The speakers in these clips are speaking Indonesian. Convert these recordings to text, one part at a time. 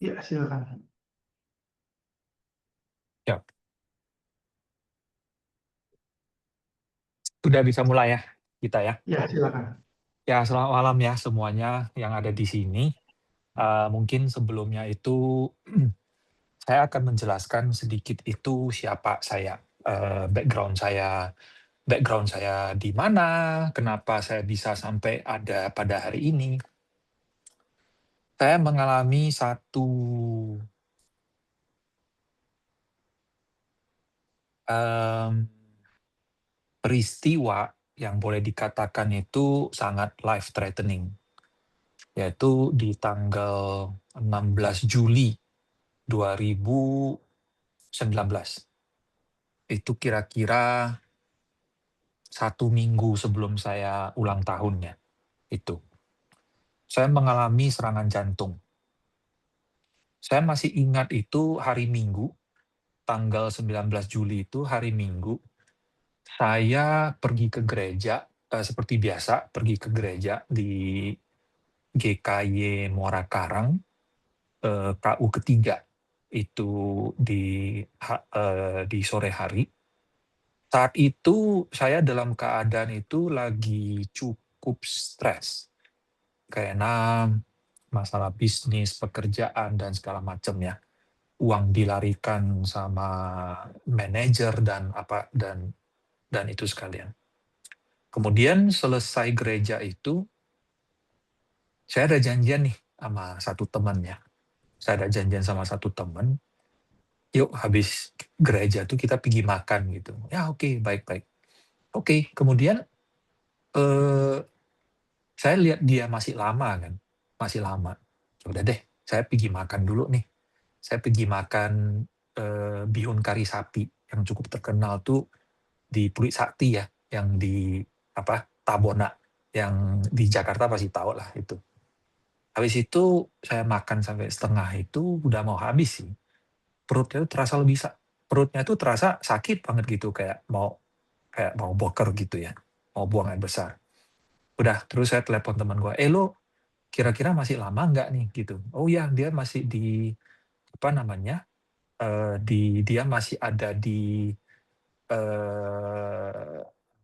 Ya, silakan. Ya, udah bisa mulai ya kita ya. Ya, silakan. Ya, selamat malam ya semuanya yang ada di sini. Mungkin sebelumnya itu saya akan menjelaskan sedikit itu siapa saya, background saya di mana, kenapa saya bisa sampai ada pada hari ini. Saya mengalami satu em, peristiwa yang boleh dikatakan itu sangat life threatening, yaitu di tanggal 16 Juli 2019. Itu kira-kira 1 minggu sebelum saya ulang tahunnya, itu. Saya mengalami serangan jantung. Saya masih ingat itu hari Minggu, tanggal 19 Juli itu hari Minggu, saya pergi ke gereja, seperti biasa pergi ke gereja di GKY Muara Karang, KU ketiga, itu di sore hari. Saat itu saya dalam keadaan itu lagi cukup stres, karena masalah bisnis, pekerjaan, dan segala macam ya. Uang dilarikan sama manajer dan apa dan itu sekalian. Kemudian selesai gereja itu, saya ada janjian nih sama satu temannya. Saya ada janjian sama satu teman, yuk habis gereja tuh kita pergi makan gitu. Ya oke, baik-baik. Oke, kemudian eh, saya lihat dia masih lama kan, masih lama. Udah deh, saya pergi makan dulu nih. Saya pergi makan bihun kari sapi yang cukup terkenal tuh di Pluit Sakti ya, yang di apa Tabona, yang di Jakarta pasti tahu lah itu. Habis itu saya makan sampai setengah itu udah mau habis sih. Perutnya tuh terasa perutnya tuh terasa sakit banget gitu, kayak mau boker gitu ya, mau buang air besar. Udah, terus saya telepon teman gue, lo kira-kira masih lama nggak nih gitu. Oh ya, dia masih di apa namanya, dia masih ada di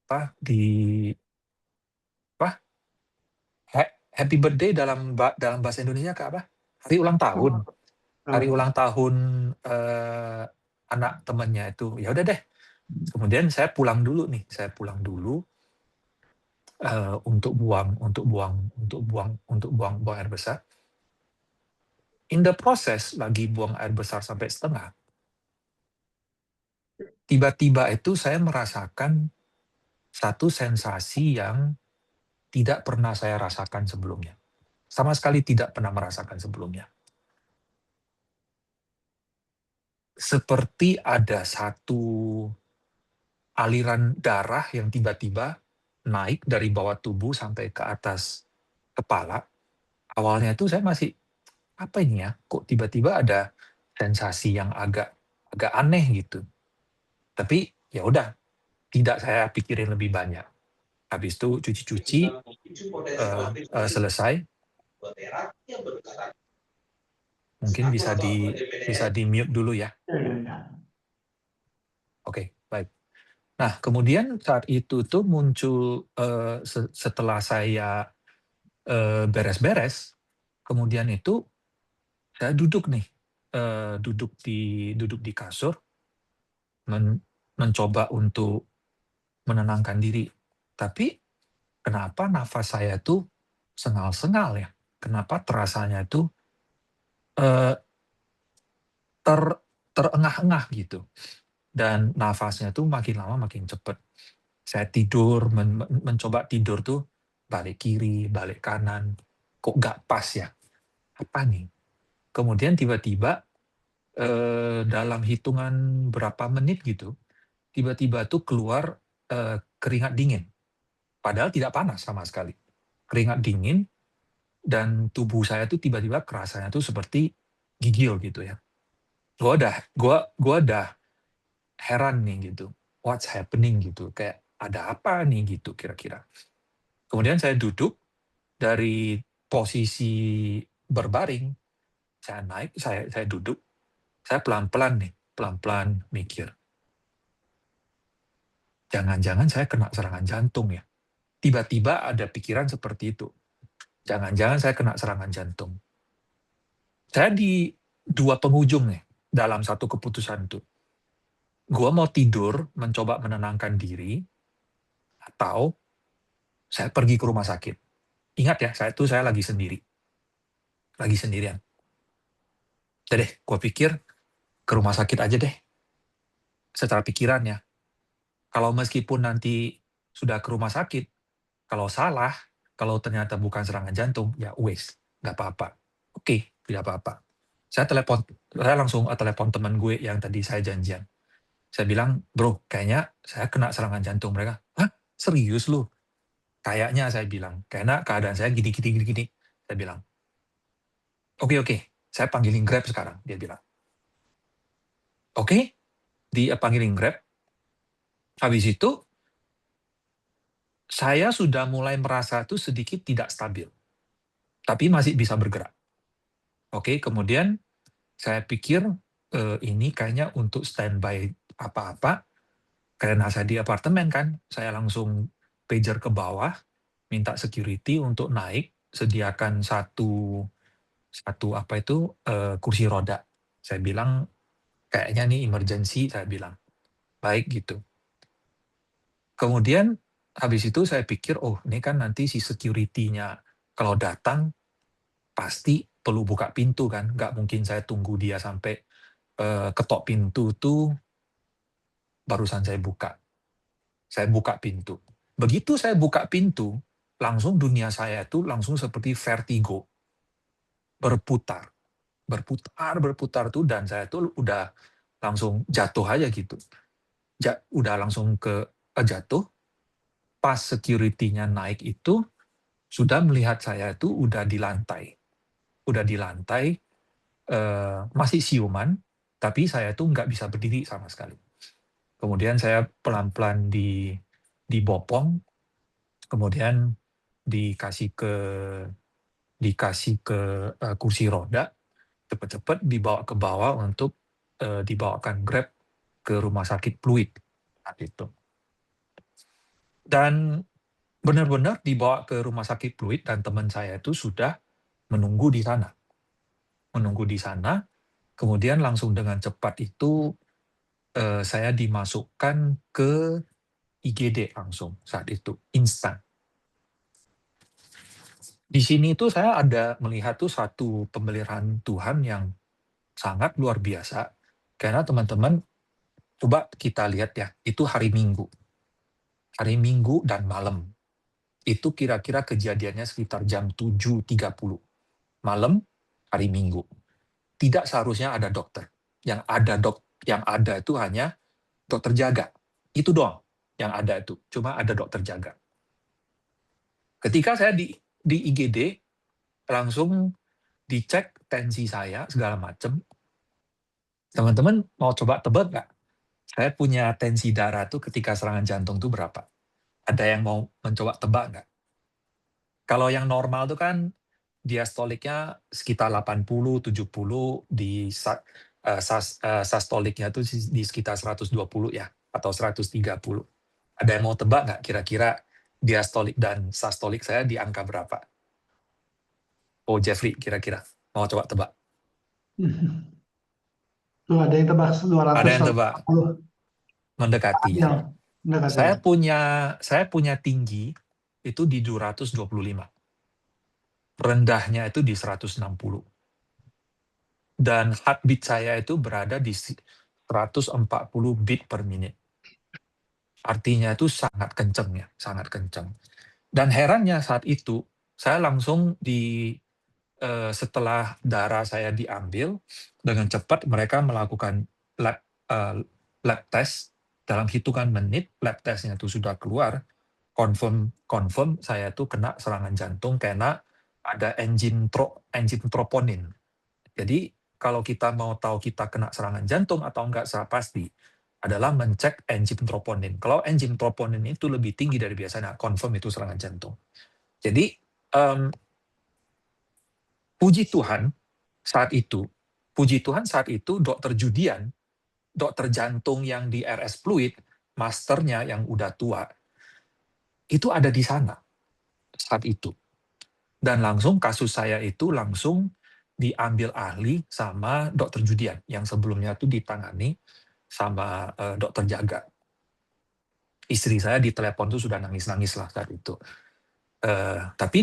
apa di apa happy birthday dalam bahasa Indonesia ke apa? Hari ulang tahun. Hari Oh, ulang tahun anak temannya itu. Ya udah deh. Kemudian saya pulang dulu nih. Saya pulang dulu untuk buang air besar. In the process lagi buang air besar sampai setengah, tiba-tiba itu saya merasakan satu sensasi yang tidak pernah saya rasakan sebelumnya. Sama sekali tidak pernah merasakan sebelumnya. Seperti ada satu aliran darah yang tiba-tiba naik dari bawah tubuh sampai ke atas kepala. Awalnya itu saya masih, apa ini ya, kok tiba-tiba ada sensasi yang agak agak aneh gitu. Tapi ya udah, tidak saya pikirin lebih banyak. Habis itu cuci-cuci, selesai, mungkin bisa di mute dulu ya. ya, ya, ya. Oke, baik. Nah, kemudian saat itu tuh muncul, setelah saya beres-beres, kemudian itu saya duduk nih, duduk di kasur, mencoba untuk menenangkan diri. Tapi kenapa nafas saya tuh sengal-sengal ya? Kenapa terasanya tuh eh, ter terengah-engah gitu, dan nafasnya tuh makin lama makin cepet. Saya tidur, mencoba tidur tuh balik kiri, balik kanan, kok nggak pas ya? Apa nih? Kemudian tiba-tiba, dalam hitungan berapa menit gitu, tiba-tiba tuh keluar, keringat dingin, padahal tidak panas sama sekali. Keringat dingin dan tubuh saya tuh tiba-tiba kerasanya tuh seperti gigil gitu ya. Gua udah heran nih gitu, what's happening gitu, kayak ada apa nih gitu kira-kira. Kemudian saya duduk dari posisi berbaring, Saya naik, saya duduk, saya pelan-pelan nih, pelan-pelan mikir, jangan-jangan saya kena serangan jantung ya. Tiba-tiba ada pikiran seperti itu. Jangan-jangan saya kena serangan jantung. Saya di dua penghujung nih, dalam satu keputusan itu. Gua mau tidur, mencoba menenangkan diri, atau saya pergi ke rumah sakit. Ingat ya, saya lagi sendiri. Lagi sendirian. Udah deh, gua pikir ke rumah sakit aja deh. Secara pikiran ya. Kalau meskipun nanti sudah ke rumah sakit, kalau salah, kalau ternyata bukan serangan jantung, ya wes, nggak apa-apa. Oke, tidak apa-apa. Saya langsung telepon teman gue yang tadi saya janjian. Saya bilang, bro, kayaknya saya kena serangan jantung. Mereka, hah? Serius lu? Kayaknya saya bilang, karena keadaan saya gini, gini, gini, gini. Saya bilang, oke, saya panggilin Grab sekarang. Dia bilang, oke, panggilin Grab. Habis itu, saya sudah mulai merasa itu sedikit tidak stabil. Tapi masih bisa bergerak. Oke, kemudian saya pikir ini kayaknya untuk standby apa-apa, karena saya di apartemen kan, saya langsung pager ke bawah, minta security untuk naik, sediakan satu kursi roda. Saya bilang, kayaknya nih emergency, saya bilang. Baik gitu. Kemudian habis itu saya pikir, oh ini kan nanti si security-nya kalau datang pasti perlu buka pintu kan, nggak mungkin saya tunggu dia sampai ketok pintu tuh barusan saya buka. Saya buka pintu. Begitu saya buka pintu, langsung dunia saya itu langsung seperti vertigo. Berputar. Berputar tuh, dan saya tuh udah langsung jatuh aja gitu. Udah langsung jatuh. Pas security-nya naik itu, sudah melihat saya itu udah di lantai. Udah di lantai, masih siuman, tapi saya tuh nggak bisa berdiri sama sekali. Kemudian saya pelan-pelan dibopong, kemudian dikasih ke kursi roda, cepet-cepet dibawa ke bawah untuk dibawakan Grab ke rumah sakit Pluit saat itu. Dan benar-benar dibawa ke rumah sakit Pluit, dan teman saya itu sudah menunggu di sana. Kemudian langsung dengan cepat itu saya dimasukkan ke IGD langsung saat itu, instan. Di sini tuh saya ada melihat tuh satu pemeliharaan Tuhan yang sangat luar biasa. Karena teman-teman, coba kita lihat ya, itu hari Minggu. Hari Minggu dan malam. Itu kira-kira kejadiannya sekitar jam 7.30. Malam, hari Minggu. Tidak seharusnya ada dokter. Yang ada itu hanya dokter jaga. Itu doang yang ada itu. Cuma ada dokter jaga. Ketika saya di IGD, langsung dicek tensi saya, segala macam. Teman-teman mau coba tebak nggak? Saya punya tensi darah tuh ketika serangan jantung tuh berapa? Ada yang mau mencoba tebak nggak? Kalau yang normal tuh kan diastoliknya sekitar 80, 70, sastoliknya tuh di sekitar 120 ya, atau 130. Ada yang mau tebak nggak kira-kira diastolik dan sastolik saya di angka berapa? Oh, Jeffrey, kira-kira mau coba tebak? Tuh ada yang tebak 200, Ada yang tebak? 140. Mendekati ya. Yang mendekati Saya ya. punya tinggi itu di 225. Rendahnya itu di 160. Dan heartbeat saya itu berada di 140 beat per menit. Artinya itu sangat kenceng ya, sangat kenceng. Dan herannya saat itu, saya langsung setelah darah saya diambil, dengan cepat mereka melakukan lab test. Dalam hitungan menit, lab testnya itu sudah keluar, confirm saya itu kena serangan jantung karena ada enzim troponin. Jadi kalau kita mau tahu kita kena serangan jantung atau enggak secara pasti, adalah mencek enzim troponin. Kalau enzim troponin itu lebih tinggi dari biasanya, confirm itu serangan jantung. Jadi puji Tuhan, saat itu, puji Tuhan saat itu Dokter Judian, dokter jantung yang di RS Fluid, masternya yang udah tua, itu ada di sana saat itu. Dan langsung kasus saya itu langsung diambil ahli sama Dokter Judian, yang sebelumnya itu ditangani sama Dokter Jaga. Istri saya di telepon tuh sudah nangis-nangis lah saat itu. Tapi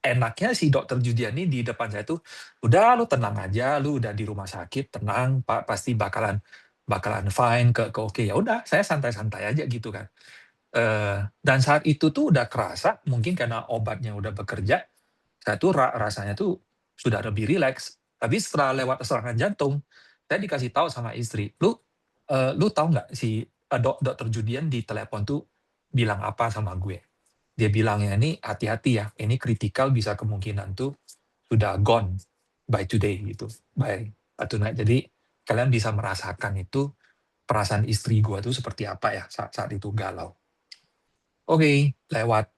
enaknya si Dokter Judian ini di depan saya tuh, udah lu tenang aja, lu udah di rumah sakit, tenang, Pak, pasti bakalan fine, ke oke. Ya udah, saya santai-santai aja gitu kan. Dan saat itu tuh udah kerasa, mungkin karena obatnya udah bekerja, saya tuh rasanya tuh sudah lebih rileks. Tapi setelah lewat serangan jantung, saya dikasih tahu sama istri, lu tahu nggak si Dokter Judian di telepon tuh bilang apa sama gue? Dia bilangnya ini hati-hati ya, ini kritikal, bisa kemungkinan tuh sudah gone by today gitu, by tonight. Jadi kalian bisa merasakan itu perasaan istri gue tuh seperti apa ya saat itu galau. Oke, lewat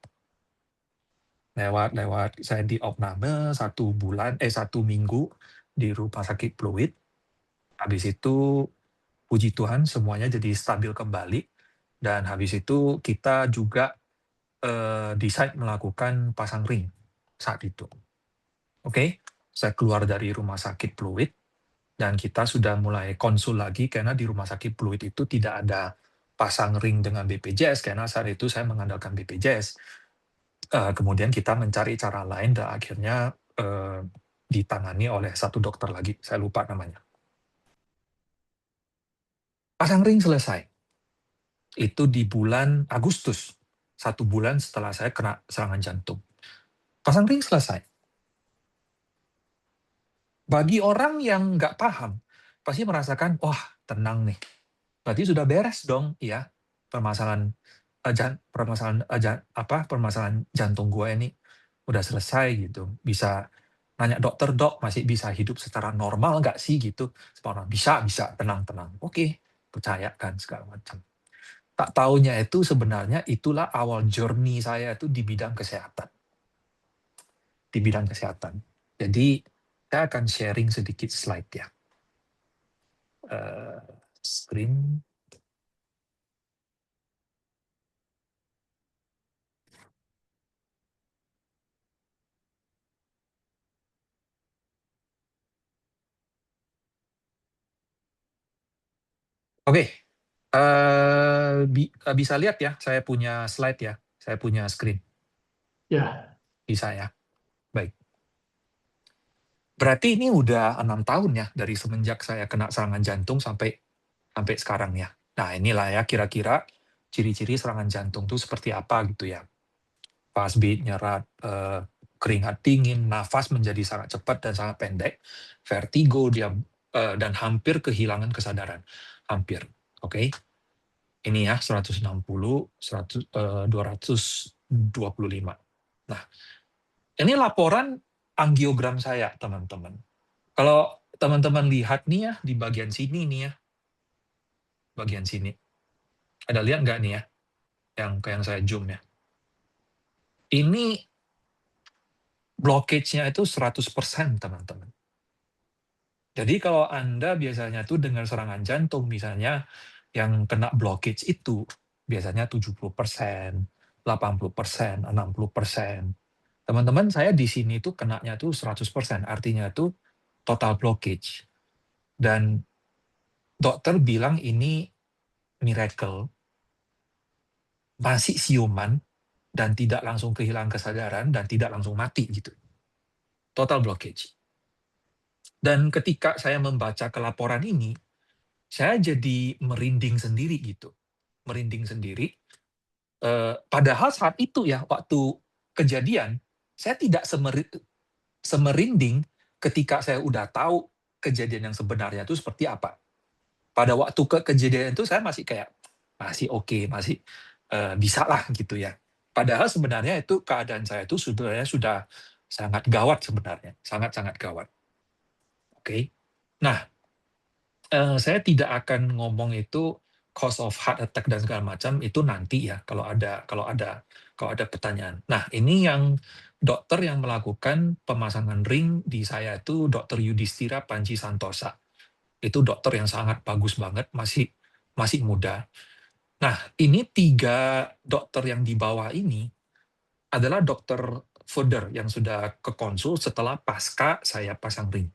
saya di opname 1 minggu di rumah sakit Fluid. Habis itu puji Tuhan semuanya jadi stabil kembali, dan habis itu kita juga decide melakukan pasang ring saat itu. Oke, saya keluar dari rumah sakit Fluid dan kita sudah mulai konsul lagi karena di rumah sakit Fluid itu tidak ada pasang ring dengan BPJS karena saat itu saya mengandalkan BPJS. Kemudian kita mencari cara lain dan akhirnya ditangani oleh satu dokter lagi, saya lupa namanya. Pasang ring selesai. Itu di bulan Agustus, 1 bulan setelah saya kena serangan jantung. Pasang ring selesai. Bagi orang yang nggak paham, pasti merasakan, wah tenang nih, berarti sudah beres dong, ya, permasalahan permasalahan jantung gue ini udah selesai gitu. Bisa nanya dokter, dok masih bisa hidup secara normal nggak sih gitu? Semua orang bisa, tenang. Oke, percaya kan segala macam. Tak taunya itu sebenarnya itulah awal journey saya itu di bidang kesehatan. Di bidang kesehatan. Jadi saya akan sharing sedikit slide ya. Screen. Oke, bisa lihat ya, saya punya slide ya, saya punya screen. Ya, Bisa ya, baik. Berarti ini udah 6 tahun ya, dari semenjak saya kena serangan jantung sampai sekarang ya. Nah inilah ya kira-kira ciri-ciri serangan jantung itu seperti apa gitu ya. Fast beat, nyerat, keringat dingin, nafas menjadi sangat cepat dan sangat pendek, vertigo dia, dan hampir kehilangan kesadaran. Hampir, oke. Ini ya 160, 225. Nah, ini laporan angiogram saya, teman-teman. Kalau teman-teman lihat nih ya, di bagian sini nih ya, bagian sini. Ada lihat nggak nih ya, yang saya zoom ya. Ini blockage-nya itu 100%, teman-teman. Jadi kalau Anda biasanya tuh dengar serangan jantung, misalnya yang kena blockage itu biasanya 70%, 80%, 60%. Teman-teman, saya di sini tuh kenanya tuh 100%, artinya tuh total blockage. Dan dokter bilang ini miracle, masih siuman, dan tidak langsung kehilangan kesadaran, dan tidak langsung mati gitu. Total blockage. Dan ketika saya membaca kelaporan ini, saya jadi merinding sendiri gitu. Merinding sendiri. Padahal saat itu ya, waktu kejadian, saya tidak semerinding ketika saya udah tahu kejadian yang sebenarnya itu seperti apa. Pada waktu kejadian itu saya masih kayak, masih oke, masih bisa lah gitu ya. Padahal sebenarnya itu keadaan saya itu sebenarnya sudah sangat gawat sebenarnya. Sangat-sangat gawat. Oke. Nah, saya tidak akan ngomong itu cause of heart attack dan segala macam itu nanti ya, kalau ada kalau ada pertanyaan. Nah, ini yang dokter yang melakukan pemasangan ring di saya itu Dokter Yudhistira Panji Santosa. Itu dokter yang sangat bagus banget, masih masih muda. Nah, ini 3 dokter yang di bawah ini adalah dokter further yang sudah ke konsul setelah pasca saya pasang ring.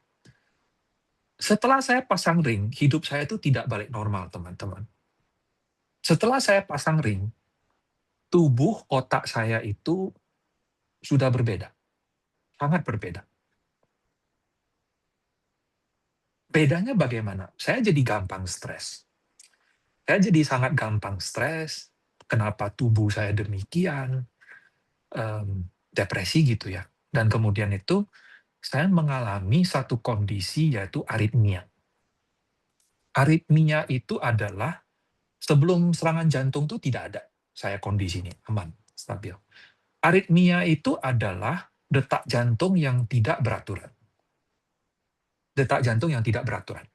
Setelah saya pasang ring, hidup saya itu tidak balik normal, teman-teman. Setelah saya pasang ring, tubuh otak saya itu sudah berbeda, sangat berbeda. Bedanya bagaimana? Saya jadi gampang stres. Saya jadi sangat gampang stres. Kenapa tubuh saya demikian? Depresi gitu ya. Dan kemudian itu saya mengalami satu kondisi yaitu aritmia. Aritmia itu adalah sebelum serangan jantung itu tidak ada. Saya kondisi ini aman, stabil. Aritmia itu adalah detak jantung yang tidak beraturan. Detak jantung yang tidak beraturan.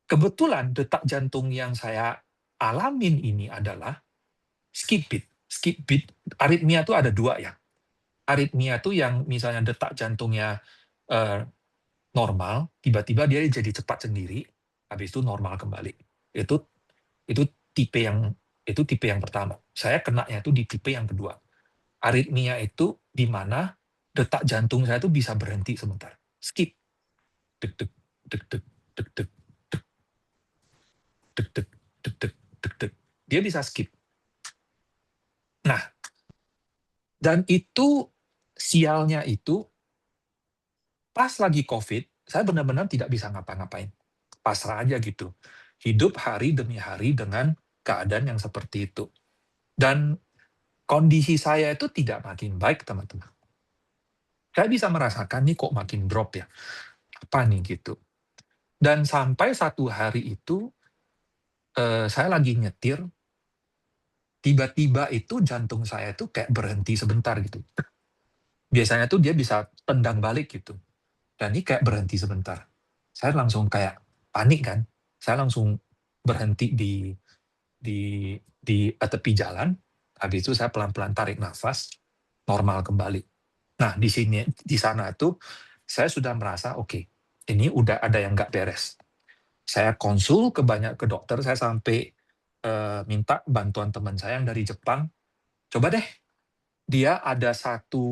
Kebetulan detak jantung yang saya alamin ini adalah skip beat. Skip beat, aritmia itu ada 2 ya. Aritmia itu yang misalnya detak jantungnya normal, tiba-tiba dia jadi cepat sendiri, habis itu normal kembali. Itu itu tipe yang pertama. Saya kenanya itu di tipe yang kedua. Aritmia itu di mana detak jantung saya itu bisa berhenti sebentar. Skip. Deg deg deg deg deg deg deg deg deg deg deg deg. Dia bisa skip. Nah, dan itu sialnya itu pas lagi COVID, saya benar-benar tidak bisa ngapa-ngapain. Pasrah aja gitu. Hidup hari demi hari dengan keadaan yang seperti itu. Dan kondisi saya itu tidak makin baik, teman-teman. Saya bisa merasakan nih kok makin drop ya. Apa nih gitu. Dan sampai satu hari itu, saya lagi nyetir, tiba-tiba itu jantung saya itu kayak berhenti sebentar gitu. Biasanya tuh dia bisa tendang balik gitu. Dan ini kayak berhenti sebentar. Saya langsung kayak panik kan. Saya langsung berhenti di tepi jalan. Habis itu saya pelan-pelan tarik nafas, normal kembali. Nah, di sana tuh saya sudah merasa oke, ini udah ada yang nggak beres. Saya konsul ke dokter, saya sampai minta bantuan teman saya yang dari Jepang. Coba deh, dia ada satu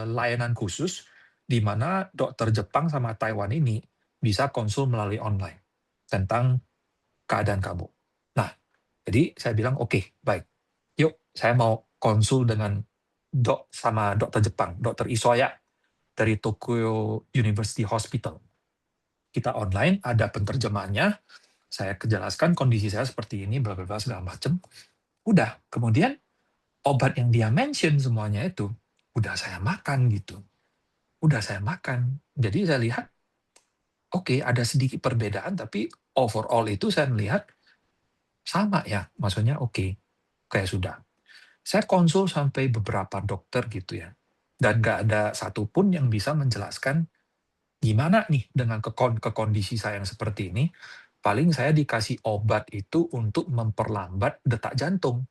layanan khusus di mana dokter Jepang sama Taiwan ini bisa konsul melalui online tentang keadaan kamu. Nah, jadi saya bilang, oke, baik. Yuk, saya mau konsul dengan sama dokter Jepang, dokter Isoya dari Tokyo University Hospital. Kita online, ada penterjemahnya, saya kejelaskan kondisi saya seperti ini, bla bla bla segala macam. Udah, kemudian obat yang dia mention semuanya itu udah saya makan gitu. Udah saya makan. Jadi saya lihat oke, ada sedikit perbedaan tapi overall itu saya melihat sama ya. Maksudnya oke, kayak sudah. Saya konsul sampai beberapa dokter gitu ya. Dan nggak ada satupun yang bisa menjelaskan gimana nih dengan ke kondisi saya yang seperti ini. Paling saya dikasih obat itu untuk memperlambat detak jantung.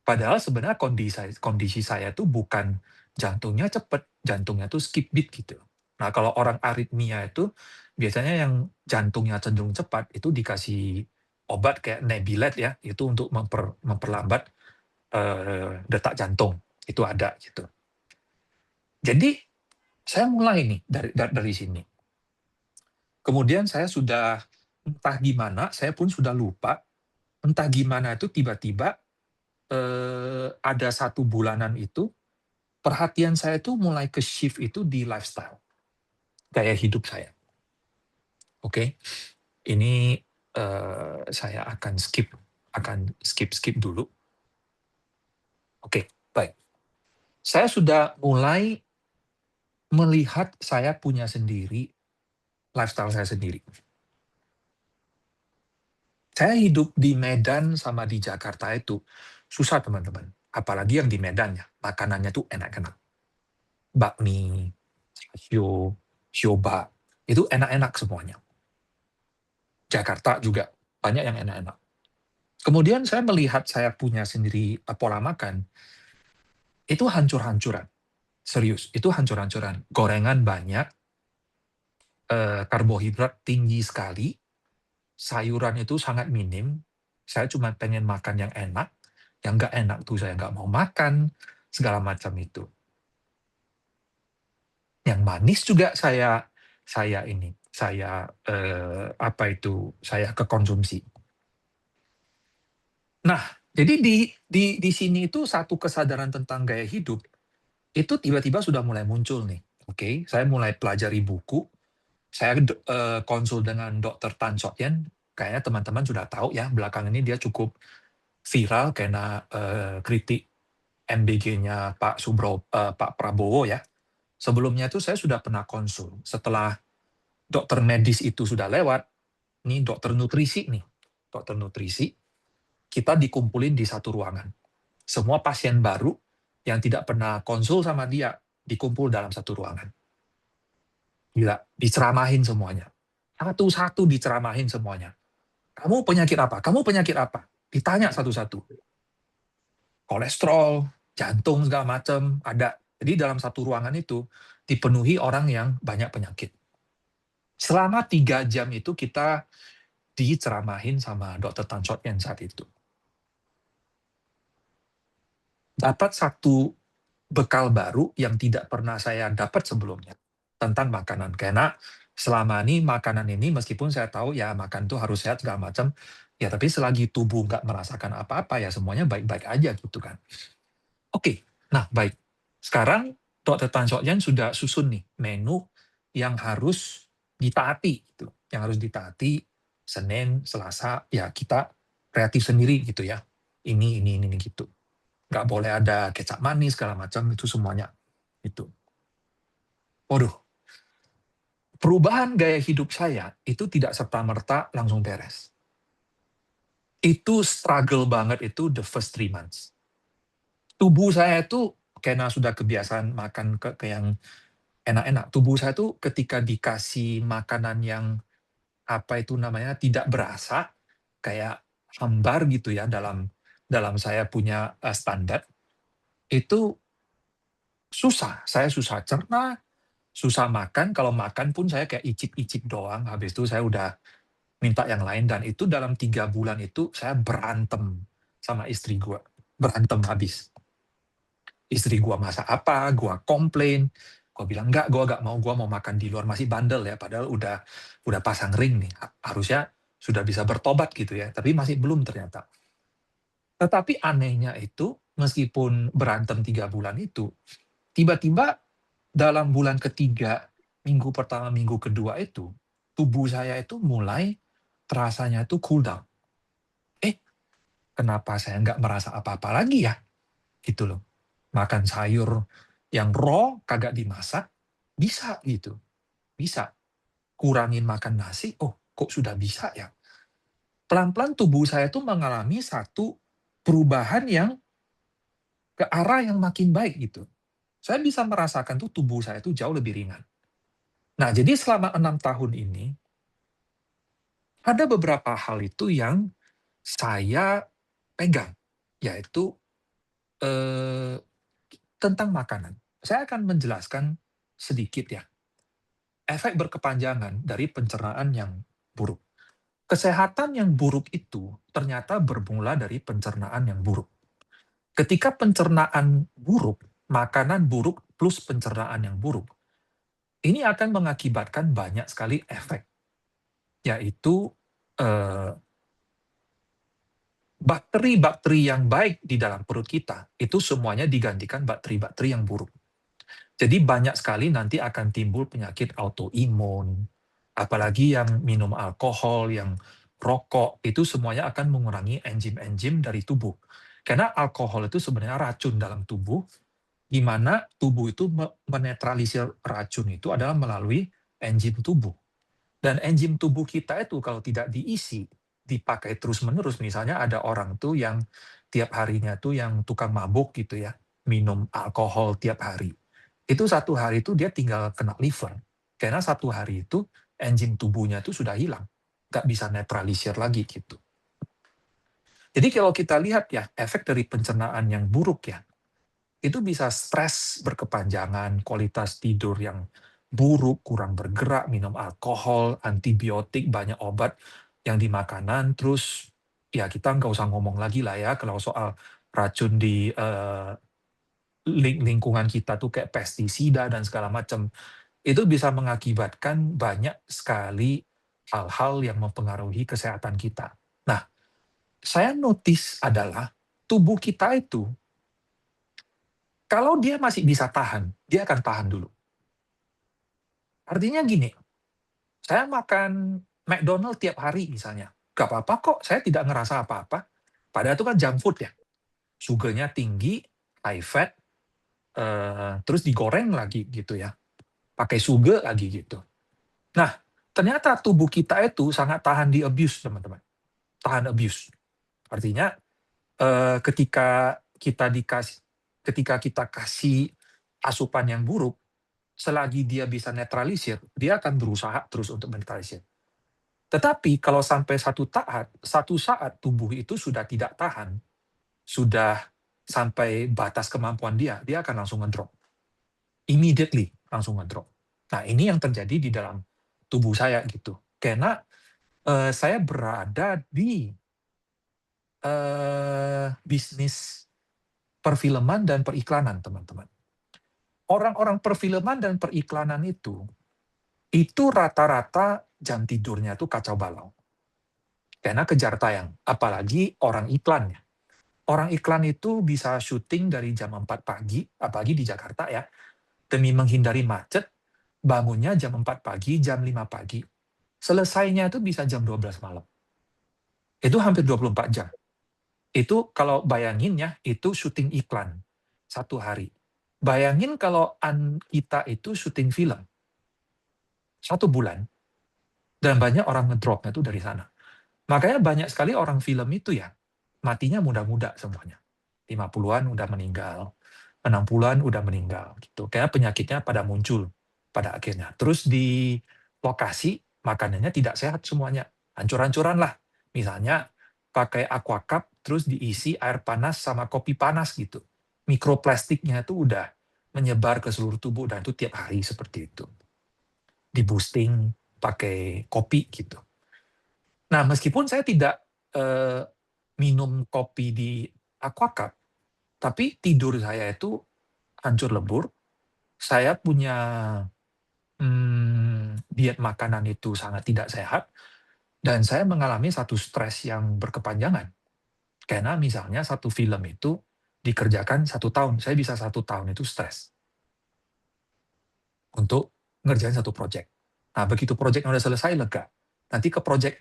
Padahal sebenarnya kondisi saya tuh bukan jantungnya cepet, jantungnya tuh skip beat gitu. Nah, kalau orang aritmia itu biasanya yang jantungnya cenderung cepat itu dikasih obat kayak Nebilet ya, itu untuk memperlambat detak jantung. Itu ada gitu. Jadi saya mulai nih dari sini. Kemudian saya sudah entah gimana, saya pun sudah lupa, entah gimana itu tiba-tiba ada 1 bulanan itu perhatian saya tuh mulai ke shift itu di lifestyle, gaya hidup saya. Oke, ini saya akan skip dulu. Oke, baik. Saya sudah mulai melihat saya punya sendiri, lifestyle saya sendiri. Saya hidup di Medan sama di Jakarta itu susah, teman-teman. Apalagi yang di Medan ya, makanannya tuh enak-enak. Bakmi, chasio, sioba, itu enak-enak semuanya. Jakarta juga banyak yang enak-enak. Kemudian saya melihat saya punya sendiri pola makan, itu hancur-hancuran. Serius, itu hancur-hancuran. Gorengan banyak, karbohidrat tinggi sekali, sayuran itu sangat minim. Saya cuma pengen makan yang enak, yang nggak enak tuh saya nggak mau makan, segala macam itu. Yang manis juga saya kekonsumsi. Nah, jadi di sini itu satu kesadaran tentang gaya hidup, itu tiba-tiba sudah mulai muncul nih. Oke, saya mulai pelajari buku, saya konsul dengan Dr. Tan Chot Yen, kayaknya teman-teman sudah tahu ya, belakangan ini dia cukup viral karena kritik MBG-nya Pak Prabowo ya. Sebelumnya itu saya sudah pernah konsul. Setelah dokter medis itu sudah lewat, nih dokter nutrisi nih. Dokter nutrisi, kita dikumpulin di satu ruangan. Semua pasien baru yang tidak pernah konsul sama dia, dikumpul dalam satu ruangan. Gila, diceramahin semuanya. Satu-satu diceramahin semuanya. Kamu penyakit apa? Kamu penyakit apa? Ditanya satu-satu. Kolesterol, jantung, segala macam, ada. Jadi dalam satu ruangan itu dipenuhi orang yang banyak penyakit. Selama 3 jam itu kita diceramahin sama Dr. Tan Chot Yen saat itu. Dapat satu bekal baru yang tidak pernah saya dapat sebelumnya tentang makanan. Karena selama ini makanan ini meskipun saya tahu ya makan tuh harus sehat segala macam, ya tapi selagi tubuh nggak merasakan apa-apa ya semuanya baik-baik aja gitu kan. Oke, nah baik. Sekarang Dr. Tan Chot Yen sudah susun nih menu yang harus ditaati gitu. Yang harus ditaati Senin, Selasa, ya kita kreatif sendiri gitu ya. Ini gitu. Nggak boleh ada kecap manis segala macam itu semuanya. Itu. Waduh, perubahan gaya hidup saya itu tidak serta-merta langsung beres. Itu struggle banget itu the first 3 months. Tubuh saya itu karena sudah kebiasaan makan ke yang enak-enak. Tubuh saya tuh ketika dikasih makanan yang apa itu namanya tidak berasa kayak hambar gitu ya dalam saya punya standar itu susah. Saya susah cerna, susah makan. Kalau makan pun saya kayak icip-icip doang. Habis itu saya udah minta yang lain dan itu dalam 3 bulan itu saya berantem sama istri gua. Berantem habis. Istri gua masak apa, gua komplain, gua bilang, "Enggak, gua nggak mau, gua mau makan di luar." Masih bandel ya, padahal udah pasang ring nih. Harusnya sudah bisa bertobat gitu ya, tapi masih belum ternyata. Tetapi anehnya itu, meskipun berantem 3 bulan itu, tiba-tiba dalam bulan ketiga, minggu pertama, minggu kedua itu, tubuh saya itu mulai terasanya itu cool down. Eh, kenapa saya nggak merasa apa-apa lagi ya? Gitu loh. Makan sayur yang raw, kagak dimasak, bisa gitu. Bisa. Kurangin makan nasi, oh kok sudah bisa ya? Pelan-pelan tubuh saya tuh mengalami satu perubahan yang ke arah yang makin baik gitu. Saya bisa merasakan tuh tubuh saya tuh jauh lebih ringan. Nah, jadi selama 6 tahun ini, ada beberapa hal itu yang saya pegang, yaitu eh, tentang makanan. Saya akan menjelaskan sedikit ya, efek berkepanjangan dari pencernaan yang buruk. Kesehatan yang buruk itu ternyata bermula dari pencernaan yang buruk. Ketika pencernaan buruk, makanan buruk plus pencernaan yang buruk, ini akan mengakibatkan banyak sekali efek, yaitu eh, bakteri-bakteri yang baik di dalam perut kita, itu semuanya digantikan bakteri-bakteri yang buruk. Jadi banyak sekali nanti akan timbul penyakit autoimun, apalagi yang minum alkohol, yang rokok, itu semuanya akan mengurangi enzim-enzim dari tubuh. Karena alkohol itu sebenarnya racun dalam tubuh, di mana tubuh itu menetralisir racun itu adalah melalui enzim tubuh. Dan enzim tubuh kita itu kalau tidak diisi, dipakai terus-menerus, misalnya ada orang tuh yang tiap harinya tuh yang tukang mabuk gitu ya, minum alkohol tiap hari. Itu satu hari itu dia tinggal kena liver. Karena satu hari itu enzim tubuhnya itu sudah hilang. Nggak bisa netralisir lagi gitu. Jadi kalau kita lihat ya, efek dari pencernaan yang buruk ya, itu bisa stres berkepanjangan, kualitas tidur yang buruk, kurang bergerak, minum alkohol, antibiotik, banyak obat yang di makanan, terus ya kita nggak usah ngomong lagi lah ya kalau soal racun di lingkungan kita tuh kayak pestisida dan segala macam. Itu bisa mengakibatkan banyak sekali hal-hal yang mempengaruhi kesehatan kita. Nah, saya notice adalah tubuh kita itu, kalau dia masih bisa tahan, dia akan tahan dulu. Artinya gini, saya makan McDonald tiap hari misalnya, gak apa-apa kok, saya tidak ngerasa apa-apa. Padahal itu kan junk food ya, sugarnya tinggi, high fat, terus digoreng lagi gitu ya, pakai sugar lagi gitu. Nah, ternyata tubuh kita itu sangat tahan di abuse, teman-teman. Tahan abuse. Artinya, ketika kita kasih asupan yang buruk, selagi dia bisa netralisir, dia akan berusaha terus untuk menetralisir. Tetapi kalau sampai satu saat tubuh itu sudah tidak tahan, sudah sampai batas kemampuan dia, dia akan langsung ngedrop. Immediately langsung ngedrop. Nah, ini yang terjadi di dalam tubuh saya gitu. Karena saya berada di bisnis perfilman dan periklanan, teman-teman. Orang-orang perfilman dan periklanan itu rata-rata jam tidurnya tuh kacau balau. Karena kejar tayang, apalagi orang iklannya. Orang iklan itu bisa syuting dari jam 4 pagi, apalagi di Jakarta ya, demi menghindari macet, bangunnya jam 4 pagi, jam 5 pagi. Selesainya itu bisa jam 12 malam. Itu hampir 24 jam. Itu kalau bayangin ya, itu syuting iklan satu hari. Bayangin kalau kita itu syuting film 1 bulan, dan banyak orang ngedropnya itu dari sana. Makanya banyak sekali orang film itu ya, matinya muda-muda semuanya. 50-an udah meninggal, 60-an udah meninggal gitu. Karena penyakitnya pada muncul pada akhirnya. Terus di lokasi makanannya tidak sehat semuanya. Hancur-hancuran lah. Misalnya pakai aquacup terus diisi air panas sama kopi panas gitu. Mikroplastiknya itu udah menyebar ke seluruh tubuh dan itu tiap hari seperti itu. Di boosting pakai kopi gitu. Nah, meskipun saya tidak minum kopi di aquacup, tapi tidur saya itu hancur lebur. Saya punya diet makanan itu sangat tidak sehat, dan saya mengalami satu stres yang berkepanjangan. Karena misalnya satu film itu dikerjakan 1 tahun, saya bisa 1 tahun itu stres untuk ngerjain satu project. Nah, begitu project udah selesai, lega. Nanti ke project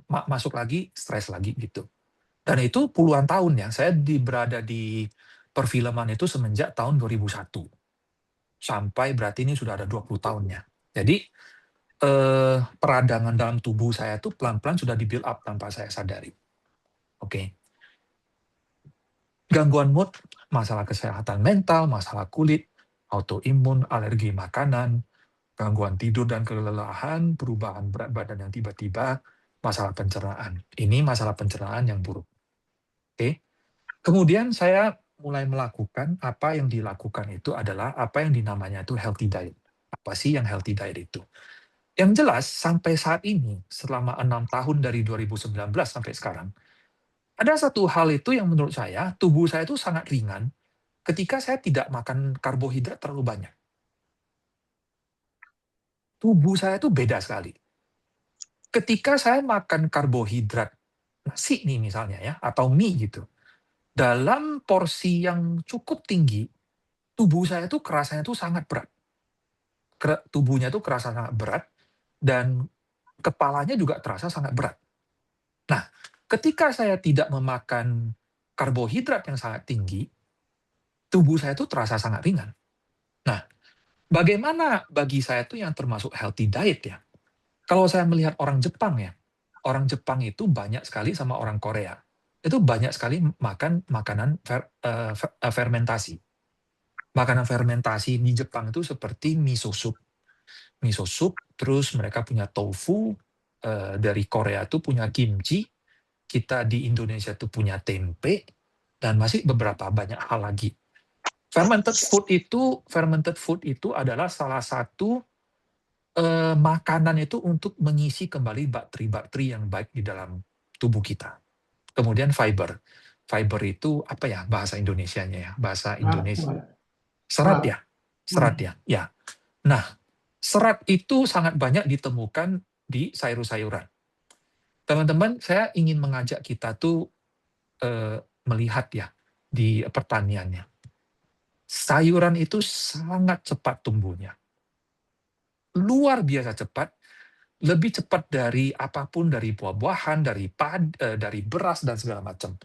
masuk lagi, stres lagi gitu. Dan itu puluhan tahun ya, saya berada di perfilman itu semenjak tahun 2001. Sampai berarti ini sudah ada 20 tahunnya. Jadi, peradangan dalam tubuh saya itu pelan-pelan sudah di-build up tanpa saya sadari. Oke. Gangguan mood, masalah kesehatan mental, masalah kulit, autoimun, alergi makanan, gangguan tidur dan kelelahan, perubahan berat badan yang tiba-tiba, masalah pencernaan. Ini masalah pencernaan yang buruk. Oke. Kemudian saya mulai melakukan, apa yang dilakukan itu adalah apa yang dinamanya itu healthy diet. Apa sih yang healthy diet itu? Yang jelas sampai saat ini, selama 6 tahun dari 2019 sampai sekarang, ada satu hal itu yang menurut saya, tubuh saya itu sangat ringan ketika saya tidak makan karbohidrat terlalu banyak. Tubuh saya itu beda sekali. Ketika saya makan karbohidrat, nasi nih misalnya ya, atau mie gitu, dalam porsi yang cukup tinggi, tubuh saya itu kerasanya itu sangat berat. Tubuhnya itu kerasa sangat berat, dan kepalanya juga terasa sangat berat. Nah, ketika saya tidak memakan karbohidrat yang sangat tinggi, tubuh saya itu terasa sangat ringan. Nah, bagaimana bagi saya itu yang termasuk healthy diet ya? Kalau saya melihat orang Jepang ya, orang Jepang itu banyak sekali sama orang Korea. Itu banyak sekali makan makanan fermentasi. Makanan fermentasi di Jepang itu seperti miso soup. Miso soup, terus mereka punya tofu, dari Korea itu punya kimchi, kita di Indonesia tuh punya tempe, dan masih beberapa banyak hal lagi. Fermented food itu adalah salah satu makanan itu untuk mengisi kembali bakteri-bakteri yang baik di dalam tubuh kita. Kemudian fiber. Fiber itu apa ya bahasa Indonesianya ya? Bahasa Indonesia. Serat ya? Serat ya? Ya. Nah, serat itu sangat banyak ditemukan di sayur-sayuran. Teman-teman, saya ingin mengajak kita tuh melihat ya di pertaniannya. Sayuran itu sangat cepat tumbuhnya. Luar biasa cepat, lebih cepat dari apapun, dari buah-buahan, dari beras dan segala macam.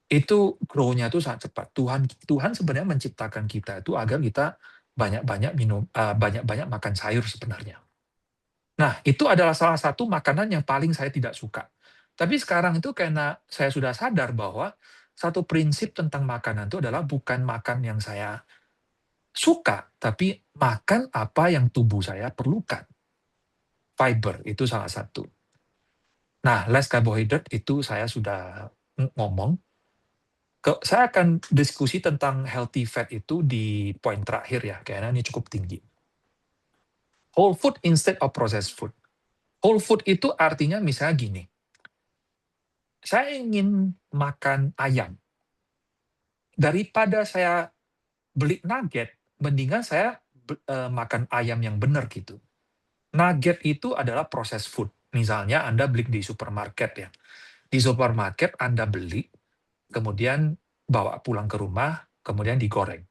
Itu grow-nya itu sangat cepat. Tuhan sebenarnya menciptakan kita itu agar kita banyak-banyak minum, banyak-banyak makan sayur sebenarnya. Nah, itu adalah salah satu makanan yang paling saya tidak suka. Tapi sekarang itu karena saya sudah sadar bahwa satu prinsip tentang makanan itu adalah bukan makan yang saya suka, tapi makan apa yang tubuh saya perlukan. Fiber itu salah satu. Nah, less carbohydrate itu saya sudah ngomong. Saya akan diskusi tentang healthy fat itu di poin terakhir ya, karena ini cukup tinggi. Whole food instead of processed food. Whole food itu artinya misalnya gini, saya ingin makan ayam. Daripada saya beli nugget, mendingan saya makan ayam yang benar gitu. Nugget itu adalah processed food. Misalnya Anda beli di supermarket ya. Di supermarket Anda beli, kemudian bawa pulang ke rumah, kemudian digoreng.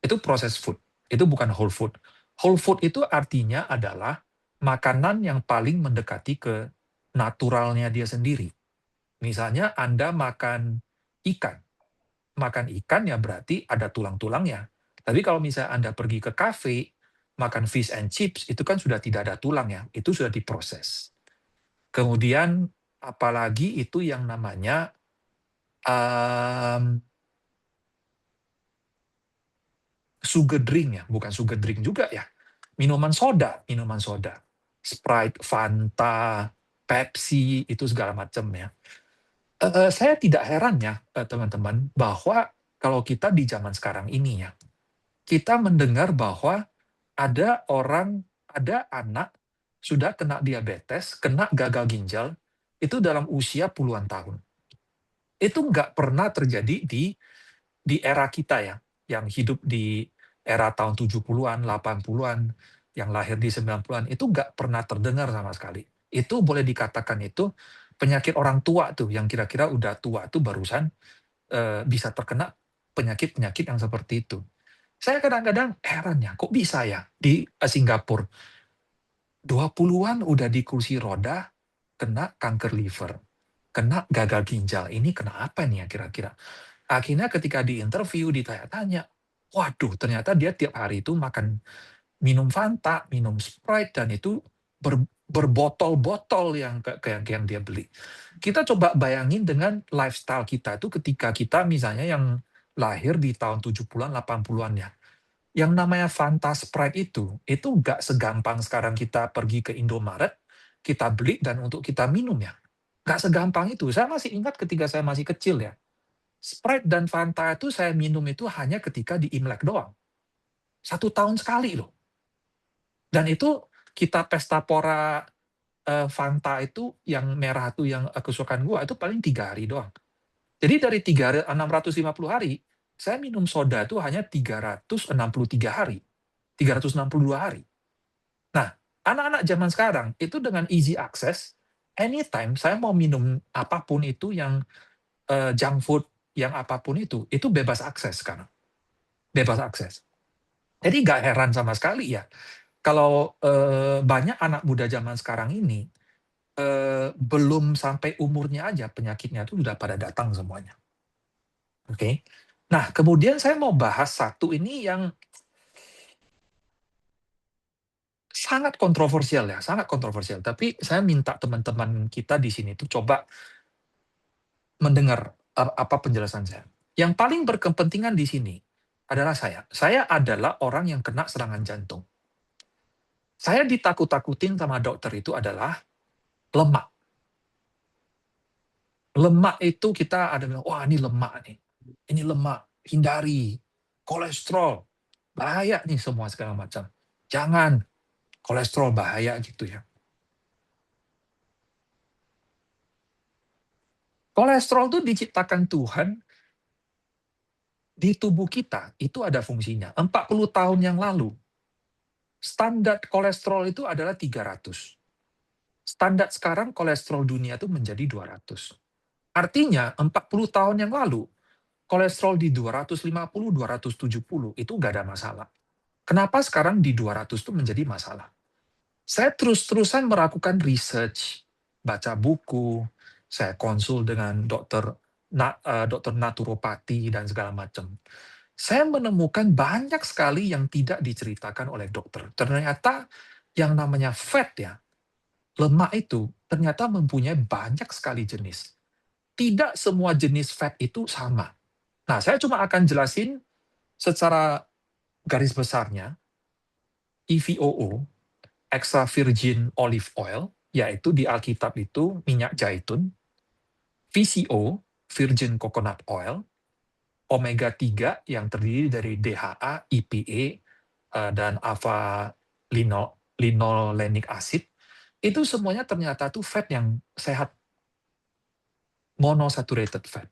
Itu processed food. Itu bukan whole food. Whole food itu artinya adalah makanan yang paling mendekati ke naturalnya dia sendiri. Misalnya Anda makan ikan. Makan ikan ya berarti ada tulang-tulangnya. Tapi kalau misalnya Anda pergi ke kafe, makan fish and chips, itu kan sudah tidak ada tulang ya. Itu sudah diproses. Kemudian apalagi itu yang namanya sugar drink ya, bukan sugar drink juga ya. Minuman soda. Sprite, Fanta, Pepsi, itu segala macam ya. Saya tidak heran ya, teman-teman, bahwa kalau kita di zaman sekarang ini ya, kita mendengar bahwa ada anak sudah kena diabetes, kena gagal ginjal, itu dalam usia puluhan tahun. Itu nggak pernah terjadi di era kita ya, yang hidup di era tahun 70-an, 80-an, yang lahir di 90-an, itu nggak pernah terdengar sama sekali. Itu boleh dikatakan itu penyakit orang tua tuh, yang kira-kira udah tua tuh barusan bisa terkena penyakit-penyakit yang seperti itu. Saya kadang-kadang heran ya, kok bisa ya di Singapura 20-an udah di kursi roda, kena kanker liver, kena gagal ginjal. Ini kenapa nih ya kira-kira? Akhirnya ketika di interview, ditanya-tanya, waduh ternyata dia tiap hari itu minum Fanta, minum Sprite, dan itu berbotol-botol yang dia beli. Kita coba bayangin dengan lifestyle kita itu ketika kita misalnya yang lahir di tahun 70-an, 80-an ya. Yang namanya Fanta Sprite itu nggak segampang sekarang kita pergi ke Indomaret, kita beli dan untuk kita minum ya. Nggak segampang itu. Saya masih ingat ketika saya masih kecil ya. Sprite dan Fanta itu saya minum itu hanya ketika di Imlek doang. 1 tahun sekali loh. Dan itu kita pesta pora Fanta itu yang merah itu yang kesukaan gua itu paling 3 hari doang. Jadi dari 650 hari, saya minum soda itu hanya 363 hari. 362 hari. Nah, anak-anak zaman sekarang itu dengan easy access, anytime saya mau minum apapun itu yang junk food, yang apapun itu bebas akses sekarang. Bebas akses. Jadi nggak heran sama sekali ya, kalau banyak anak muda zaman sekarang ini, belum sampai umurnya aja penyakitnya itu sudah pada datang semuanya. Oke. Nah, kemudian saya mau bahas satu ini yang sangat kontroversial ya, sangat kontroversial. Tapi saya minta teman-teman kita di sini tuh coba mendengar apa penjelasan saya. Yang paling berkepentingan di sini adalah saya. Saya adalah orang yang kena serangan jantung. Saya ditakut-takutin sama dokter itu adalah lemak. Lemak itu kita ada bilang, wah ini lemak nih. Ini lemak, hindari. Kolesterol, bahaya nih semua segala macam. Jangan, kolesterol bahaya gitu ya. Kolesterol itu diciptakan Tuhan di tubuh kita, itu ada fungsinya. 40 tahun yang lalu, standar kolesterol itu adalah 300. Standar sekarang kolesterol dunia itu menjadi 200. Artinya 40 tahun yang lalu, kolesterol di 250, 270 itu nggak ada masalah. Kenapa sekarang di 200 itu menjadi masalah? Saya terus-terusan melakukan research, baca buku, saya konsul dengan dokter naturopati dan segala macam. Saya menemukan banyak sekali yang tidak diceritakan oleh dokter. Ternyata yang namanya fat ya, lemak itu ternyata mempunyai banyak sekali jenis. Tidak semua jenis fat itu sama. Nah, saya cuma akan jelasin secara garis besarnya, EVOO, extra virgin olive oil, yaitu di Alkitab itu minyak zaitun, VCO, virgin coconut oil, omega 3 yang terdiri dari DHA, EPA, dan alpha linolenic acid, itu semuanya ternyata tuh fat yang sehat, monosaturated fat.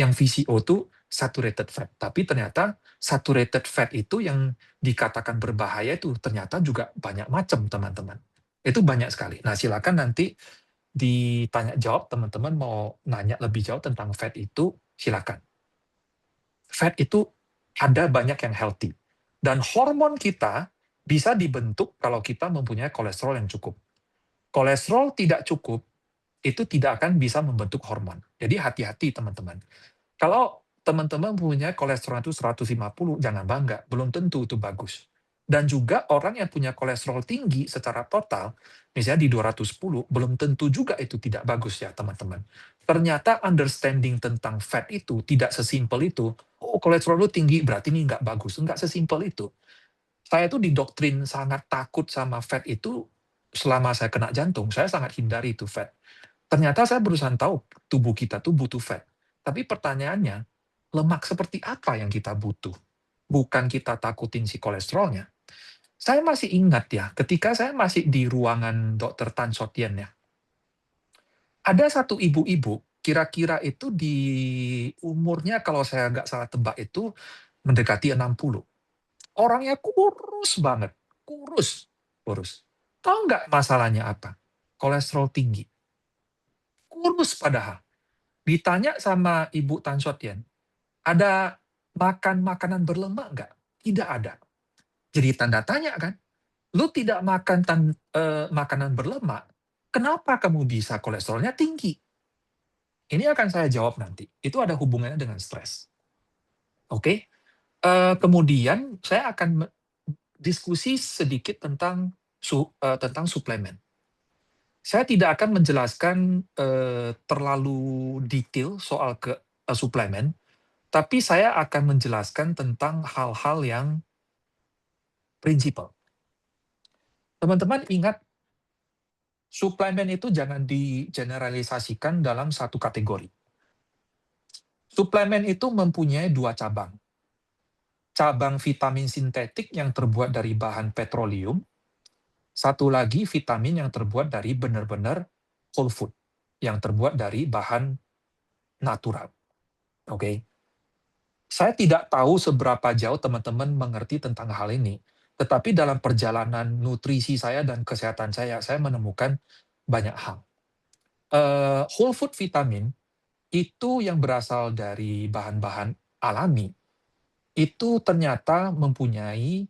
Yang VCO itu saturated fat. Tapi ternyata saturated fat itu yang dikatakan berbahaya itu ternyata juga banyak macam, teman-teman. Itu banyak sekali. Nah, silakan nanti ditanya jawab, teman-teman mau nanya lebih jauh tentang fat itu, silakan. Fat itu ada banyak yang healthy. Dan hormon kita bisa dibentuk kalau kita mempunyai kolesterol yang cukup. Kolesterol tidak cukup, itu tidak akan bisa membentuk hormon. Jadi hati-hati, teman-teman. Kalau teman-teman punya kolesterol itu 150, jangan bangga, belum tentu itu bagus. Dan juga orang yang punya kolesterol tinggi secara total, misalnya di 210, belum tentu juga itu tidak bagus ya, teman-teman. Ternyata understanding tentang fat itu tidak sesimpel itu, oh kolesterol lu tinggi berarti ini nggak bagus. Nggak sesimpel itu. Saya tuh didoktrin sangat takut sama fat itu selama saya kena jantung, saya sangat hindari itu fat. Ternyata saya berusaha tahu tubuh kita tuh butuh fat. Tapi pertanyaannya, lemak seperti apa yang kita butuh? Bukan kita takutin si kolesterolnya. Saya masih ingat ya, ketika saya masih di ruangan Dr. Tan Sotian ya, ada satu ibu-ibu, kira-kira itu di umurnya kalau saya nggak salah tebak itu mendekati 60. Orangnya kurus banget, kurus, kurus. Tahu nggak masalahnya apa? Kolesterol tinggi. Kurus padahal. Ditanya sama Ibu Tan Sotian, ada makan makanan berlemak nggak? Tidak ada. Jadi tanda tanya kan? Lu tidak makan makanan berlemak, kenapa kamu bisa kolesterolnya tinggi? Ini akan saya jawab nanti. Itu ada hubungannya dengan stres. Oke? Kemudian saya akan diskusi sedikit tentang suplemen. Saya tidak akan menjelaskan terlalu detail soal suplemen, tapi saya akan menjelaskan tentang hal-hal yang prinsipal. Teman-teman ingat, suplemen itu jangan digeneralisasikan dalam satu kategori. Suplemen itu mempunyai dua cabang. Cabang vitamin sintetik yang terbuat dari bahan petroleum, satu lagi vitamin yang terbuat dari benar-benar whole food, yang terbuat dari bahan natural. Oke. Saya tidak tahu seberapa jauh teman-teman mengerti tentang hal ini, tetapi dalam perjalanan nutrisi saya dan kesehatan saya menemukan banyak hal. Whole food vitamin itu yang berasal dari bahan-bahan alami, itu ternyata mempunyai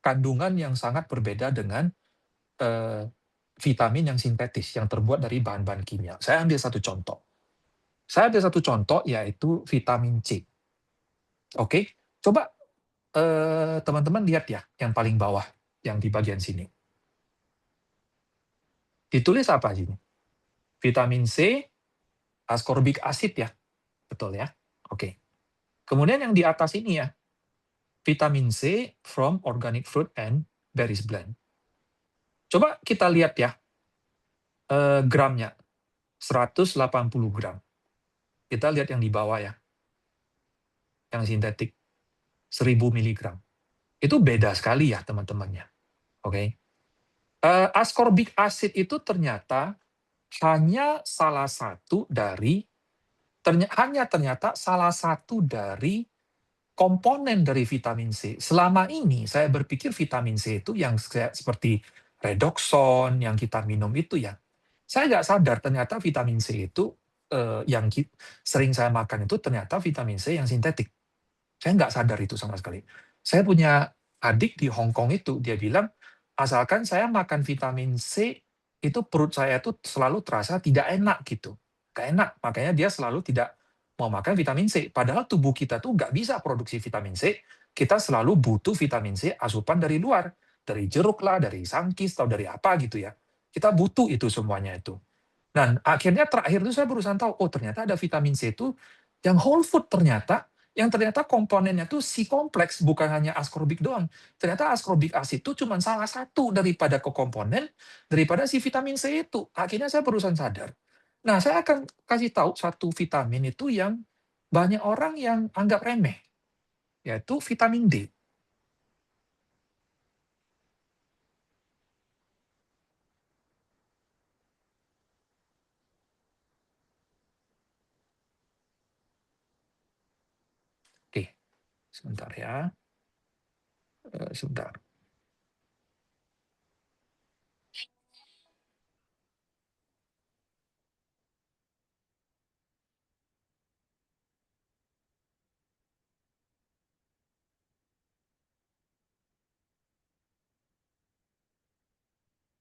kandungan yang sangat berbeda dengan vitamin yang sintetis, yang terbuat dari bahan-bahan kimia. Saya ambil satu contoh. Yaitu vitamin C. Oke, coba teman-teman lihat ya, yang paling bawah, yang di bagian sini. Ditulis apa sini? Vitamin C, ascorbic acid ya, betul ya? Oke. Kemudian yang di atas ini ya, vitamin C from organic fruit and berries blend. Coba kita lihat ya, gramnya. 180 gram. Kita lihat yang di bawah ya, yang sintetik, 1000 miligram. Itu beda sekali ya teman-temannya. Oke. Ascorbic acid itu ternyata hanya ternyata salah satu dari komponen dari vitamin C. Selama ini saya berpikir vitamin C itu yang seperti redoxon yang kita minum itu ya. Saya nggak sadar ternyata vitamin C itu yang sering saya makan itu ternyata vitamin C yang sintetik. Saya nggak sadar itu sama sekali. Saya punya adik di Hong Kong itu, dia bilang, asalkan saya makan vitamin C, itu perut saya itu selalu terasa tidak enak gitu. Nggak enak, makanya dia selalu tidak mau makan vitamin C. Padahal tubuh kita tuh nggak bisa produksi vitamin C, kita selalu butuh vitamin C asupan dari luar. Dari jeruk lah, dari sangkis, atau dari apa gitu ya. Kita butuh itu semuanya itu. Dan akhirnya terakhir itu saya berusaha tahu, oh ternyata ada vitamin C itu yang whole food ternyata, yang ternyata komponennya tuh si kompleks, bukan hanya ascorbic doang. Ternyata ascorbic acid itu cuma salah satu daripada komponen daripada si vitamin C itu. Akhirnya saya berusaha sadar. Nah, saya akan kasih tahu satu vitamin itu yang banyak orang yang anggap remeh, yaitu vitamin D. Oke, sebentar ya. Sebentar.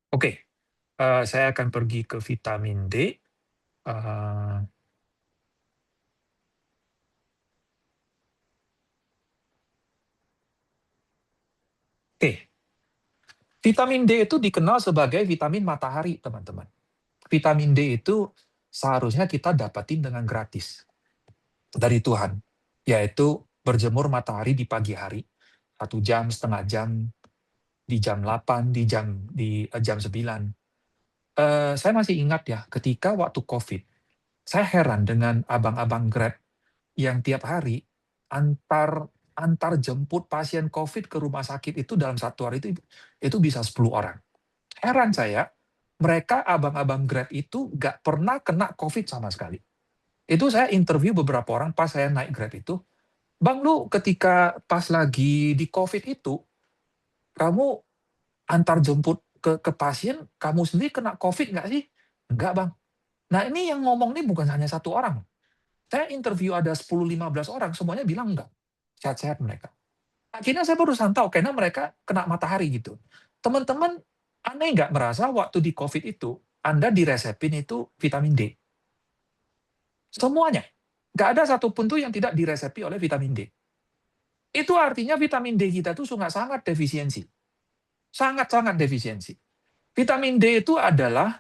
Oke, saya akan pergi ke vitamin D. Eh, Oke, vitamin D itu dikenal sebagai vitamin matahari, teman-teman. Vitamin D itu seharusnya kita dapatin dengan gratis dari Tuhan, yaitu berjemur matahari di pagi hari, 1 jam, setengah jam, di jam 8, di jam 9. Saya masih ingat ya, ketika waktu COVID, saya heran dengan abang-abang Grab yang tiap hari antar antar jemput pasien COVID ke rumah sakit itu dalam 1 hari itu bisa 10 orang. Heran saya, mereka abang-abang Grab itu nggak pernah kena COVID sama sekali. Itu saya interview beberapa orang pas saya naik Grab itu, "Bang, lu ketika pas lagi di COVID itu, kamu antar jemput ke pasien, kamu sendiri kena COVID nggak sih?" "Enggak, Bang." Nah, ini yang ngomong ini bukan hanya 1 orang. Saya interview ada 10-15 orang, semuanya bilang enggak. Sehat-sehat mereka. Akhirnya saya barusan tahu, karena mereka kena matahari gitu. Teman-teman, aneh nggak merasa waktu di COVID itu, Anda diresepin itu vitamin D? Semuanya. Nggak ada satupun tuh yang tidak diresepi oleh vitamin D. Itu artinya vitamin D kita tuh sangat-sangat defisiensi. Sangat-sangat defisiensi. Vitamin D itu adalah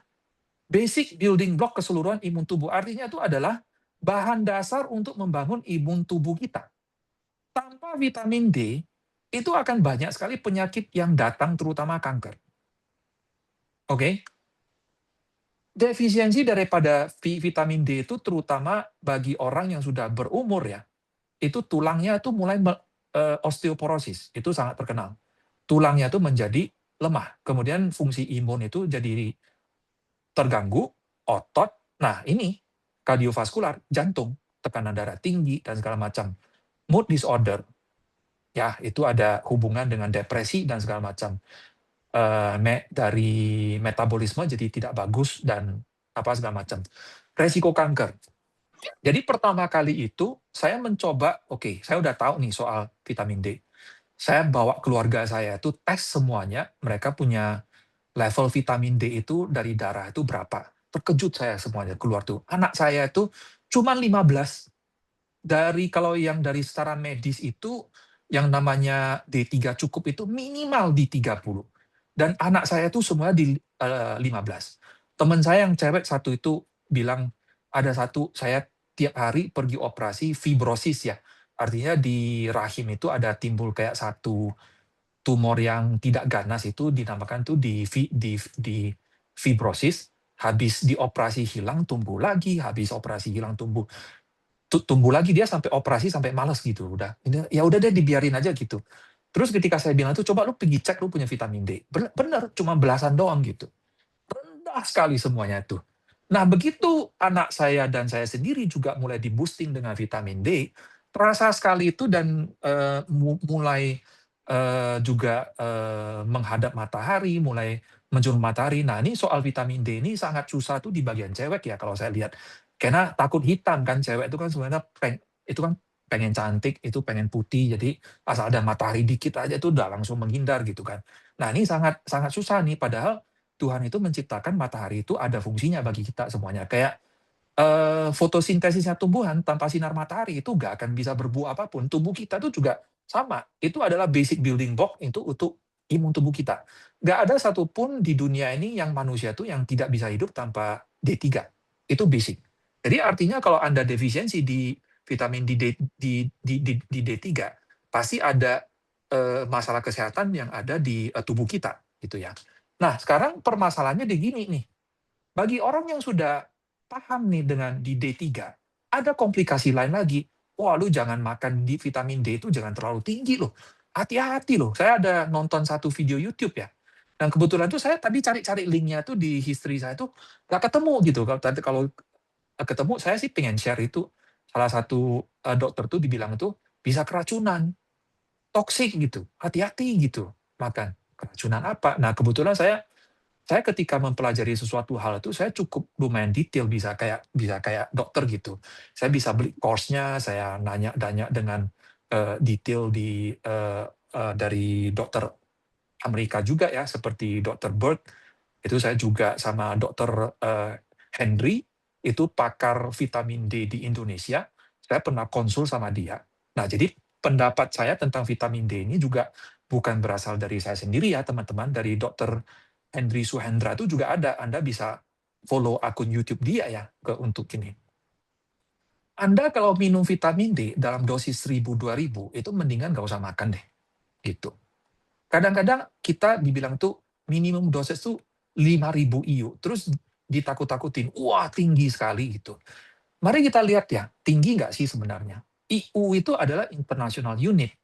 basic building block keseluruhan imun tubuh. Artinya itu adalah bahan dasar untuk membangun imun tubuh kita. Tanpa vitamin D, itu akan banyak sekali penyakit yang datang, terutama kanker. Oke? Defisiensi daripada vitamin D itu terutama bagi orang yang sudah berumur ya, itu tulangnya itu mulai osteoporosis, itu sangat terkenal. Tulangnya itu menjadi lemah, kemudian fungsi imun itu jadi terganggu, otot, nah ini kardiovaskular, jantung, tekanan darah tinggi, dan segala macam. Mood disorder, ya itu ada hubungan dengan depresi dan segala macam. Dari metabolisme jadi tidak bagus dan apa segala macam. Resiko kanker. Jadi pertama kali itu saya mencoba, oke, saya udah tahu nih soal vitamin D. Saya bawa keluarga saya itu tes semuanya, mereka punya level vitamin D itu dari darah itu berapa. Terkejut saya semuanya keluar tuh. Anak saya itu cuma 15. Kalau yang dari secara medis itu, yang namanya D3 cukup itu minimal di 30. Dan anak saya itu semua di 15. Teman saya yang cewek satu itu bilang, ada satu, saya tiap hari pergi operasi fibrosis ya. Artinya di rahim itu ada timbul kayak satu tumor yang tidak ganas, itu dinamakan tuh di fibrosis. habis dioperasi hilang, tumbuh lagi, habis operasi hilang, tumbuh lagi, dia sampai operasi sampai males gitu, udah ya udah deh dibiarin aja gitu. Terus ketika saya bilang tuh, "Coba lu pergi cek lu punya vitamin D." Bener, cuma belasan doang gitu. Rendah sekali semuanya tuh. Nah, begitu anak saya dan saya sendiri juga mulai di-boosting dengan vitamin D, terasa sekali itu dan, mulai, juga, menghadap matahari, mulai menjulur matahari. Nah, ini soal vitamin D ini sangat susah tuh di bagian cewek ya kalau saya lihat. Karena takut hitam kan, cewek itu kan sebenarnya itu kan pengen cantik, itu pengen putih, jadi asal ada matahari dikit aja tuh udah langsung menghindar gitu kan. Nah, ini sangat sangat susah nih, padahal Tuhan itu menciptakan matahari itu ada fungsinya bagi kita semuanya. Kayak, fotosintesisnya tumbuhan tanpa sinar matahari itu nggak akan bisa berbuah apapun. Tubuh kita tuh juga sama, itu adalah basic building block itu untuk imun tubuh kita. Nggak ada satupun di dunia ini yang manusia tuh yang tidak bisa hidup tanpa D3, itu basic. Jadi artinya kalau Anda defisiensi di vitamin di D3, pasti ada, masalah kesehatan yang ada di, tubuh kita, gitu ya. Nah, sekarang permasalahannya di gini nih, bagi orang yang sudah paham nih dengan di D3, ada komplikasi lain lagi. Wah, lu jangan makan di vitamin D itu jangan terlalu tinggi loh. Hati-hati loh. Saya ada nonton satu video YouTube ya. Dan kebetulan tuh saya tadi cari-cari linknya tuh di history saya tuh nggak ketemu gitu. Kalau ketemu saya sih pengen share itu. Salah satu dokter tuh dibilang tuh bisa keracunan, toksik gitu. Hati-hati gitu makan. Keracunan apa? Nah, kebetulan saya ketika mempelajari sesuatu hal itu saya cukup lumayan detail bisa kayak dokter gitu. Saya bisa beli course-nya, saya nanya dengan, detail dari dokter Amerika juga ya, seperti Dokter Bird, itu saya juga sama Dokter, Henry, itu pakar vitamin D di Indonesia, saya pernah konsul sama dia. Nah, jadi pendapat saya tentang vitamin D ini juga bukan berasal dari saya sendiri ya, teman-teman, dari Dokter Henry Suhendra itu juga ada, Anda bisa follow akun YouTube dia ya, untuk ini. Anda kalau minum vitamin D dalam dosis 1000, 2000, itu mendingan nggak usah makan deh, gitu. Kadang-kadang kita dibilang tuh minimum dosis tuh 5.000 IU, terus ditakut-takutin, wah tinggi sekali gitu. Mari kita lihat ya, tinggi nggak sih sebenarnya? IU itu adalah international unit.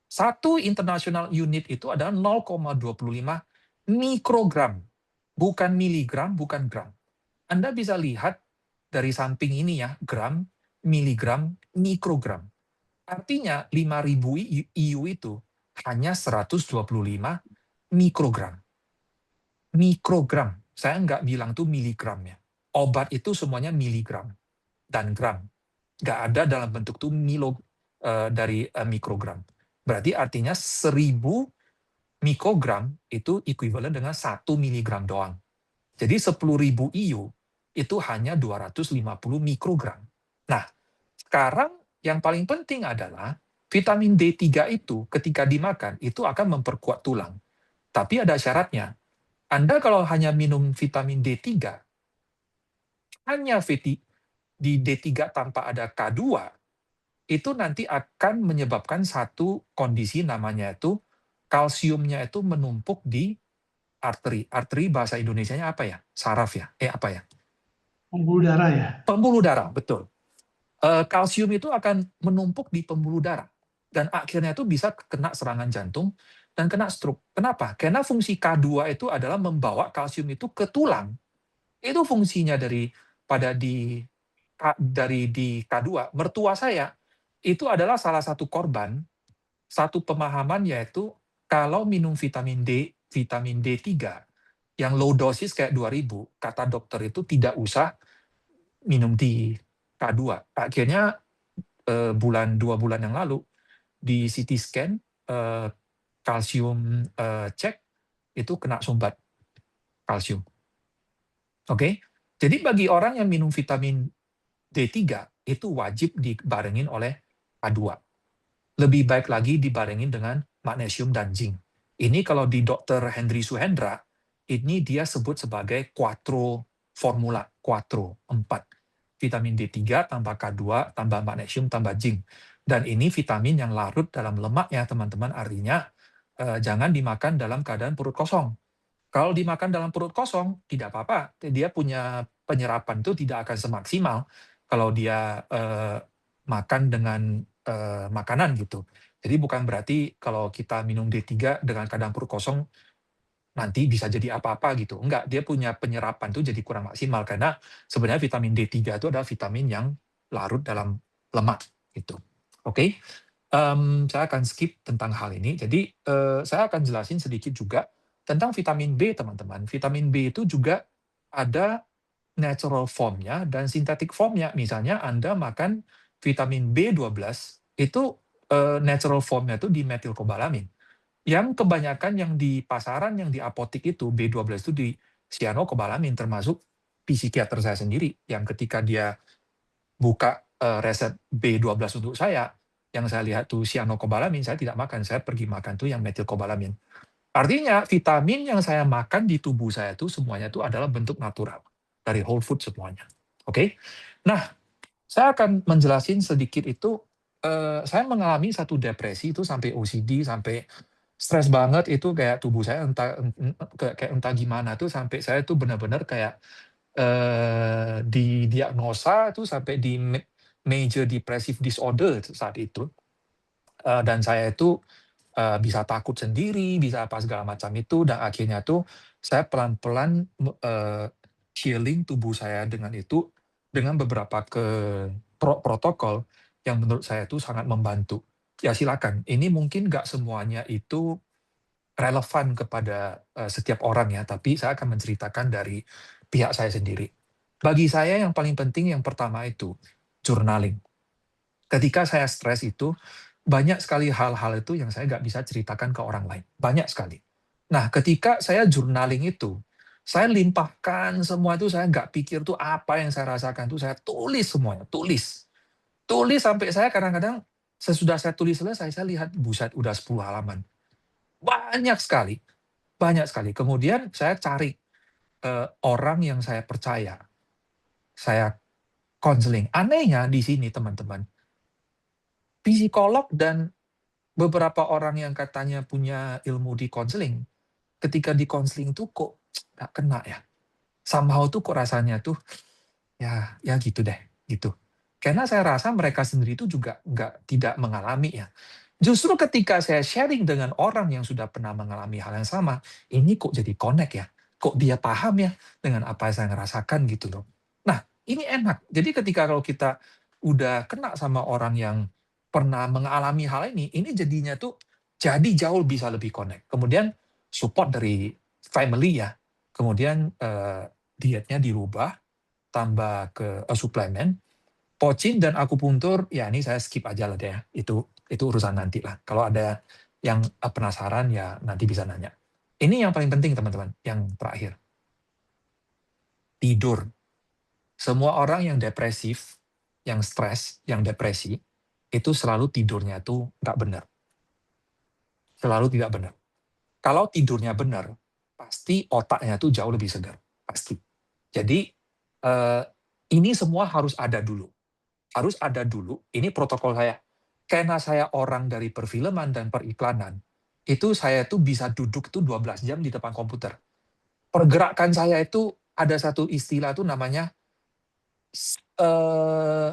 Satu international unit itu adalah 0,25 mikrogram, bukan miligram, bukan gram. Anda bisa lihat dari samping ini ya, gram, miligram, mikrogram. Artinya 5.000 IU itu hanya 125 mikrogram. Mikrogram. Saya nggak bilang tuh miligram ya. Obat itu semuanya miligram dan gram. Nggak ada dalam bentuk tuh dari mikrogram. Berarti artinya 1.000 mikrogram itu equivalent dengan 1 miligram doang. Jadi 10.000 IU itu hanya 250 mikrogram. Nah, sekarang yang paling penting adalah vitamin D3 itu ketika dimakan itu akan memperkuat tulang. Tapi ada syaratnya. Anda kalau hanya minum vitamin D3, hanya di D3 tanpa ada K2, itu nanti akan menyebabkan satu kondisi namanya itu kalsiumnya itu menumpuk di arteri. Arteri bahasa Indonesianya apa ya? Saraf ya? Apa ya? Pembuluh darah ya. Pembuluh darah, betul. Kalsium itu akan menumpuk di pembuluh darah. Dan akhirnya itu bisa kena serangan jantung dan kena stroke. Kenapa? Karena fungsi K2 itu adalah membawa kalsium itu ke tulang. Itu fungsinya dari K2. Mertua saya itu adalah salah satu korban, satu pemahaman yaitu kalau minum vitamin D3 yang low dosis kayak 2000, kata dokter itu tidak usah minum di K2. Akhirnya 2 bulan yang lalu di CT scan, kalsium cek itu kena sumbat kalsium. Oke, jadi bagi orang yang minum vitamin D3 itu wajib dibarengin oleh K2. Lebih baik lagi dibarengin dengan magnesium dan zinc. Ini kalau di Dr. Henry Suhendra, ini dia sebut sebagai quattro formula, quattro, 4. Vitamin D3 tambah K2 tambah magnesium tambah zinc. Dan ini vitamin yang larut dalam lemak ya teman-teman, artinya jangan dimakan dalam keadaan perut kosong. Kalau dimakan dalam perut kosong, tidak apa-apa. Dia punya penyerapan itu tidak akan semaksimal kalau dia, makan dengan, makanan gitu. Jadi bukan berarti kalau kita minum D3 dengan keadaan perut kosong, nanti bisa jadi apa-apa gitu, enggak. Dia punya penyerapan tuh jadi kurang maksimal karena sebenarnya vitamin D3 itu adalah vitamin yang larut dalam lemak gitu. Oke, saya akan skip tentang hal ini. Jadi, saya akan jelasin sedikit juga tentang vitamin B, teman-teman. Vitamin B itu juga ada natural form-nya dan synthetic form-nya. Misalnya Anda makan vitamin B12 itu, natural form-nya itu dimetilkobalamin. Yang kebanyakan yang di pasaran, yang di apotik itu, B12 itu di cyanokobalamin, termasuk psikiater saya sendiri, yang ketika dia buka, resep B12 untuk saya, yang saya lihat tuh cyanokobalamin, saya tidak makan, saya pergi makan tuh yang metilkobalamin. Artinya vitamin yang saya makan di tubuh saya tuh semuanya tuh adalah bentuk natural, dari whole food semuanya, oke? Nah, saya akan menjelasin sedikit itu, saya mengalami satu depresi itu sampai OCD, sampai stres banget itu kayak tubuh saya kayak entah gimana tuh sampai saya tuh benar-benar kayak, didiagnosa tuh sampai di major depressive disorder saat itu, dan saya itu, bisa takut sendiri, bisa apa segala macam itu, dan akhirnya tuh saya pelan-pelan healing tubuh saya dengan itu, dengan beberapa protokol yang menurut saya itu sangat membantu. Ya silakan, ini mungkin nggak semuanya itu relevan kepada, setiap orang ya, tapi saya akan menceritakan dari pihak saya sendiri. Bagi saya yang paling penting yang pertama itu, journaling. Ketika saya stres itu, banyak sekali hal-hal itu yang saya nggak bisa ceritakan ke orang lain, banyak sekali. Nah, ketika saya journaling itu, saya limpahkan semua itu, saya nggak pikir tuh apa yang saya rasakan tuh, saya tulis semuanya, tulis. Tulis sampai saya kadang-kadang, sesudah saya tulis selesai, saya lihat, buset udah 10 halaman. Banyak sekali, banyak sekali. Kemudian saya cari, orang yang saya percaya, saya konseling. Anehnya di sini teman-teman, psikolog dan beberapa orang yang katanya punya ilmu di konseling, ketika di konseling tuh kok nggak kena ya. Somehow tuh kok rasanya tuh, ya gitu deh, gitu. Karena saya rasa mereka sendiri itu juga tidak mengalami ya. Justru ketika saya sharing dengan orang yang sudah pernah mengalami hal yang sama, ini kok jadi connect ya, kok dia paham ya dengan apa yang saya ngerasakan gitu loh. Nah, ini enak. Jadi ketika kalau kita udah kena sama orang yang pernah mengalami hal ini jadinya tuh jadi jauh bisa lebih connect. Kemudian support dari family ya, kemudian, dietnya dirubah, tambah ke suplemen, pocin dan akupuntur, ya ini saya skip aja lah deh ya, itu urusan nanti lah. Kalau ada yang, penasaran ya nanti bisa nanya. Ini yang paling penting teman-teman, yang terakhir, tidur. Semua orang yang depresif, yang stres, yang depresi, itu selalu tidurnya tuh nggak benar, selalu tidak benar. Kalau tidurnya benar, pasti otaknya tuh jauh lebih segar, pasti. Jadi, eee, ini semua harus ada dulu. Harus ada dulu, ini protokol saya. Karena saya orang dari perfilman dan periklanan, itu saya tuh bisa duduk tuh 12 jam di depan komputer. Pergerakan saya itu ada satu istilah tuh namanya, eee,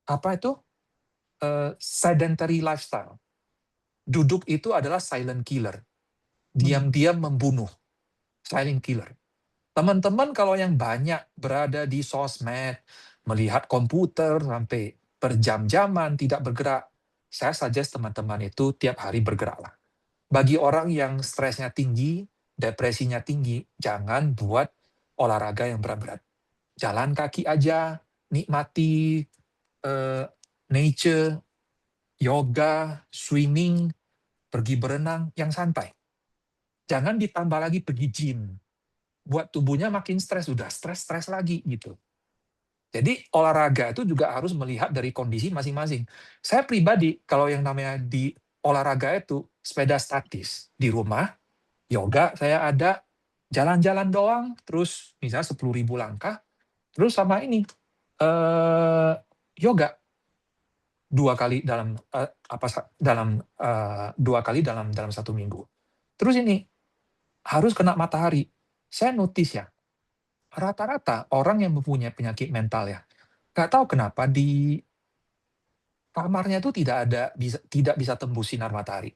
apa itu, sedentary lifestyle. Duduk itu adalah silent killer, Hmm. diam-diam membunuh, silent killer. Teman-teman kalau yang banyak berada di sosmed, melihat komputer sampai berjam-jaman tidak bergerak, saya suggest teman-teman itu tiap hari bergeraklah. Bagi orang yang stresnya tinggi, depresinya tinggi, jangan buat olahraga yang berat-berat. Jalan kaki aja, nikmati, eee, nature, yoga, swimming, pergi berenang, yang santai. Jangan ditambah lagi pergi gym, buat tubuhnya makin stres, udah stres-stres lagi gitu. Jadi olahraga itu juga harus melihat dari kondisi masing-masing. Saya pribadi kalau yang namanya di olahraga itu sepeda statis di rumah, yoga saya ada, jalan-jalan doang, terus misalnya 10.000 langkah, terus sama ini, eee, yoga 2 kali dalam, 2 kali dalam 1 minggu. Terus ini, harus kena matahari. Saya notice ya, rata-rata orang yang mempunyai penyakit mental ya, nggak tahu kenapa di kamarnya itu tidak bisa tembus sinar matahari.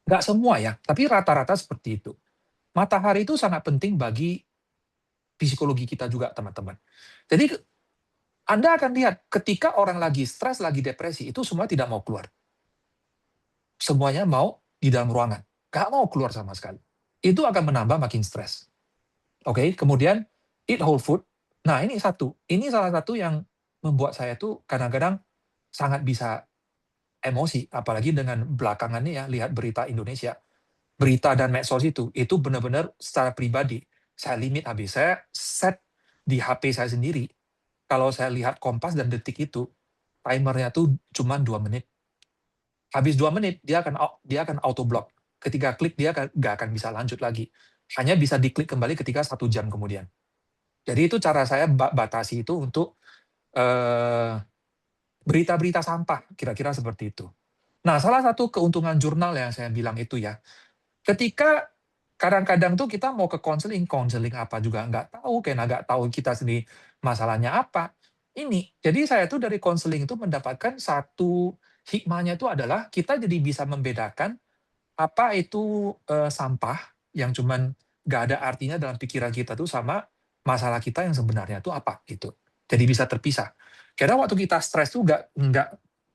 Nggak semua ya, tapi rata-rata seperti itu. Matahari itu sangat penting bagi psikologi kita juga, teman-teman. Jadi Anda akan lihat ketika orang lagi stres, lagi depresi, itu semua tidak mau keluar. Semuanya mau di dalam ruangan. Nggak mau keluar sama sekali. Itu akan menambah makin stres. Oke, kemudian eat whole food. Nah, ini satu. Ini salah satu yang membuat saya tuh kadang-kadang sangat bisa emosi, apalagi dengan belakangan ini ya, lihat berita Indonesia. Berita dan medsos itu benar-benar secara pribadi, saya limit habis. Saya set di HP saya sendiri, kalau saya lihat Kompas dan Detik itu, timernya tuh cuma 2 menit. Habis 2 menit, dia akan auto block. Ketika klik, dia nggak akan bisa lanjut lagi. Hanya bisa diklik kembali ketika 1 jam kemudian. Jadi itu cara saya batasi itu untuk berita-berita sampah, kira-kira seperti itu. Nah, salah satu keuntungan jurnal yang saya bilang itu ya, ketika kadang-kadang tuh kita mau ke konseling apa juga nggak tahu, karena nggak tahu kita sendiri masalahnya apa. Jadi saya tuh dari konseling itu mendapatkan satu hikmahnya itu adalah kita jadi bisa membedakan apa itu sampah yang cuman nggak ada artinya dalam pikiran kita tuh sama masalah kita yang sebenarnya itu apa gitu. Jadi bisa terpisah. Karena waktu kita stres tuh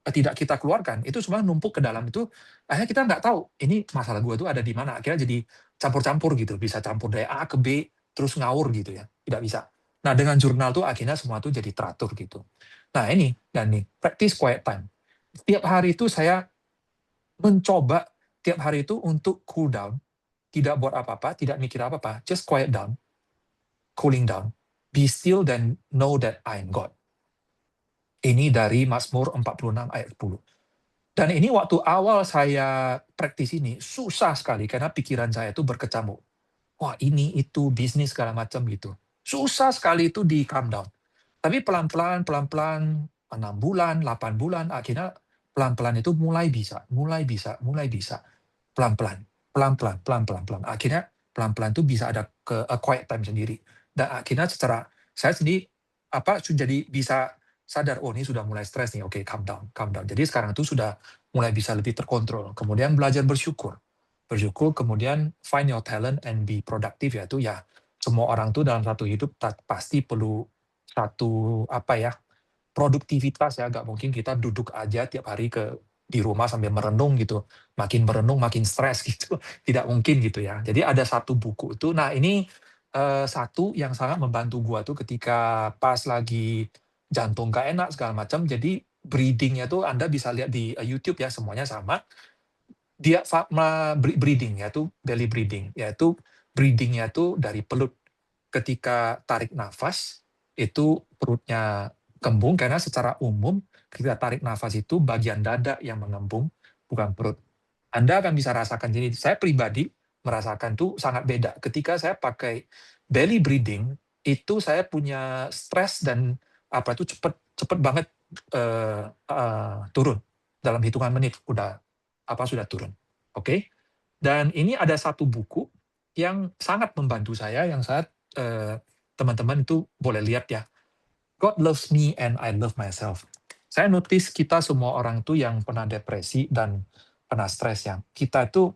tidak kita keluarkan, itu semua numpuk ke dalam itu, akhirnya kita nggak tahu ini masalah gue tuh ada di mana. Akhirnya jadi campur-campur gitu, bisa campur dari A ke B, terus ngawur gitu ya, tidak bisa. Nah dengan jurnal tuh akhirnya semua tuh jadi teratur gitu. Nah ini, dan nih, practice quiet time. Tiap hari itu saya mencoba tiap hari itu untuk cool down, tidak buat apa-apa, tidak mikir apa-apa, just quiet down, cooling down, be still dan know that I am God. Ini dari Mazmur 46 ayat 10. Dan ini waktu awal saya praktis ini, susah sekali karena pikiran saya itu berkecamuk. Wah ini, itu, bisnis, segala macam gitu. Susah sekali itu di calm down. Tapi pelan-pelan, 6 bulan, 8 bulan, akhirnya pelan-pelan itu mulai bisa. Pelan-pelan, pelan-pelan, pelan-pelan, pelan. Akhirnya pelan-pelan itu bisa ada a quiet time sendiri. Dan akhirnya secara saya sendiri jadi bisa sadar, oh ini sudah mulai stres nih, oke, calm down, calm down. Jadi sekarang itu sudah mulai bisa lebih terkontrol. Kemudian belajar bersyukur. Bersyukur, kemudian find your talent and be productive, yaitu ya semua orang tuh dalam satu hidup pasti perlu satu produktivitas ya, nggak mungkin kita duduk aja tiap hari di rumah sambil merenung gitu, makin merenung makin stres gitu, tidak mungkin gitu ya. Jadi ada satu buku itu, nah ini satu yang sangat membantu gua tuh ketika pas lagi jantung gak enak segala macam, jadi breathing-nya tuh Anda bisa lihat di YouTube ya, semuanya sama. Dia breathing, yaitu belly breathing, yaitu breathing-nya tuh dari pelut. Ketika tarik nafas, itu perutnya kembung, karena secara umum ketika tarik nafas itu bagian dada yang mengembung, bukan perut. Anda akan bisa rasakan. Jadi saya pribadi merasakan tuh sangat beda. Ketika saya pakai belly breathing, itu saya punya stres dan itu cepet banget turun. Dalam hitungan menit sudah turun. Oke? Dan ini ada satu buku yang sangat membantu saya, yang teman-teman itu boleh lihat ya. God loves me and I love myself. Saya notice kita semua orang tuh yang pernah depresi dan pernah stres, yang kita itu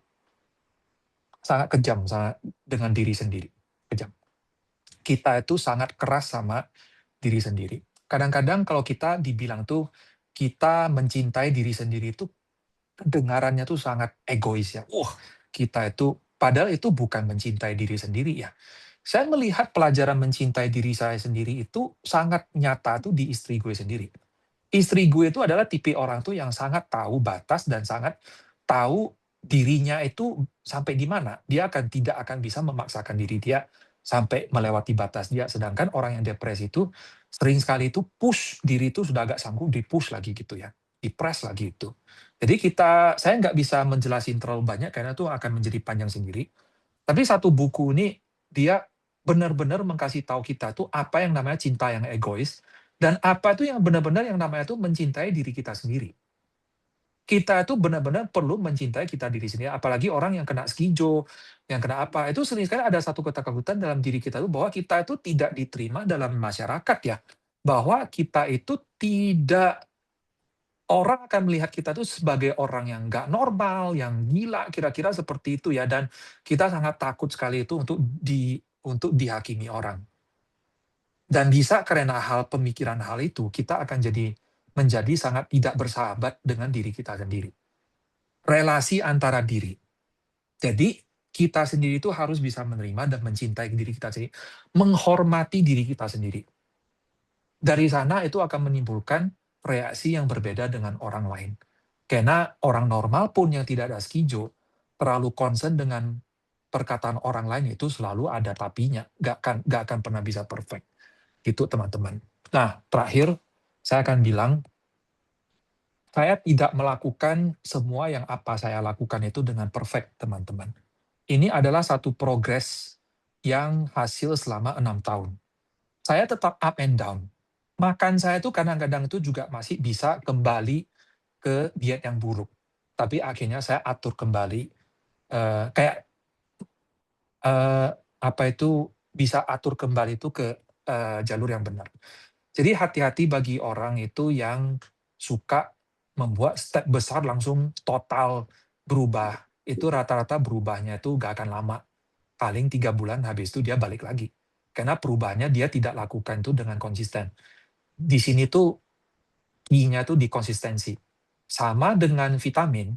sangat kejam dengan diri sendiri. Kejam. Kita itu sangat keras sama diri sendiri. Kadang-kadang kalau kita dibilang tuh kita mencintai diri sendiri itu kedengarannya tuh sangat egois ya. Kita itu, padahal itu bukan mencintai diri sendiri ya. Saya melihat pelajaran mencintai diri saya sendiri itu sangat nyata tuh di istri gue sendiri. Istri gue itu adalah tipe orang tuh yang sangat tahu batas dan sangat tahu dirinya itu sampai di mana. Dia tidak akan bisa memaksakan diri dia sampai melewati batas dia. Sedangkan orang yang depresi itu sering sekali itu push diri itu sudah agak sanggup, di-push lagi gitu ya. Di-press lagi itu. Jadi saya nggak bisa menjelasin terlalu banyak karena itu akan menjadi panjang sendiri. Tapi satu buku ini, dia benar-benar mengkasih tahu kita tuh apa yang namanya cinta yang egois, dan apa tuh yang benar-benar yang namanya tuh mencintai diri kita sendiri. kita itu benar-benar perlu mencintai kita diri sendiri, apalagi orang yang kena skizo, yang kena apa, itu sering sekali ada satu ketakutan dalam diri kita itu bahwa kita itu tidak diterima dalam masyarakat ya, bahwa kita itu tidak orang akan melihat kita itu sebagai orang yang nggak normal, yang gila, kira-kira seperti itu ya, dan kita sangat takut sekali itu untuk dihakimi orang. Dan bisa karena pemikiran hal itu, kita akan menjadi sangat tidak bersahabat dengan diri kita sendiri. Relasi antara diri. Jadi, kita sendiri itu harus bisa menerima dan mencintai diri kita sendiri, menghormati diri kita sendiri. Dari sana itu akan menimbulkan reaksi yang berbeda dengan orang lain. Karena orang normal pun yang tidak ada skizo, terlalu concern dengan perkataan orang lain itu selalu ada tapinya, nggak akan pernah bisa perfect. Itu teman-teman. Nah, terakhir, saya akan bilang, saya tidak melakukan semua yang apa saya lakukan itu dengan perfect, teman-teman. Ini adalah satu progres yang hasil selama 6 tahun. Saya tetap up and down. Makan saya itu kadang-kadang itu juga masih bisa kembali ke diet yang buruk. Tapi akhirnya saya atur kembali, kayak, apa itu, bisa atur kembali itu ke jalur yang benar. Jadi hati-hati bagi orang itu yang suka membuat step besar langsung total berubah. Itu rata-rata berubahnya itu nggak akan lama. Paling 3 bulan habis itu dia balik lagi. Karena perubahannya dia tidak lakukan itu dengan konsisten. Di sini tuh key-nya tuh di konsistensi. Sama dengan vitamin,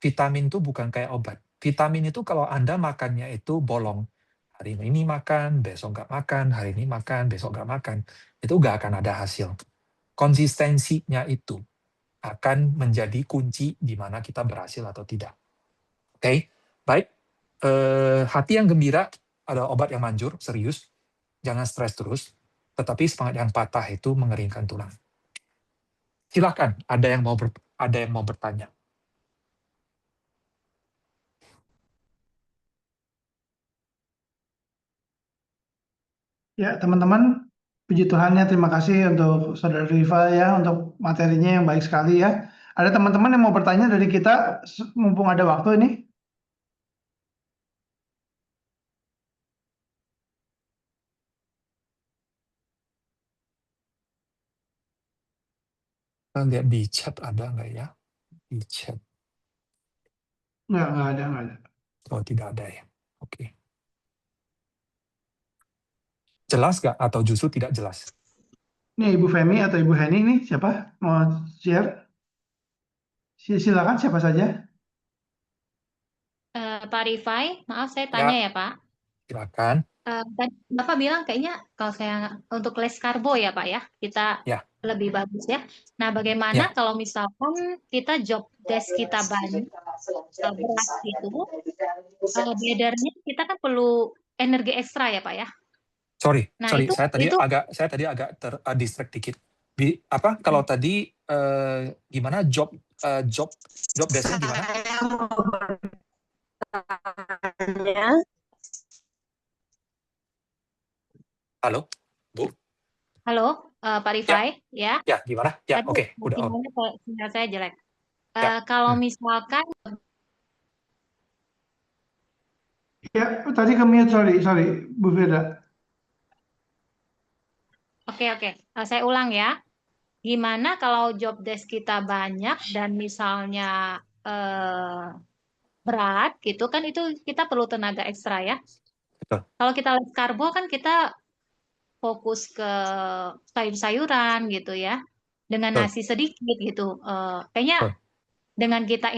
vitamin itu bukan kayak obat. Vitamin itu kalau Anda makannya itu bolong. Hari ini makan, besok nggak makan, hari ini makan, besok nggak makan. Itu nggak akan ada hasil. Konsistensinya itu akan menjadi kunci di mana kita berhasil atau tidak. Oke, baik. Hati yang gembira ada obat yang manjur, serius. Jangan stres terus. Tetapi semangat yang patah itu mengeringkan tulang. Silakan, ada yang mau bertanya. Ya, teman-teman, puji Tuhan ya, terima kasih untuk Saudara Riva ya, untuk materinya yang baik sekali ya. Ada teman-teman yang mau bertanya dari kita, mumpung ada waktu ini. Kita lihat di chat ada nggak ya? Di chat. Nggak ada, nggak ada. Oh, tidak ada ya. Oke. Jelas nggak atau justru tidak jelas? Nih Ibu Femi atau Ibu Heni nih, siapa mau share? Silakan siapa saja. Pak Rifai, maaf saya tanya Ya, ya Pak. silakan. Tadi Bapak bilang kayaknya kalau saya untuk less karbo ya Pak ya, kita Ya, lebih bagus ya. Nah bagaimana ya. kalau misalkan kita job desk kita banyak, berat gitu, bladdernya kita kan perlu energi ekstra ya Pak ya. Sorry, Nah sorry. itu Saya tadi agak distract dikit. Kalau tadi gimana job desk-nya gimana? saya mau bertanya. Halo, Bu? Halo, Pak Ya, Rifai ya. ya gimana? Ya, Tadi oke, udah on. sinyal saya jelek. Ya, Kalau misalkan Ya, tadi kami sorry, Bu Firda. Oke, saya ulang ya. Gimana kalau job desk kita banyak dan misalnya berat gitu kan itu kita perlu tenaga ekstra ya. betul. Kalau kita less karbo kan kita fokus ke sayur-sayuran gitu ya. Dengan Betul, nasi sedikit gitu. Kayaknya betul. dengan kita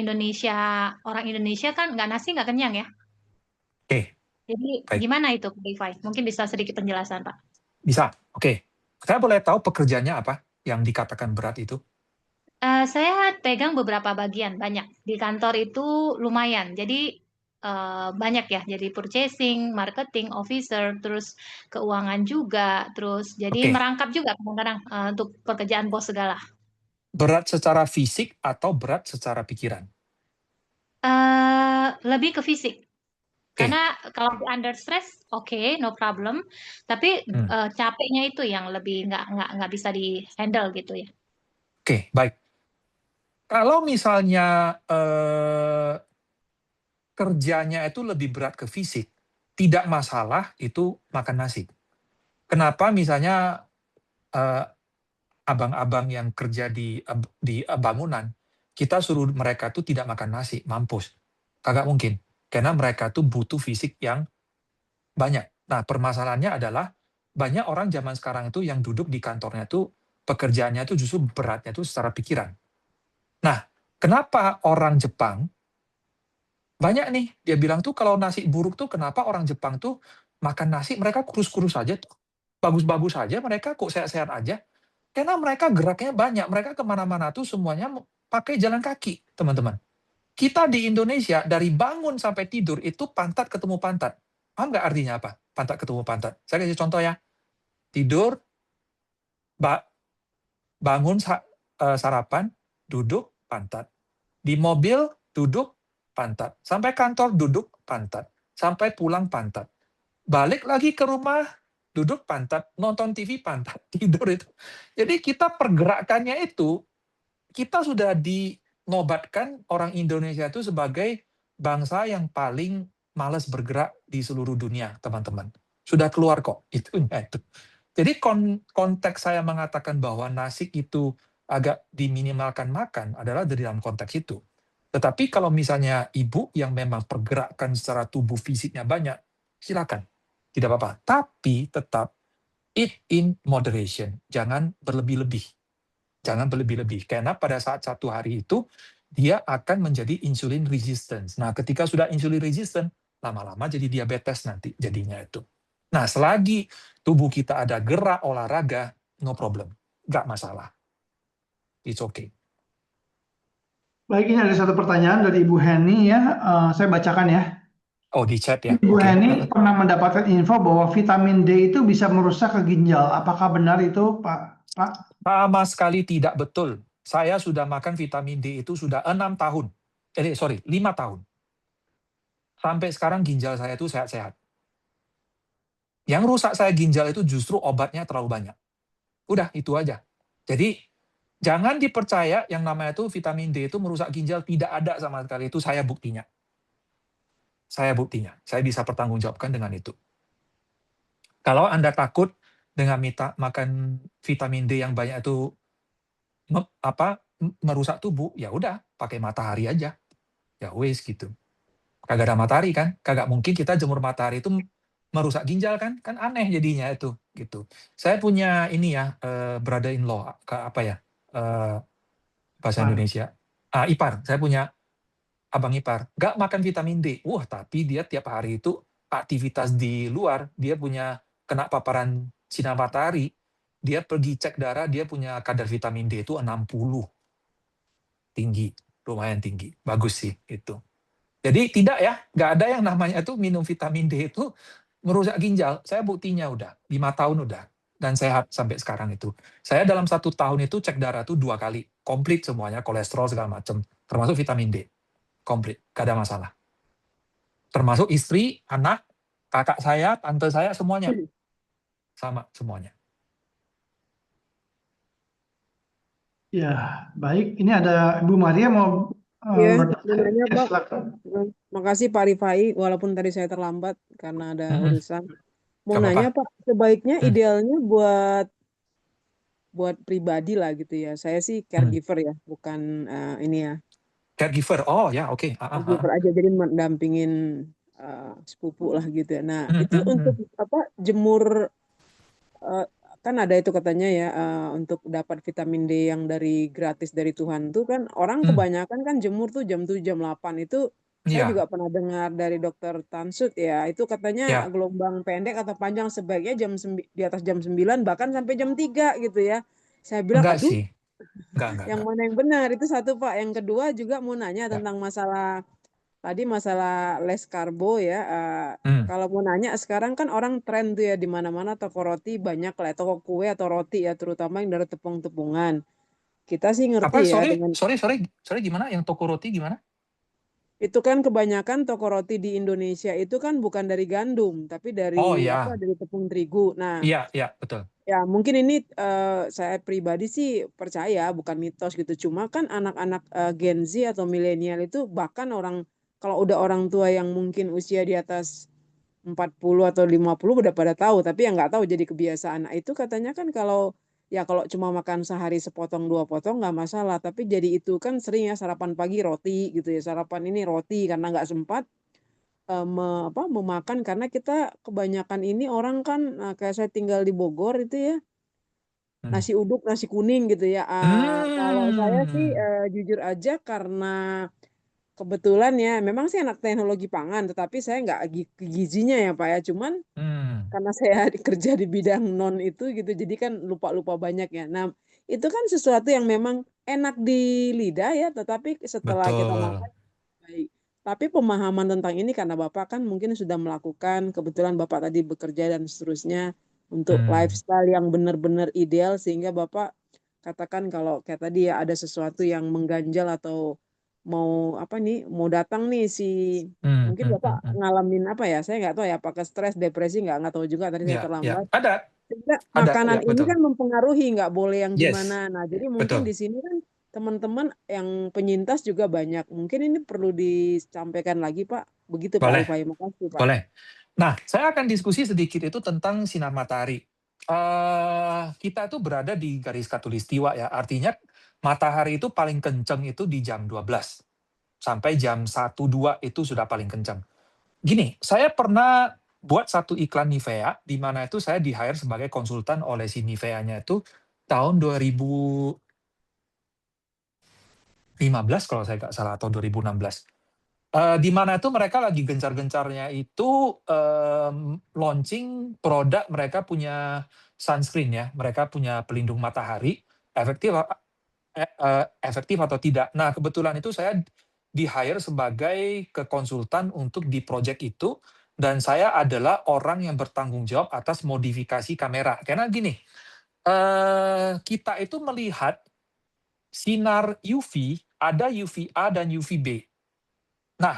orang Indonesia kan nggak nasi nggak kenyang ya. Oke, Jadi baik. gimana itu, Pak Rifai? Mungkin bisa sedikit penjelasan, Pak. Bisa. Oke. Saya boleh tahu pekerjaannya apa yang dikatakan berat itu? Saya pegang beberapa bagian, banyak. Di kantor itu lumayan. Jadi banyak ya. Jadi purchasing, marketing, officer, terus keuangan juga, terus jadi Oke. merangkap juga kadang-kadang untuk pekerjaan bos segala. Berat secara fisik atau berat secara pikiran? Lebih ke fisik. Oke. Karena kalau under stress, oke, no problem. Tapi Hmm. capeknya itu yang lebih nggak bisa di handle gitu ya. Oke, baik. Kalau misalnya kerjanya itu lebih berat ke fisik, tidak masalah itu makan nasi. Kenapa misalnya abang-abang yang kerja di bangunan, kita suruh mereka tuh tidak makan nasi, mampus. Kagak mungkin. Karena mereka tuh butuh fisik yang banyak. Nah, permasalahannya adalah banyak orang zaman sekarang itu yang duduk di kantornya tuh pekerjaannya tuh justru beratnya tuh secara pikiran. Nah, kenapa orang Jepang banyak nih dia bilang tuh kalau nasi buruk tuh kenapa orang Jepang tuh makan nasi mereka kurus-kurus aja tuh. Bagus-bagus aja mereka kok sehat-sehat aja. Karena mereka geraknya banyak, mereka kemana-mana tuh semuanya pakai jalan kaki, teman-teman. Kita di Indonesia, dari bangun sampai tidur, itu pantat ketemu pantat. Paham nggak artinya apa? Pantat ketemu pantat. Saya kasih contoh ya. Tidur, bangun sarapan, duduk, pantat. Di mobil, duduk, pantat. Sampai kantor, duduk, pantat. Sampai pulang, pantat. Balik lagi ke rumah, duduk pantat, nonton TV pantat, tidur itu. Jadi kita pergerakannya itu, kita sudah dinobatkan orang Indonesia itu sebagai bangsa yang paling malas bergerak di seluruh dunia, teman-teman. Sudah keluar kok, itunya itu. Jadi konteks saya mengatakan bahwa nasi itu agak diminimalkan makan adalah dari dalam konteks itu. Tetapi kalau misalnya ibu yang memang pergerakan secara tubuh fisiknya banyak, silakan. Tidak apa-apa. Tapi tetap eat in moderation. Jangan berlebih-lebih. Jangan berlebih-lebih. Karena pada saat satu hari itu, dia akan menjadi insulin resistance. Nah, ketika sudah insulin resistant, lama-lama jadi diabetes nanti jadinya itu. Nah, selagi tubuh kita ada gerak, olahraga, no problem. Nggak masalah. It's okay. Baik, ini ada satu pertanyaan dari Ibu Heni ya. Saya bacakan ya. Oh, di chat ya? Ibu Oke. Heni pernah mendapatkan info bahwa vitamin D itu bisa merusak ke ginjal. Apakah benar itu, Pak? Sama sekali tidak betul. Saya sudah makan vitamin D itu sudah 6 tahun. 5 tahun. Sampai sekarang ginjal saya itu sehat-sehat. Yang rusak saya ginjal itu justru obatnya terlalu banyak. Udah, itu aja. Jadi, jangan dipercaya yang namanya itu vitamin D itu merusak ginjal. Tidak ada sama sekali. Itu saya buktinya. Saya buktinya. Saya bisa pertanggungjawabkan dengan itu. Kalau Anda takut dengan makan vitamin D yang banyak itu merusak tubuh, ya udah, pakai matahari aja. Ya wes gitu. Kagak ada matahari kan? Kagak mungkin kita jemur matahari itu merusak ginjal kan? Kan aneh jadinya itu gitu. Saya punya ini ya, brother in law, apa ya? Bahasa Indonesia. Ipar. Saya punya abang ipar. Nggak makan vitamin D. Wah, tapi dia tiap hari itu aktivitas di luar, dia punya kena paparan sinar matahari, dia pergi cek darah, dia punya kadar vitamin D itu 60. Tinggi, lumayan tinggi. Bagus sih itu. Jadi tidak ya, nggak ada yang namanya itu minum vitamin D itu merusak ginjal. Saya buktinya udah, 5 tahun udah. Dan sehat sampai sekarang itu. Saya dalam 1 tahun itu cek darah tuh 2 kali. Komplit semuanya, kolesterol segala macam. Termasuk vitamin D. Komplit, nggak ada masalah. Termasuk istri, anak, kakak saya, tante saya, semuanya. Sama semuanya. Ya, baik. Ini ada Ibu Maria mau Iya, bertanya. nanya Ya, Pak. silakan. Makasih Pak Rifai, walaupun tadi saya terlambat karena ada urusan. Mau Gak nanya apa-apa. Pak, sebaiknya idealnya buat pribadi lah gitu ya. Saya sih caregiver ya, bukan ini ya, Caregiver, oh ya, oke. caregiver aja, jadi mendampingin sepupu lah gitu ya. Nah, itu untuk apa? Jemur kan ada itu katanya ya, untuk dapat vitamin D yang dari gratis dari Tuhan tuh kan orang kebanyakan kan jemur tuh jam 7 jam 8 itu. Saya Iya, juga pernah dengar dari dokter Tansut ya, itu katanya ya. gelombang pendek atau panjang sebaiknya di atas jam 9 bahkan sampai jam 3 gitu ya. Saya bilang, Enggak aduh, sih. Enggak. yang mana yang benar? Itu satu Pak. Yang kedua juga mau nanya Ya. tentang masalah tadi masalah less karbo ya. Kalau mau nanya sekarang kan orang tren tuh ya di mana-mana toko roti banyak lah, toko kue atau roti ya, terutama yang dari tepung-tepungan. Kita sih Apa, ngerti ya dengan sorry, gimana? Yang toko roti gimana? itu kan kebanyakan toko roti di Indonesia itu kan bukan dari gandum, tapi Oh dari ya, dari tepung terigu. Nah, iya, betul. Ya mungkin ini saya pribadi sih percaya bukan mitos gitu. Cuma kan anak-anak Gen Z atau milenial itu bahkan kalau udah orang tua yang mungkin usia di atas 40 atau 50 udah pada tahu, tapi yang nggak tahu jadi kebiasaan. Nah, itu katanya kan kalau cuma makan sehari sepotong 2 potong nggak masalah, tapi jadi itu kan sering ya sarapan pagi roti gitu ya, sarapan ini roti karena nggak sempat memakan karena kita kebanyakan ini orang kan kayak saya tinggal di Bogor itu ya, Hmm. nasi uduk, nasi kuning gitu ya. Kalau saya sih jujur aja karena kebetulan ya, memang sih anak teknologi pangan, tetapi saya nggak ke gizinya ya Pak ya. Cuman karena saya kerja di bidang non itu gitu, jadi kan lupa-lupa banyak ya. Nah, itu kan sesuatu yang memang enak di lidah ya, tetapi setelah kita Betul. makan baik. Tapi pemahaman tentang ini karena Bapak kan mungkin sudah melakukan, kebetulan Bapak tadi bekerja dan seterusnya untuk lifestyle yang benar-benar ideal sehingga Bapak katakan kalau kayak tadi ya ada sesuatu yang mengganjal atau mau datang nih mungkin Bapak ngalamin apa ya, saya nggak tahu ya apakah stres, depresi nggak tahu juga tadi saya Ya, ya. terlambat. Ada, Sehingga ya, makanan ini betul. kan mempengaruhi, nggak boleh yang Yes, gimana. Nah, jadi mungkin betul. di sini kan teman-teman yang penyintas juga banyak. Mungkin ini perlu disampaikan lagi, Pak. Begitu Pak Boleh, Rifai. Makasih, Pak. boleh. Nah, saya akan diskusi sedikit itu tentang sinar matahari. Kita itu berada di garis khatulistiwa ya, artinya matahari itu paling kenceng itu di jam 12. Sampai jam 1-2 itu sudah paling kenceng. Gini, saya pernah buat satu iklan Nivea, di mana itu saya di-hire sebagai konsultan oleh si Nivea-nya itu tahun 2015 kalau saya nggak salah, atau 2016. Di mana itu mereka lagi gencar-gencarnya itu launching produk, mereka punya sunscreen ya, mereka punya pelindung matahari, efektif atau tidak. Nah, kebetulan itu saya di-hire sebagai konsultan untuk di project itu, dan saya adalah orang yang bertanggung jawab atas modifikasi kamera. Karena gini, kita itu melihat sinar UV, ada UVA dan UVB. Nah,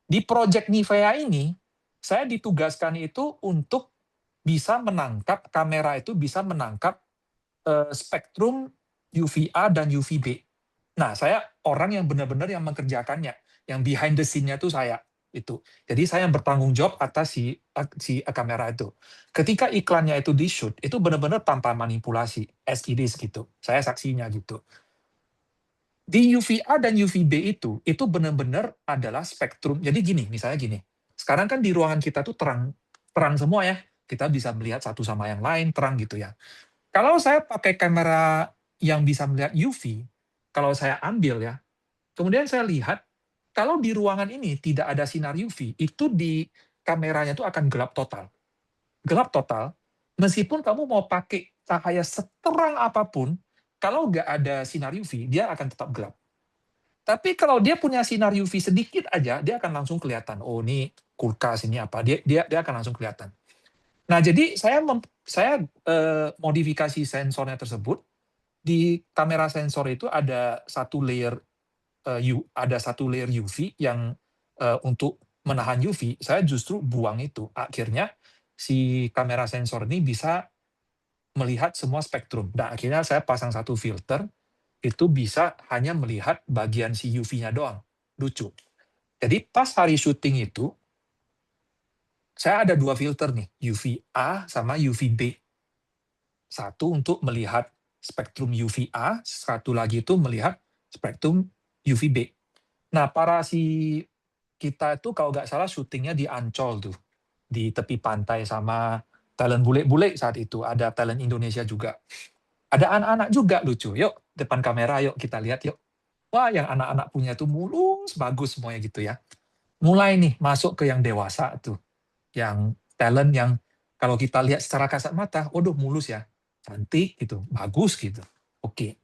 di project Nivea ini, saya ditugaskan itu untuk bisa menangkap, kamera itu bisa menangkap spektrum UVA dan UVB. Nah, saya orang yang benar-benar yang mengerjakannya, yang behind the scene-nya itu saya itu. Jadi saya yang bertanggung jawab atas si kamera itu. Ketika iklannya itu di shoot, itu benar-benar tanpa manipulasi, as it is gitu. Saya saksinya gitu. Di UVA dan UVB itu benar-benar adalah spektrum. Jadi gini, misalnya gini. Sekarang kan di ruangan kita tuh terang semua ya. Kita bisa melihat satu sama yang lain, terang gitu ya. Kalau saya pakai kamera yang bisa melihat UV, kalau saya ambil ya, kemudian saya lihat, kalau di ruangan ini tidak ada sinar UV, itu di kameranya itu akan gelap total. Gelap total, meskipun kamu mau pakai cahaya seterang apapun, kalau nggak ada sinar UV, dia akan tetap gelap. Tapi kalau dia punya sinar UV sedikit aja, dia akan langsung kelihatan. Oh, ini kulkas, ini apa. Dia akan langsung kelihatan. Nah, jadi saya modifikasi sensornya tersebut. Di kamera sensor itu ada satu layer UV yang untuk menahan UV. Saya justru buang itu. Akhirnya si kamera sensor ini bisa melihat semua spektrum. Nah, akhirnya saya pasang satu filter, itu bisa hanya melihat bagian si UV-nya doang. Lucu. Jadi pas hari syuting itu, saya ada 2 filter nih, UVA sama UVB. Satu untuk melihat spektrum UVA, satu lagi itu melihat spektrum UVB. Nah, kita itu kalau nggak salah syutingnya di Ancol tuh, di tepi pantai sama talent bule-bule saat itu, ada talent Indonesia juga. Ada anak-anak juga lucu, yuk depan kamera yuk kita lihat yuk. Wah, yang anak-anak punya tuh mulus, bagus semuanya gitu ya. Mulai nih masuk ke yang dewasa tuh. Yang talent yang kalau kita lihat secara kasat mata, waduh mulus ya. Cantik gitu, bagus gitu. Oke.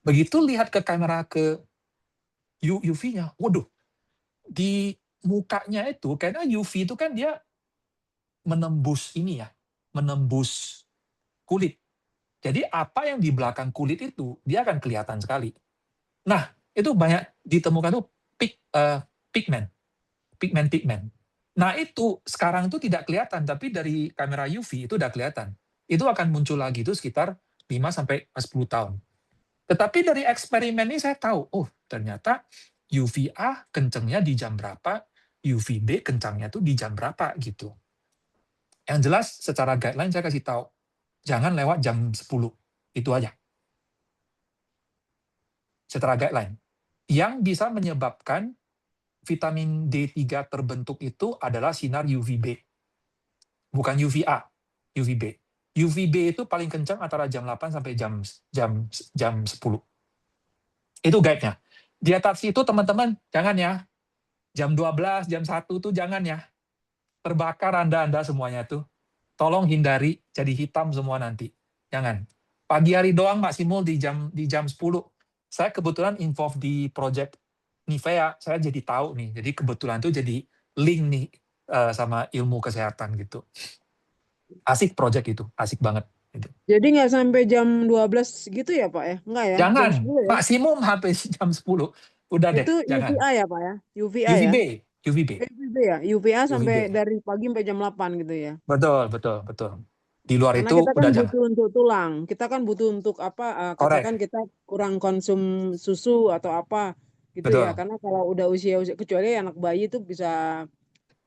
Begitu lihat ke kamera ke UV-nya, waduh. Di mukanya itu, karena UV itu kan dia menembus ini ya, menembus kulit. Jadi apa yang di belakang kulit itu, dia akan kelihatan sekali. Nah, itu banyak ditemukan tuh pigment. Nah, itu sekarang itu tidak kelihatan, tapi dari kamera UV itu udah kelihatan. itu akan muncul lagi itu sekitar 5-10 tahun. Tetapi dari eksperimen ini saya tahu, oh ternyata UVA kencengnya di jam berapa, UVB kencangnya tuh di jam berapa gitu. Yang jelas secara guideline saya kasih tahu, jangan lewat jam 10. Itu aja. Secara guideline. Yang bisa menyebabkan vitamin D3 terbentuk itu adalah sinar UVB. Bukan UVA, UVB. UVB itu paling kencang antara jam 8 sampai jam 10. Itu guide-nya. Di atas itu teman-teman, jangan ya. Jam 12, jam 1 tuh jangan ya. Terbakar Anda semuanya tuh. Tolong hindari jadi hitam semua nanti. Jangan. Pagi hari doang maksimal di jam 10. Saya kebetulan involved di project Nivea, saya jadi tahu nih. Jadi kebetulan tuh jadi link nih sama ilmu kesehatan gitu. Asik project itu, asik banget. Gitu. Jadi nggak sampai jam 12 gitu ya Pak ya? Enggak ya? Jangan, Jam 10 ya? maksimum sampai jam 10. Udah deh, Itu jangan. UVA ya Pak ya? UVA ya? UVB. UVB ya? UVA sampai UVB. dari pagi sampai jam 8 gitu ya? Betul. Di luar Karena itu kita kan udah jangan. butuh untuk tulang. Kita kan butuh untuk apa? Katakan Korek. kita kurang konsum susu atau apa gitu ya. Betul. Karena kalau udah usia kecuali anak bayi itu bisa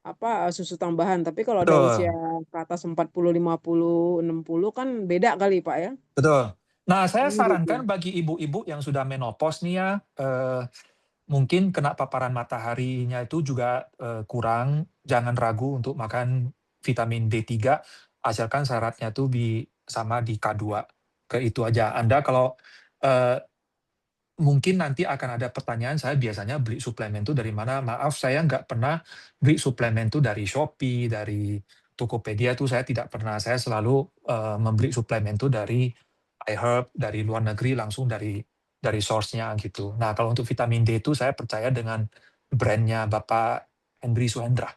apa susu tambahan. Tapi kalau ada usia Betul. ke atas 40, 50, 60 kan beda kali Pak ya? Betul. Nah, saya Gitu. sarankan bagi ibu-ibu yang sudah menopause nih ya, mungkin kena paparan mataharinya itu juga kurang, jangan ragu untuk makan vitamin D3, asalkan syaratnya tuh sama di K2. Ke itu aja. Anda kalau mungkin nanti akan ada pertanyaan, saya biasanya beli suplemen itu dari mana? Maaf, saya nggak pernah beli suplemen itu dari Shopee, dari Tokopedia itu saya tidak pernah. Saya selalu membeli suplemen itu dari iHerb, dari luar negeri, langsung dari source-nya gitu. Nah, kalau untuk vitamin D itu saya percaya dengan brand-nya Bapak Hendry Suhendra.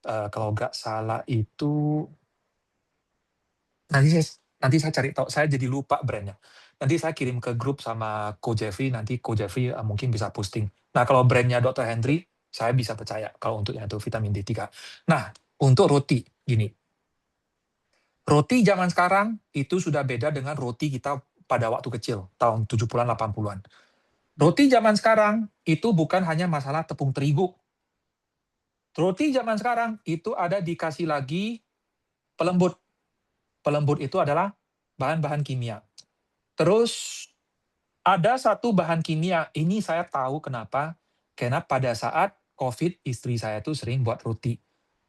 Kalau nggak salah itu, nanti saya cari tahu, saya jadi lupa brand-nya. Nanti saya kirim ke grup sama Ko Jeffrey, nanti Ko Jeffrey mungkin bisa posting. Nah, kalau brand-nya Dr. Hendry, saya bisa percaya kalau untuk yang itu vitamin D3. Nah, untuk roti, gini. Roti zaman sekarang itu sudah beda dengan roti kita pada waktu kecil, tahun 70-an, 80-an. Roti zaman sekarang itu bukan hanya masalah tepung terigu. Roti zaman sekarang itu ada dikasih lagi pelembut. Pelembut itu adalah bahan-bahan kimia. Terus ada satu bahan kimia, ini saya tahu kenapa, karena pada saat COVID istri saya tuh sering buat roti.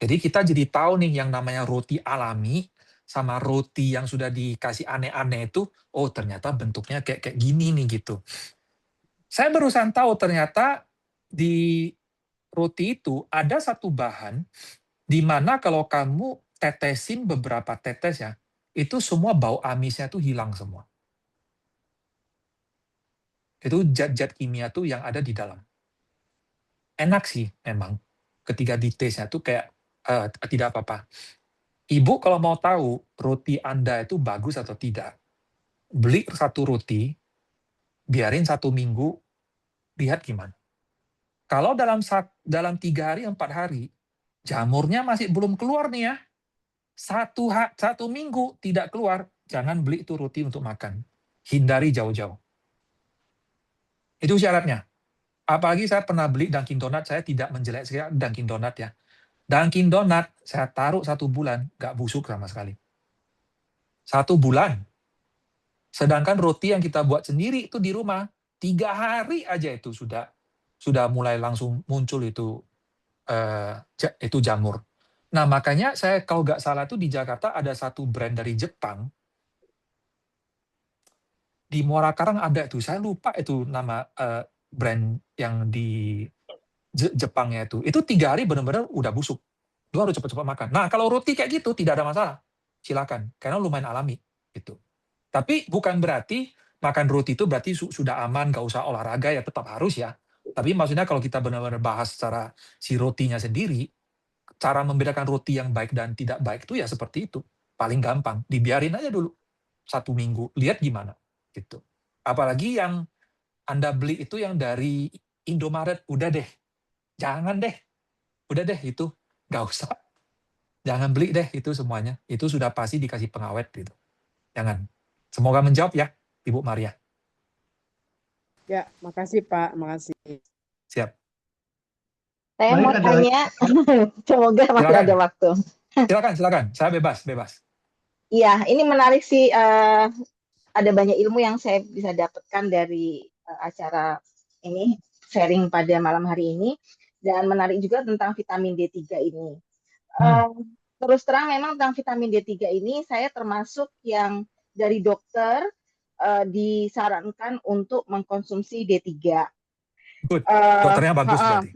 Jadi kita jadi tahu nih yang namanya roti alami sama roti yang sudah dikasih aneh-aneh itu, oh ternyata bentuknya kayak gini nih gitu. Saya barusan tahu ternyata di roti itu ada satu bahan di mana kalau kamu tetesin beberapa tetes ya, itu semua bau amisnya tuh hilang semua. Itu zat-zat kimia tuh yang ada di dalam. Enak sih memang. Ketika di taste-nya tuh kayak tidak apa-apa. Ibu kalau mau tahu roti Anda itu bagus atau tidak, beli satu roti, biarin 1 minggu, lihat gimana. Kalau dalam 3 hari, 4 hari, jamurnya masih belum keluar nih ya, 1 minggu tidak keluar, jangan beli itu roti untuk makan. Hindari jauh-jauh. Itu syaratnya. Apalagi saya pernah beli Dunkin Donut, saya tidak menjelek Dunkin Donut ya. Dunkin Donut, saya taruh 1 bulan, nggak busuk sama sekali. 1 bulan. Sedangkan roti yang kita buat sendiri itu di rumah, 3 hari aja itu sudah mulai langsung muncul itu jamur. Nah, makanya saya kalau nggak salah tuh di Jakarta ada satu brand dari Jepang. Di Muara Karang ada itu, saya lupa itu nama brand yang di Jepangnya itu 3 hari benar-benar udah busuk. Lu harus cepat-cepat makan. Nah, kalau roti kayak gitu tidak ada masalah. Silakan, karena lumayan alami gitu. Tapi bukan berarti makan roti itu berarti sudah aman, nggak usah olahraga ya, tetap harus ya. Tapi maksudnya kalau kita benar-benar bahas secara si rotinya sendiri, cara membedakan roti yang baik dan tidak baik itu ya seperti itu. Paling gampang, dibiarin aja dulu 1 minggu, lihat gimana gitu. Apalagi yang Anda beli itu yang dari Indomaret, udah deh. Jangan deh. Udah deh itu, nggak usah. Jangan beli deh itu semuanya. Itu sudah pasti dikasih pengawet gitu. Jangan. Semoga menjawab ya, Ibu Maria. Ya, makasih Pak, makasih. Siap. Saya Baik, mau ada lagi. tanya, semoga masih Silakan. ada waktu. Silakan. Saya bebas. Iya, ini menarik sih. Ada banyak ilmu yang saya bisa dapatkan dari acara ini, sharing pada malam hari ini. Dan menarik juga tentang vitamin D3 ini. Terus terang memang tentang vitamin D3 ini, saya termasuk yang dari dokter disarankan untuk mengkonsumsi D3. Good. Dokternya bagus berarti.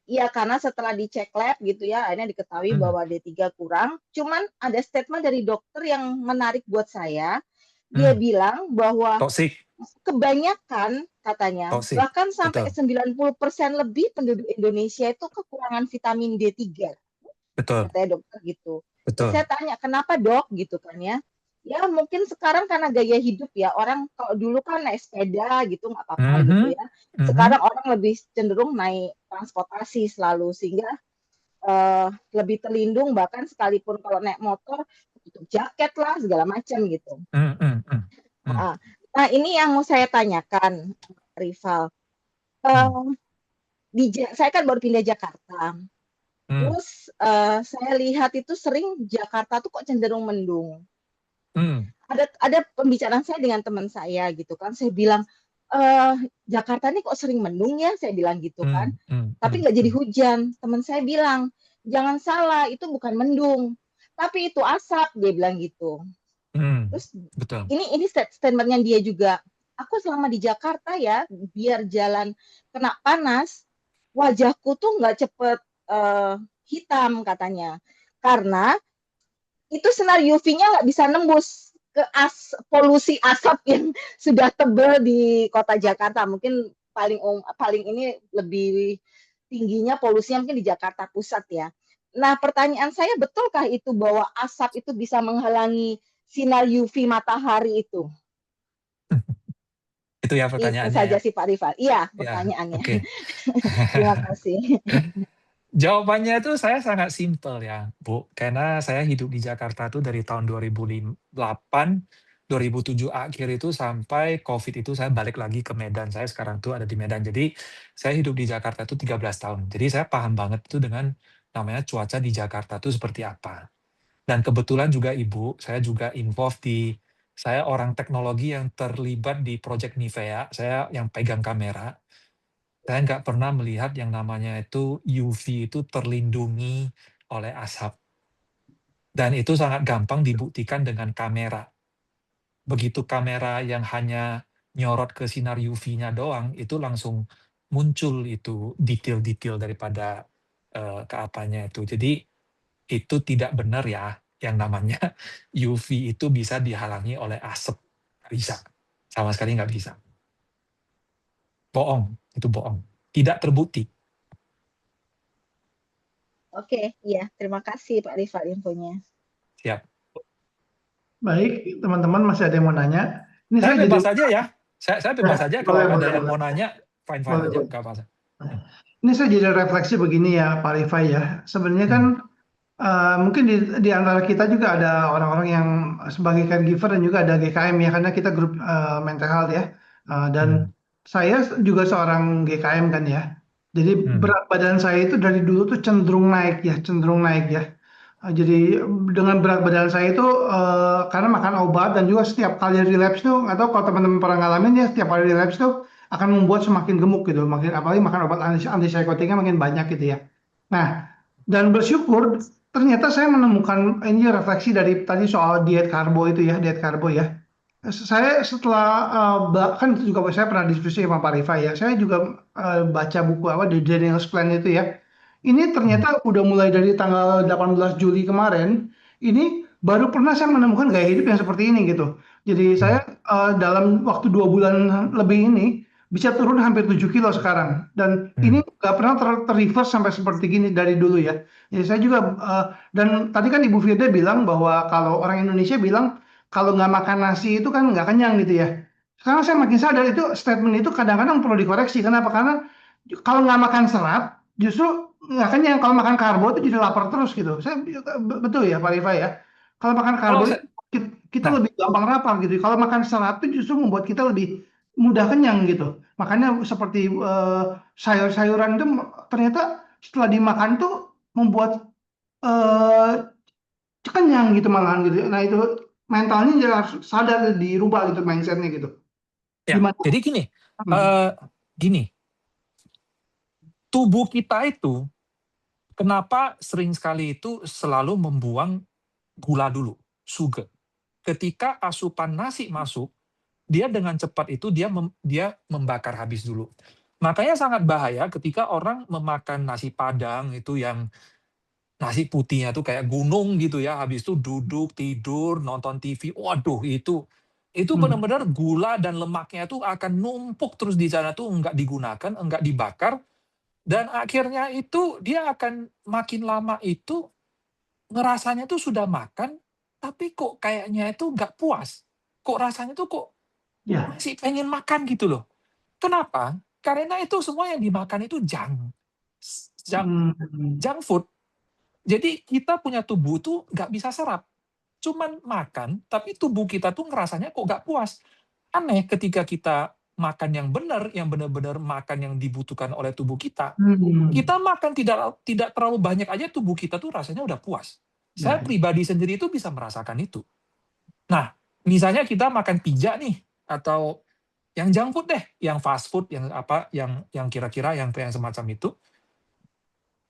Iya, karena setelah dicek lab gitu ya, akhirnya diketahui bahwa D3 kurang. Cuman ada statement dari dokter yang menarik buat saya. Dia bilang bahwa toksik. Kebanyakan katanya, Toksik. bahkan sampai Betul. 90% lebih penduduk Indonesia itu kekurangan vitamin D3. Betul. Katanya dokter gitu. Betul. Saya tanya, kenapa dok gitu kan ya? Ya mungkin sekarang karena gaya hidup ya, orang kalau dulu kan naik sepeda gitu nggak apa-apa gitu ya. Sekarang orang lebih cenderung naik transportasi selalu, sehingga lebih terlindung, bahkan sekalipun kalau naik motor tutup jaket lah segala macam gitu. Nah ini yang mau saya tanyakan, Rival. Saya kan baru pindah Jakarta. Terus saya lihat itu sering Jakarta tuh kok cenderung mendung. Ada pembicaraan saya dengan teman saya gitu kan, saya bilang Jakarta ini kok sering mendung ya, saya bilang gitu kan. Tapi nggak jadi hujan. Teman saya bilang, jangan salah, itu bukan mendung, tapi itu asap, dia bilang gitu. Terus betul. Ini statementnya dia juga. Aku selama di Jakarta ya, biar jalan kena panas, wajahku tuh nggak cepet hitam katanya, karena itu sinar UV-nya nggak bisa nembus ke polusi asap yang sudah tebal di kota Jakarta. Mungkin paling ini lebih tingginya polusinya mungkin di Jakarta Pusat ya. Nah, pertanyaan saya, betulkah itu bahwa asap itu bisa menghalangi sinar UV matahari itu? Itu ya pertanyaannya. Itu saja ya? sih Pak Rival. Iya, pertanyaannya. Okay. Terima kasih. Jawabannya itu saya sangat simpel ya, Bu. Karena saya hidup di Jakarta tuh dari tahun 2008, 2007 akhir itu sampai COVID itu saya balik lagi ke Medan. Saya sekarang tuh ada di Medan. Jadi saya hidup di Jakarta tuh 13 tahun. Jadi saya paham banget itu dengan namanya cuaca di Jakarta tuh seperti apa. Dan kebetulan juga Ibu, saya juga involved saya orang teknologi yang terlibat di Project Nivea. Saya yang pegang kamera. Saya nggak pernah melihat yang namanya itu UV itu terlindungi oleh asap. Dan itu sangat gampang dibuktikan dengan kamera. Begitu kamera yang hanya nyorot ke sinar UV-nya doang, itu langsung muncul itu detail-detail daripada keapanya itu. Jadi itu tidak benar ya, yang namanya UV itu bisa dihalangi oleh asap. Nggak bisa. Sama sekali nggak bisa. Bohong, itu bohong. Tidak terbukti. Oke, iya. Terima kasih Pak Rival infonya. Siap. Baik, teman-teman masih ada yang mau nanya? Ini Saya saya bebas jadi saja ya. Saya bebas saja kalau ada yang mau nanya, fine Boleh, aja, boleh. nggak apa-apa. Ini saya jadi refleksi begini ya, Pak Rifai ya. Sebenarnya kan mungkin di antara kita juga ada orang-orang yang sebagai caregiver dan juga ada GKM ya, karena kita grup mental health ya. Dan saya juga seorang GKM kan ya. Jadi berat badan saya itu dari dulu tuh cenderung naik ya. Jadi dengan berat badan saya itu karena makan obat dan juga setiap kali relapse tuh, nggak tahu kalau teman-teman pernah ngalamin ya, setiap kali relapse tuh akan membuat semakin gemuk gitu, apalagi makan obat antipsikotiknya makin banyak gitu ya. Nah, dan bersyukur ternyata saya menemukan ini refleksi dari tadi soal diet karbo ya. Saya setelah kan itu juga saya pernah diskusi sama Pak Rifai ya. Saya juga baca buku The Daniels Plan itu ya. Ini ternyata udah mulai dari tanggal 18 Juli kemarin, ini baru pernah saya menemukan gaya hidup yang seperti ini gitu. Jadi saya dalam waktu 2 bulan lebih ini bisa turun hampir 7 kilo sekarang. Dan ini nggak pernah ter-reverse sampai seperti gini dari dulu ya. Jadi saya juga, dan tadi kan Ibu Firda bilang bahwa kalau orang Indonesia bilang, kalau nggak makan nasi itu kan nggak kenyang gitu ya. Sekarang saya makin sadar itu statement itu kadang-kadang perlu dikoreksi. Kenapa? Karena kalau nggak makan serat, justru nggak kenyang. Kalau makan karbo itu jadi lapar terus gitu. Betul ya Pak Rifai ya. Kalau makan karbo Kalau itu saya, kita nah, lebih gampang lapar gitu. Kalau makan serat itu justru membuat kita lebih mudah kenyang gitu. Makanya seperti sayur-sayuran itu ternyata setelah dimakan tuh membuat eh, kenyang gitu malahan gitu. Nah itu mentalnya ya harus sadar dirubah gitu mindsetnya gitu. ya, Gimana? jadi gini, tubuh kita itu kenapa sering sekali itu selalu membuang gula dulu, sugar. Ketika asupan nasi masuk, dia dengan cepat itu dia membakar habis dulu. Makanya sangat bahaya ketika orang memakan nasi Padang itu yang nasi putihnya tuh kayak gunung gitu ya, habis itu duduk, tidur, nonton TV. Waduh, itu benar-benar gula dan lemaknya tuh akan numpuk terus di sana tuh nggak digunakan, nggak dibakar, dan akhirnya itu dia akan makin lama itu ngerasanya tuh sudah makan, tapi kok kayaknya itu nggak puas. Kok rasanya tuh kok Ya. masih pengen makan gitu loh. Kenapa? Karena itu semua yang dimakan itu junk food. Jadi kita punya tubuh tuh nggak bisa serap. Cuman makan, tapi tubuh kita tuh ngerasanya kok nggak puas. Aneh ketika kita makan yang benar, yang benar-benar makan yang dibutuhkan oleh tubuh kita. Kita makan tidak terlalu banyak aja tubuh kita tuh rasanya udah puas. Saya Ya. pribadi sendiri itu bisa merasakan itu. Nah, misalnya kita makan pizza nih, atau yang junk food deh, yang fast food, yang apa, yang kira-kira yang semacam itu,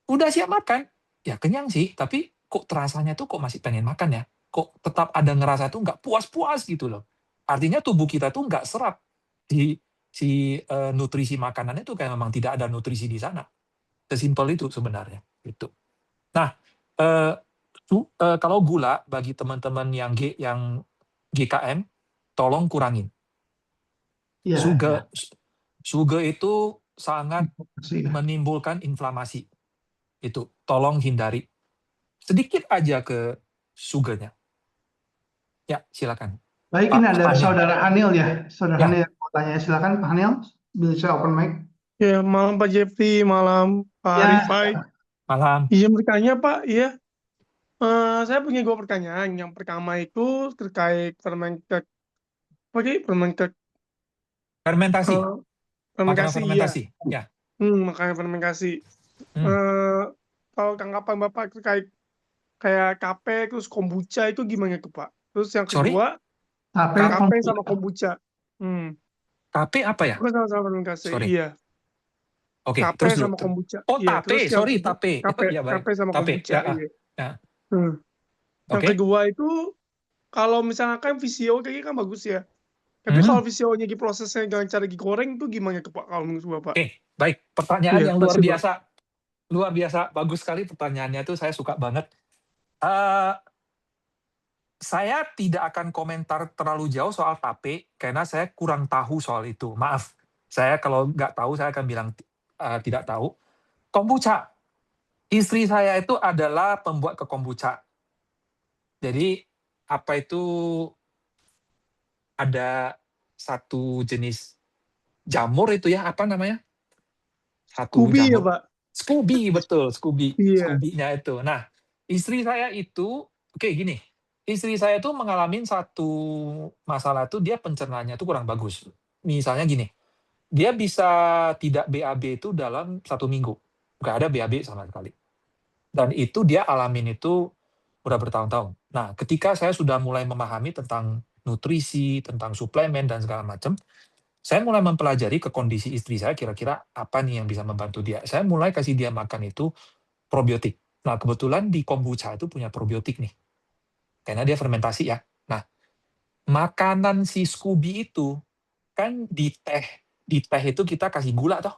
udah siap makan, ya kenyang sih, tapi kok terasanya tuh kok masih pengen makan ya? Kok tetap ada ngerasa tuh nggak puas-puas gitu loh. Artinya tubuh kita tuh nggak serap nutrisi makanan itu, kayak memang tidak ada nutrisi di sana. Sesimpel itu sebenarnya. Gitu. Nah, kalau gula bagi teman-teman yang GKM, tolong kurangin. Ya. Sugar itu sangat Ya. menimbulkan inflamasi. Itu tolong hindari. Sedikit aja ke sugarnya. Ya, silakan. Baik, Pak ini ada Hanil. Saudara Hanil ya. Saudara Ya. Hanil yang mau tanya. Silakan Pak Hanil. Bisa open mic. Ya, malam Pak Jeffrey, malam Pak Ya. Rifai. Malam. Izin bertanya Pak, iya. Saya punya 2 pertanyaan. Yang pertama itu terkait fermentasi. Fermentasi. Makanan Fermentasi, iya. fermentasi. Ya. Makanan fermentasi. Kalau tanggapan Bapak terkait kayak kape, terus kombucha itu gimana tuh Pak? Terus yang Sorry? kedua, kape sama kombucha. Kape apa ya? Itu kan sama-sama fermentasi, Sorry. iya. Oke, Kape terus dulu. sama kombucha. Oh, Iya, tape. terus Sorry, tape. Ya, baik. kape sama Tape. kombucha, Ya, iya. ya. Yang Oke. kedua itu, kalau misalkan VCO kayaknya kan bagus ya. Tapi kalau VCO-nya diprosesnya dengan cara digoreng itu gimana tuh Pak kalau menurut Bapak? Oke, baik. Pertanyaan Iya, yang luar makasih, Pak. biasa. Luar biasa. Bagus sekali pertanyaannya tuh. Saya suka banget. Saya tidak akan komentar terlalu jauh soal tape, karena saya kurang tahu soal itu. Maaf. Saya kalau nggak tahu, saya akan bilang tidak tahu. Kombucha. Istri saya itu adalah pembuat kombucha. Jadi, apa itu, ada satu jenis jamur itu ya, apa namanya? Satu Scooby ya jamur. Pak? Scooby, betul. Scooby. Iya. Scooby-nya itu. Nah, istri saya itu, oke gini, istri saya itu mengalami satu masalah itu, dia pencernaannya itu kurang bagus. Misalnya gini, dia bisa tidak BAB itu dalam 1 minggu. Nggak ada BAB sama sekali. Dan itu dia alamin itu udah bertahun-tahun. Nah, ketika saya sudah mulai memahami tentang nutrisi, tentang suplemen, dan segala macam, saya mulai mempelajari ke kondisi istri saya, kira-kira apa nih yang bisa membantu dia. Saya mulai kasih dia makan itu probiotik. Nah, kebetulan di kombucha itu punya probiotik nih. Karena dia fermentasi ya. Nah, makanan si Scooby itu, kan di teh itu kita kasih gula toh.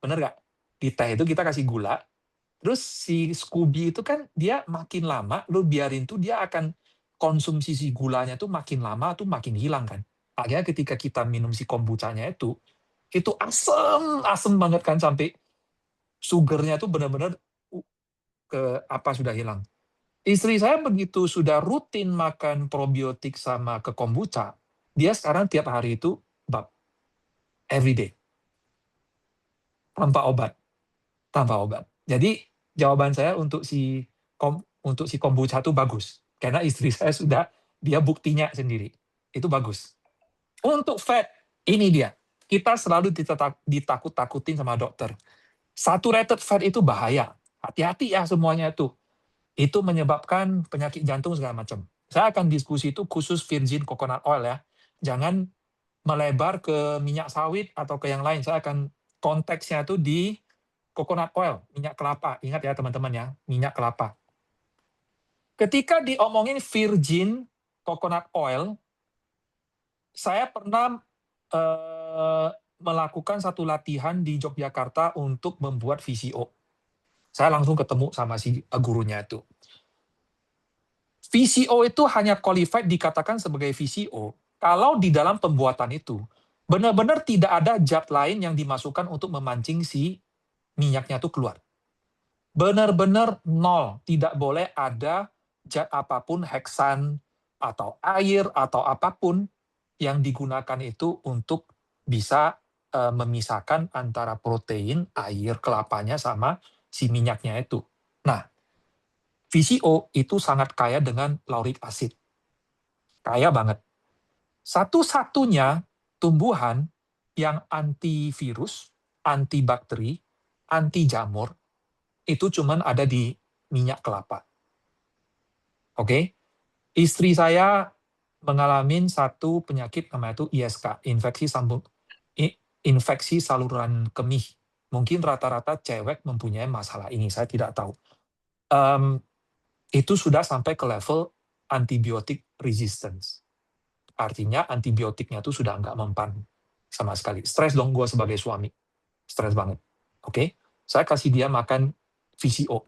Bener nggak? Di teh itu kita kasih gula. Terus si Scooby itu kan dia makin lama, lu biarin tuh dia akan konsumsi si gulanya tuh makin lama tuh makin hilang kan. Akhirnya ketika kita minum si kombuchanya itu asem banget kan, sampai sugarnya tuh benar-benar sudah hilang. Istri saya begitu sudah rutin makan probiotik sama ke kombucha, dia sekarang tiap hari itu every day. Tanpa obat. Jadi jawaban saya untuk si kombucha itu bagus. Karena istri saya dia buktinya sendiri. Itu bagus. Untuk fat, ini dia. Kita selalu ditakut-takutin sama dokter. Saturated fat itu bahaya. Hati-hati ya semuanya itu. Itu menyebabkan penyakit jantung segala macam. Saya akan diskusi itu khusus virgin coconut oil ya. Jangan melebar ke minyak sawit atau ke yang lain. Saya akan konteksnya itu di coconut oil, minyak kelapa. Ingat ya teman-teman ya, minyak kelapa. Ketika diomongin virgin coconut oil, saya pernah melakukan satu latihan di Yogyakarta untuk membuat VCO. Saya langsung ketemu sama si gurunya itu. VCO itu hanya qualified dikatakan sebagai VCO kalau di dalam pembuatan itu benar-benar tidak ada zat lain yang dimasukkan untuk memancing si minyaknya itu keluar. Benar-benar nol, tidak boleh ada zat apapun, heksan atau air atau apapun yang digunakan itu untuk bisa memisahkan antara protein, air kelapanya sama si minyaknya itu. Nah, VCO itu sangat kaya dengan lauric acid. Kaya banget. Satu-satunya tumbuhan yang antivirus, antibakteri, anti jamur, itu cuman ada di minyak kelapa. Oke? Istri saya mengalami satu penyakit namanya itu ISK, infeksi saluran kemih. Mungkin rata-rata cewek mempunyai masalah ini, saya tidak tahu. Itu sudah sampai ke level antibiotik resistance. Artinya antibiotiknya itu sudah nggak mempan sama sekali. Stres dong gue sebagai suami. Stres banget. Oke? Saya kasih dia makan VCO.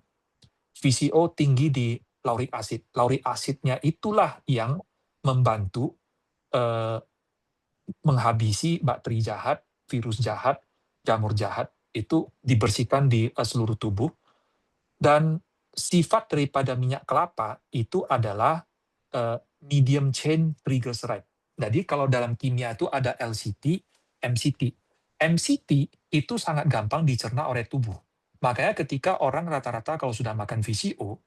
VCO tinggi di lauric acid. Lauric acidnya itulah yang membantu menghabisi bakteri jahat, virus jahat, jamur jahat, itu dibersihkan di seluruh tubuh. Dan sifat daripada minyak kelapa itu adalah medium chain triglyceride. Jadi kalau dalam kimia itu ada LCT, MCT. MCT itu sangat gampang dicerna oleh tubuh. Makanya ketika orang rata-rata kalau sudah makan VCO,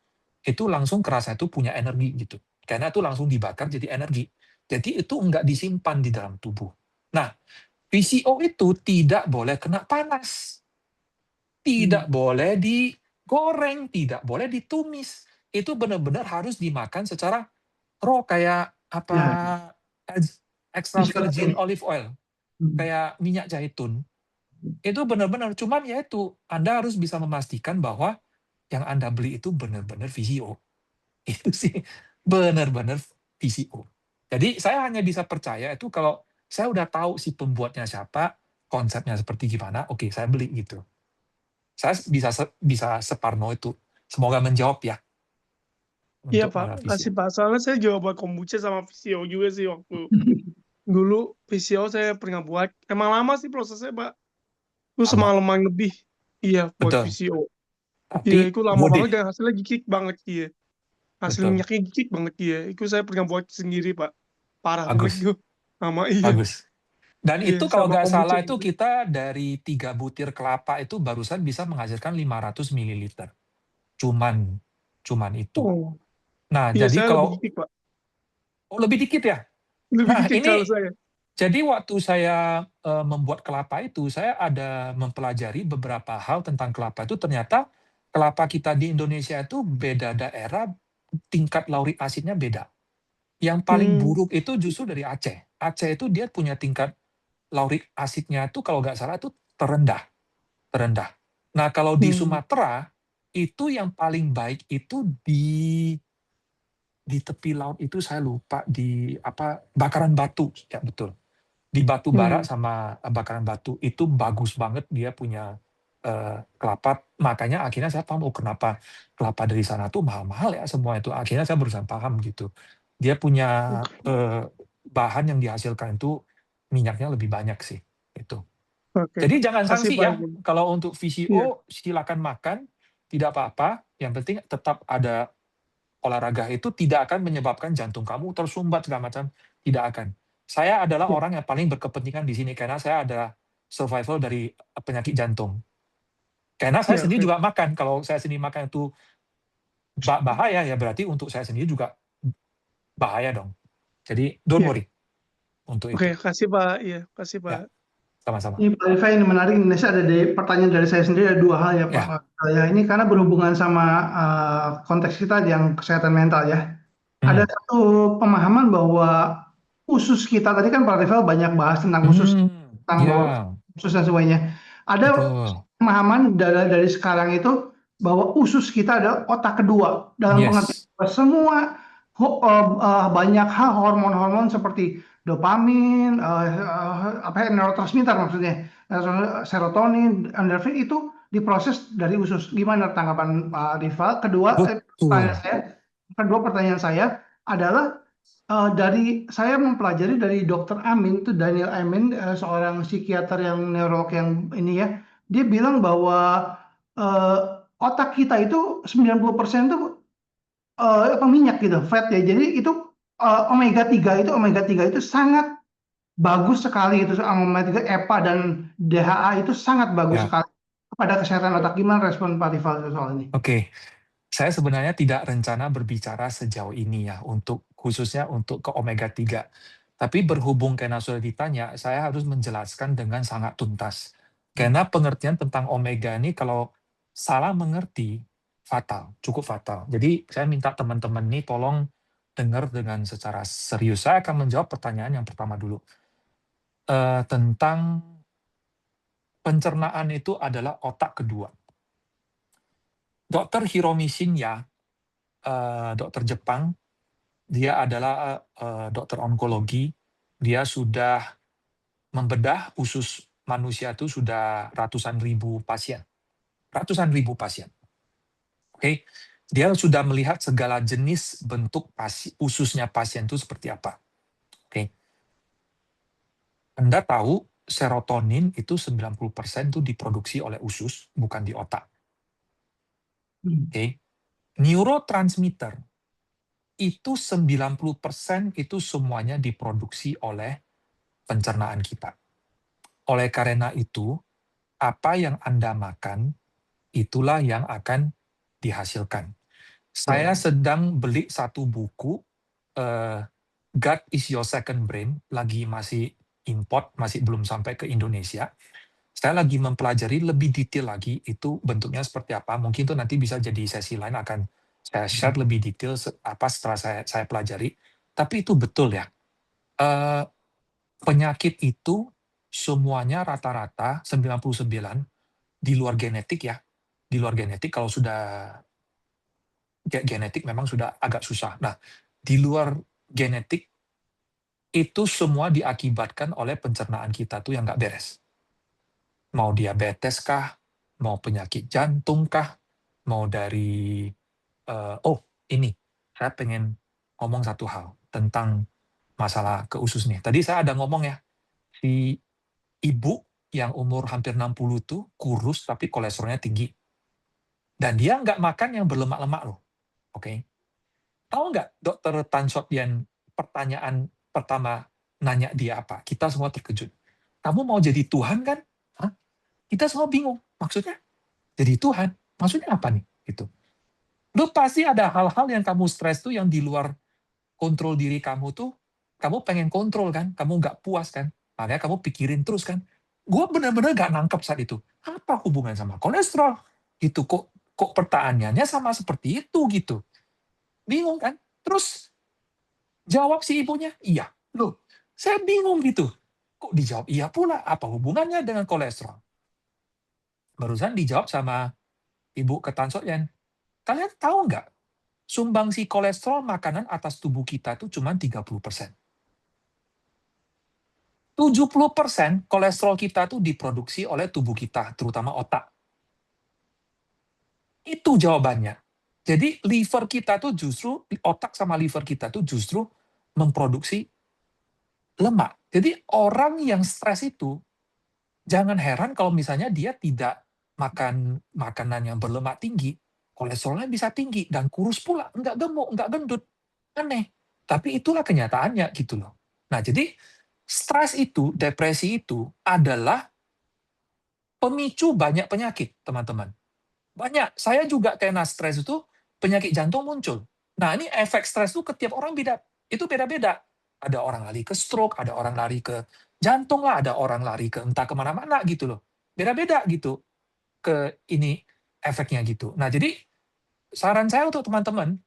itu langsung kerasa itu punya energi gitu. Karena itu langsung dibakar jadi energi. Jadi itu enggak disimpan di dalam tubuh. Nah, VCO itu tidak boleh kena panas. Tidak boleh digoreng, tidak boleh ditumis. Itu benar-benar harus dimakan secara raw kayak extra virgin olive oil, kayak minyak zaitun. Itu benar-benar, cuman ya itu Anda harus bisa memastikan bahwa yang Anda beli itu benar-benar VCO. Itu sih benar-benar VCO. Jadi saya hanya bisa percaya itu kalau saya udah tahu si pembuatnya siapa, konsepnya seperti gimana, oke saya beli gitu. Saya bisa separno itu. Semoga menjawab ya. Iya Pak, kasih Pak. Soalnya saya juga buat kombucha sama VCO juga sih waktu dulu VCO saya pernah buat. Emang lama sih prosesnya Pak. Itu semalaman lebih. Iya buat VCO. Iya itu lama banget dan hasilnya gigit banget dia. Hasil minyaknya gigit banget dia. Itu saya pernah buat sendiri Pak. Parah banget itu. Lama iya. Bagus. Dan itu kalau nggak salah itu kita dari 3 butir kelapa itu barusan bisa menghasilkan 500 ml. Cuman itu. Nah, iya, jadi saya kalau lebih dikit, Pak. Oh, lebih dikit ya? Lebih Nah, dikit ini kalau saya. jadi waktu saya membuat kelapa itu, saya ada mempelajari beberapa hal tentang kelapa itu. Ternyata kelapa kita di Indonesia itu beda daerah, tingkat lauric acidnya beda. Yang paling buruk itu justru dari Aceh. Aceh itu dia punya tingkat lauric acidnya itu kalau nggak salah itu terendah. Nah, kalau di Sumatera itu yang paling baik itu di tepi laut itu saya lupa di Bakaran Batu, ya betul. Di Batu Bara sama Bakaran Batu itu bagus banget, dia punya kelapa. Makanya akhirnya saya paham kenapa kelapa dari sana tuh mahal-mahal ya semua itu. Akhirnya saya berusaha paham gitu. Dia punya bahan yang dihasilkan itu minyaknya lebih banyak sih itu. Jadi jangan sanksi ya. Kalau untuk VCO silakan makan, tidak apa-apa. Yang penting tetap ada olahraga, itu tidak akan menyebabkan jantung kamu tersumbat segala macam, tidak akan. Saya adalah orang yang paling berkepentingan di sini karena saya adalah survival dari penyakit jantung. Karena saya Iya, sendiri oke. juga makan, kalau saya sendiri makan itu bahaya, ya berarti untuk saya sendiri juga bahaya dong. Jadi don't Iya. worry untuk Oke, itu. kasih Pak. Iya, kasih Ya, Pak. sama-sama. Ini Pak Rifai, ini menarik. Indonesia ada pertanyaan dari saya sendiri, ada 2 hal ya Pak. Ya. Ini karena berhubungan sama konteks kita yang kesehatan mental ya. Ada satu pemahaman bahwa usus kita, tadi kan Pak Rifai banyak bahas tentang usus, tentang bahwa Ya, usus dan sebagainya. Ada betul. pemahaman dari sekarang itu bahwa usus kita adalah otak kedua, dalam pengertian Yes. bahwa semua banyak hal hormon-hormon seperti dopamin, neurotransmitter maksudnya, serotonin, endorfin itu diproses dari usus. Gimana tanggapan Pak Rival? Betul. Pertanyaan saya adalah dari saya mempelajari dari Dr. Amin, itu Daniel Amin, seorang psikiater yang neurolog yang ini ya, dia bilang bahwa otak kita itu 90% itu minyak gitu, fat ya. Jadi itu omega 3 itu sangat bagus sekali, itu omega 3 EPA dan DHA itu sangat bagus Ya. sekali kepada kesehatan otak. Gimana respon Pak Rival soal ini? Oke. Saya sebenarnya tidak rencana berbicara sejauh ini ya, khususnya untuk ke omega 3. Tapi berhubung karena sudah ditanya, saya harus menjelaskan dengan sangat tuntas. Karena pengertian tentang omega ini kalau salah mengerti, fatal, cukup fatal. Jadi saya minta teman-teman ini tolong dengar dengan secara serius. Saya akan menjawab pertanyaan yang pertama dulu. Tentang pencernaan itu adalah otak kedua. Dr. Hiromi Shinya, dokter Jepang, dia adalah dokter onkologi. Dia sudah membedah usus manusia itu sudah ratusan ribu pasien. Oke, dia sudah melihat segala jenis bentuk ususnya pasien itu seperti apa. Oke. Anda tahu serotonin itu 90% itu diproduksi oleh usus, bukan di otak. Oke. Neurotransmitter itu 90% itu semuanya diproduksi oleh pencernaan kita. Oleh karena itu, apa yang Anda makan, itulah yang akan dihasilkan. Saya sedang beli satu buku, God is Your Second Brain, lagi masih import, masih belum sampai ke Indonesia. Saya lagi mempelajari lebih detail lagi, itu bentuknya seperti apa. Mungkin itu nanti bisa jadi sesi lain, akan saya share lebih detail setelah saya pelajari. Tapi itu betul ya. Penyakit itu semuanya rata-rata 99 di luar genetik ya. Di luar genetik, kalau sudah genetik memang sudah agak susah. Nah, di luar genetik itu semua diakibatkan oleh pencernaan kita tuh yang nggak beres. Mau diabetes kah, mau penyakit jantung kah, mau dari ini saya pengen ngomong satu hal tentang masalah ke usus nih. Tadi saya ada ngomong ya, si ibu yang umur hampir 60 tuh kurus tapi kolesterolnya tinggi. Dan dia nggak makan yang berlemak-lemak loh. Oke. Tahu nggak Dr. Tan Shot Yen pertanyaan pertama nanya dia apa? Kita semua terkejut. Kamu mau jadi Tuhan kan? Hah? Kita semua bingung. Maksudnya jadi Tuhan? Maksudnya apa nih? Gitu. Lu pasti ada hal-hal yang kamu stres tuh yang di luar kontrol diri kamu tuh, kamu pengen kontrol kan? Kamu nggak puas kan? Makanya kamu pikirin terus kan? Gue bener-bener nggak nangkep saat itu. Apa hubungan sama kolesterol? Gitu kok pertanyaannya sama seperti itu gitu. Bingung kan? Terus jawab si ibunya, iya. Loh, saya bingung gitu. Kok dijawab iya pula? Apa hubungannya dengan kolesterol? Barusan dijawab sama Ibu Ketan Sotyen. Kalian tahu nggak? Sumbangsi kolesterol makanan atas tubuh kita itu cuma 30%. 70% kolesterol kita itu diproduksi oleh tubuh kita, terutama otak. Itu jawabannya. Jadi liver kita tuh justru, otak sama liver kita tuh justru memproduksi lemak. Jadi orang yang stres itu, jangan heran kalau misalnya dia tidak makan makanan yang berlemak tinggi, kolesterolnya bisa tinggi dan kurus pula, nggak gemuk, nggak gendut. Aneh. Tapi itulah kenyataannya gitu loh. Nah, jadi stres itu, depresi itu adalah pemicu banyak penyakit, teman-teman. Banyak. Saya juga kena stres itu, penyakit jantung muncul. Nah, ini efek stres itu ke tiap orang itu beda-beda. Ada orang lari ke stroke, ada orang lari ke jantung lah, ada orang lari ke entah kemana-mana gitu loh. Beda-beda gitu ke ini efeknya gitu. Nah, jadi saran saya untuk teman-teman,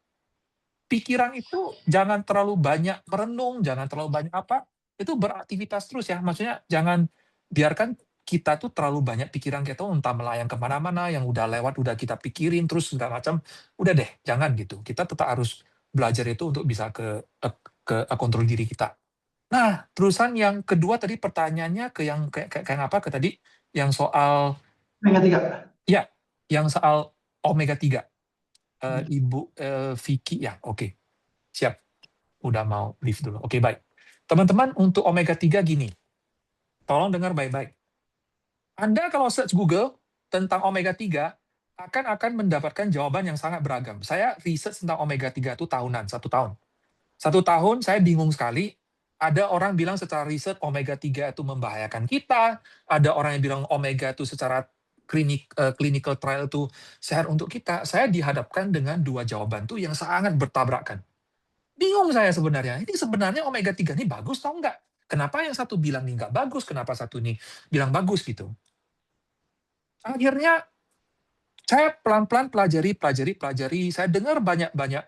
pikiran itu jangan terlalu banyak merenung, jangan terlalu banyak apa, itu beraktivitas terus ya. Maksudnya jangan biarkan kita tuh terlalu banyak pikiran kita entah melayang kemana-mana, yang udah lewat udah kita pikirin terus segala macam. Udah deh, jangan gitu. Kita tetap harus belajar itu untuk bisa ke kontrol diri kita. Nah, terusan yang kedua tadi pertanyaannya ke yang kayak apa ke tadi yang soal Omega 3. ya, yang soal omega 3. Ibu Vicky ya, oke. Siap. Udah mau leave dulu. Oke, baik. Teman-teman, untuk omega 3 gini. Tolong dengar baik-baik. Anda kalau search Google tentang omega 3 akan mendapatkan jawaban yang sangat beragam. Saya research tentang omega 3 itu tahunan, 1 tahun. 1 tahun saya bingung sekali. Ada orang bilang secara riset omega 3 itu membahayakan kita, ada orang yang bilang omega itu secara clinical trial itu sehat untuk kita. Saya dihadapkan dengan 2 jawaban tuh yang sangat bertabrakan. Bingung saya sebenarnya. Ini sebenarnya omega 3 ini bagus atau enggak? Kenapa yang satu bilang ini enggak bagus, kenapa satu ini bilang bagus gitu. Akhirnya saya pelan-pelan pelajari. Saya dengar banyak-banyak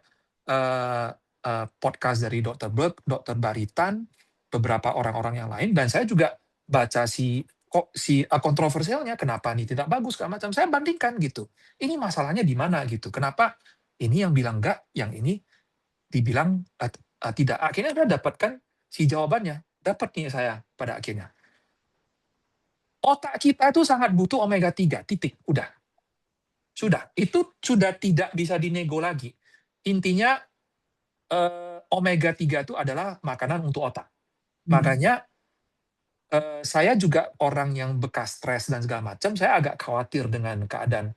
podcast dari Dr. Berg, Dr. Baritan, beberapa orang-orang yang lain, dan saya juga baca si kontroversialnya, kenapa ini tidak bagus, macam saya bandingkan gitu. Ini masalahnya di mana gitu. Kenapa ini yang bilang enggak, yang ini dibilang tidak. Akhirnya saya dapatkan si jawabannya. Dapat nih saya pada akhirnya. Otak kita itu sangat butuh omega 3, titik. Udah. Sudah. Itu sudah tidak bisa dinego lagi. Intinya, omega 3 itu adalah makanan untuk otak. Makanya, saya juga orang yang bekas stres dan segala macam, saya agak khawatir dengan keadaan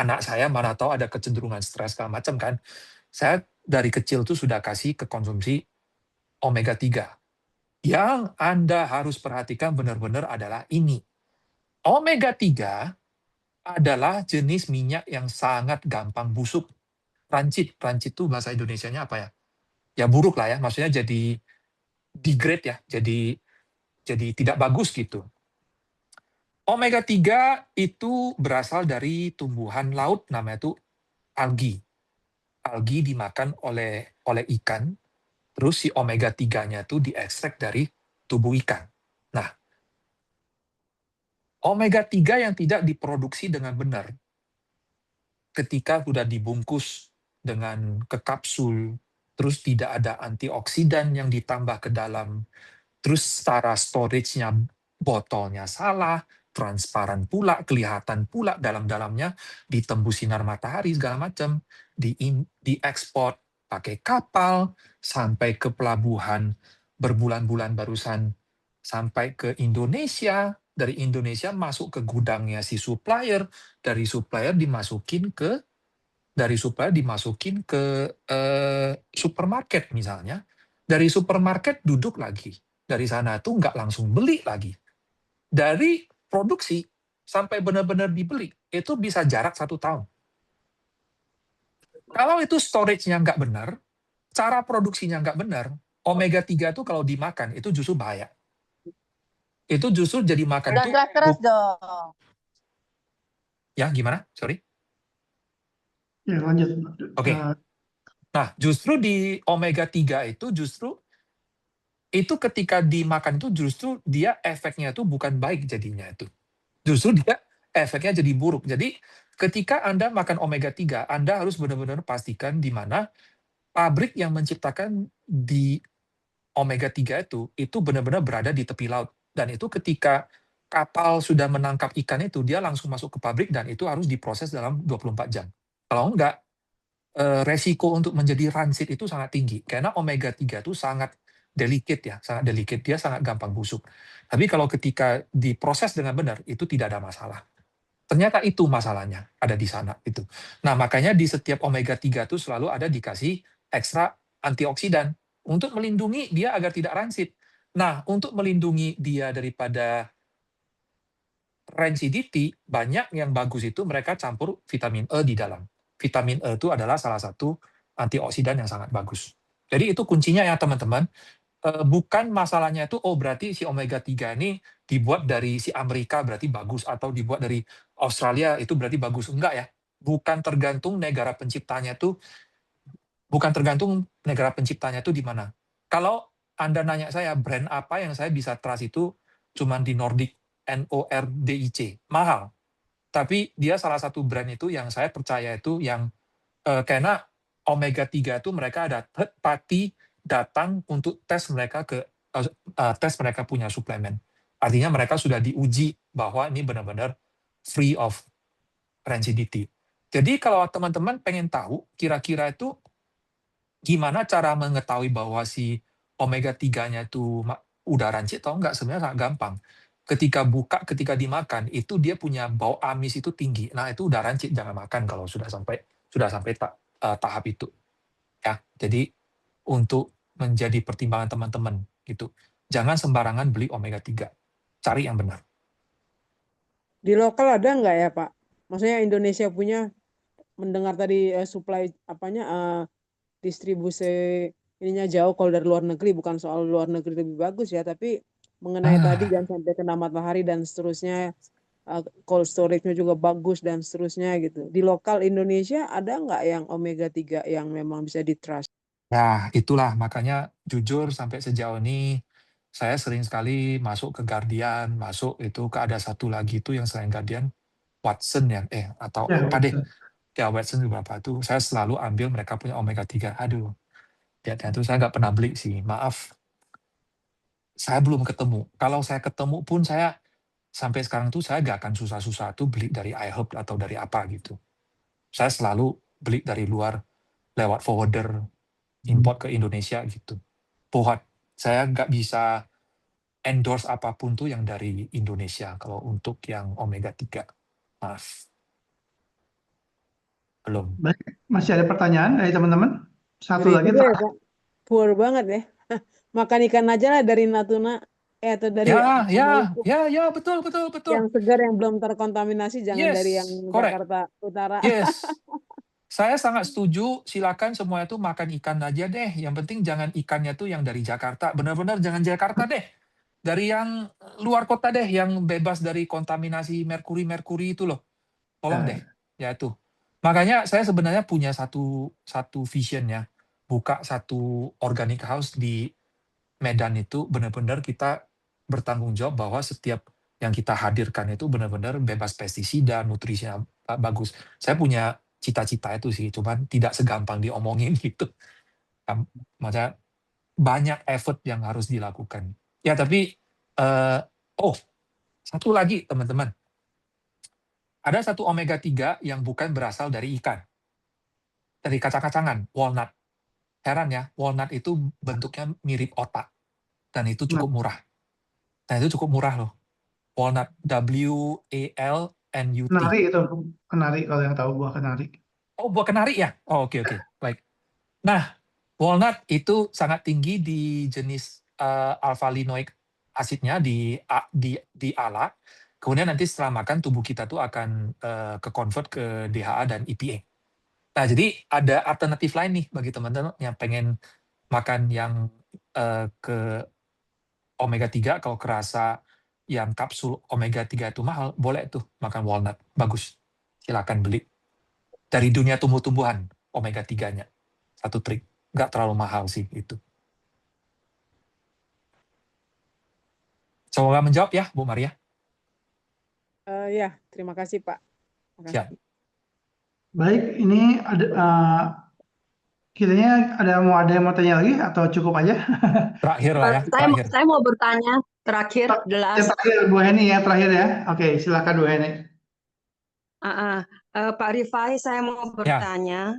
anak saya, mana tahu ada kecenderungan stres segala macam kan. Saya dari kecil tuh sudah kasih ke konsumsi omega 3. Yang Anda harus perhatikan benar-benar adalah ini. Omega 3 adalah jenis minyak yang sangat gampang busuk. Rancit itu bahasa Indonesianya apa ya? Ya buruk lah ya, maksudnya jadi degrade ya, jadi tidak bagus gitu. Omega 3 itu berasal dari tumbuhan laut, namanya itu algi. Algi dimakan oleh ikan, terus si omega 3-nya itu diekstrak dari tubuh ikan. Nah, omega 3 yang tidak diproduksi dengan benar, ketika sudah dibungkus dengan ke kapsul, terus tidak ada antioksidan yang ditambah ke dalam, terus secara storage-nya botolnya salah, transparan pula, kelihatan pula dalam-dalamnya, ditembus sinar matahari segala macam, diekspor pakai kapal, sampai ke pelabuhan berbulan-bulan barusan sampai ke Indonesia, dari Indonesia masuk ke gudangnya si supplier, dari supplier dimasukin ke supermarket misalnya, dari supermarket duduk lagi, dari sana tuh nggak langsung beli lagi. Dari produksi sampai benar-benar dibeli, itu bisa jarak 1 tahun. Kalau itu storage-nya nggak benar, cara produksinya nggak benar, omega 3 itu kalau dimakan, itu justru bahaya. Itu justru jadi makan Udah itu... keras dong. Ya, gimana? Sorry. Ya, lanjut. Oke. Nah, justru di omega 3 itu justru itu ketika dimakan itu justru dia efeknya itu bukan baik jadinya itu. Justru dia efeknya jadi buruk. Jadi ketika Anda makan omega 3, Anda harus benar-benar pastikan di mana pabrik yang menciptakan di omega 3 itu benar-benar berada di tepi laut. Dan itu ketika kapal sudah menangkap ikan itu, dia langsung masuk ke pabrik dan itu harus diproses dalam 24 jam. Kalau enggak, resiko untuk menjadi rancid itu sangat tinggi. Karena omega 3 itu sangat delicate ya, sangat delicate, dia sangat gampang busuk. Tapi kalau ketika diproses dengan benar, itu tidak ada masalah. Ternyata itu masalahnya, ada di sana itu. Nah, makanya di setiap omega 3 itu selalu ada dikasih ekstra antioksidan untuk melindungi dia agar tidak rancid. Nah, untuk melindungi dia daripada Rancidity, banyak yang bagus itu mereka campur vitamin E di dalam. Vitamin E itu adalah salah satu antioksidan yang sangat bagus. Jadi itu kuncinya ya teman-teman. Bukan masalahnya itu, oh berarti si omega 3 ini dibuat dari si Amerika berarti bagus, atau dibuat dari Australia itu berarti bagus. Enggak ya. Bukan tergantung negara penciptanya itu, di mana. Kalau Anda nanya saya, brand apa yang saya bisa trust itu cuman di Nordic, NORDIC. Mahal. Tapi dia salah satu brand itu yang saya percaya itu yang karena omega 3 itu mereka ada third party datang untuk tes mereka punya suplemen. Artinya mereka sudah diuji bahwa ini benar-benar free of rancidity. Jadi kalau teman-teman pengen tahu kira-kira itu gimana cara mengetahui bahwa si omega 3-nya itu udah rancid atau enggak, sebenarnya sangat gampang. Ketika dimakan itu dia punya bau amis itu tinggi. Nah, itu udah rancid, jangan makan kalau sudah sampai tahap itu. Ya, jadi untuk menjadi pertimbangan teman-teman gitu. Jangan sembarangan beli omega 3. Cari yang benar. Di lokal ada nggak ya, Pak? Maksudnya Indonesia punya, mendengar tadi supply distribusi ininya jauh kalau dari luar negeri, bukan soal luar negeri lebih bagus ya, tapi mengenai tadi jangan sampai kena matahari dan seterusnya, cold storage-nya juga bagus dan seterusnya gitu. Di lokal Indonesia ada nggak yang omega 3 yang memang bisa di-trust? Nah, itulah makanya jujur sampai sejauh ini saya sering sekali masuk ke Guardian, masuk itu ke ada satu lagi itu yang selain Guardian, Watson ya, atau Ya, apa deh. Ya, Watson beberapa itu saya selalu ambil mereka punya omega 3. Aduh. Ya, dan itu saya nggak pernah beli sih. Maaf. Saya belum ketemu. Kalau saya ketemu pun saya sampai sekarang tuh saya nggak akan susah-susah tuh beli dari iHerb atau dari apa gitu. Saya selalu beli dari luar lewat forwarder, import ke Indonesia gitu. Pohat, saya nggak bisa endorse apapun tuh yang dari Indonesia kalau untuk yang omega 3. Maaf. Belum. Baik, masih ada pertanyaan dari teman-teman? Satu Ngeri lagi juga ya, Pak. Poor banget ya. Makan ikan aja lah dari Natuna atau dari Maluku. Ya, betul. Yang segar, yang belum terkontaminasi, jangan dari yang correct. Jakarta Utara. Yes. Saya sangat setuju, silakan semua itu makan ikan aja deh. Yang penting jangan ikannya tuh yang dari Jakarta. Benar-benar jangan Jakarta deh. Dari yang luar kota deh, yang bebas dari kontaminasi merkuri itu loh. Tolong deh. Ya itu. Makanya saya sebenarnya punya satu vision ya. Buka satu organic house di Medan itu benar-benar kita bertanggung jawab bahwa setiap yang kita hadirkan itu benar-benar bebas pestisida, nutrisinya bagus. Saya punya cita-cita itu sih, cuman tidak segampang diomongin gitu. Maksudnya banyak effort yang harus dilakukan. Ya tapi, satu lagi teman-teman. Ada satu omega 3 yang bukan berasal dari ikan. Dari kacang-kacangan, walnut. Heran ya, walnut itu bentuknya mirip otak. Dan itu cukup murah. Nah itu cukup murah loh. Walnut, WALNUT. Kenari itu, kenari kalau yang tahu buah kenari. Oh, buah kenari ya? Oh, oke. Baik. Nah, walnut itu sangat tinggi di jenis alpha-linoic asidnya di ALA. Kemudian nanti setelah makan tubuh kita tuh akan ke-convert ke DHA dan EPA. Nah, jadi ada alternatif lain nih bagi teman-teman yang pengen makan yang ke omega 3 kalau kerasa yang kapsul omega 3 itu mahal, boleh tuh makan walnut. Bagus. Silakan beli. Dari dunia tumbuh-tumbuhan omega 3-nya. Satu trik. Nggak terlalu mahal sih itu. Semoga menjawab ya, Bu Maria. Ya, terima kasih Pak. Siap. Baik, ini ada kiranya ada yang mau tanya lagi atau cukup aja? Terakhir lah ya. Saya mau bertanya terakhir, Terakhir Bu Heni ya, terakhir ya. Oke, silakan Bu Heni. Pak Rifai, saya mau bertanya.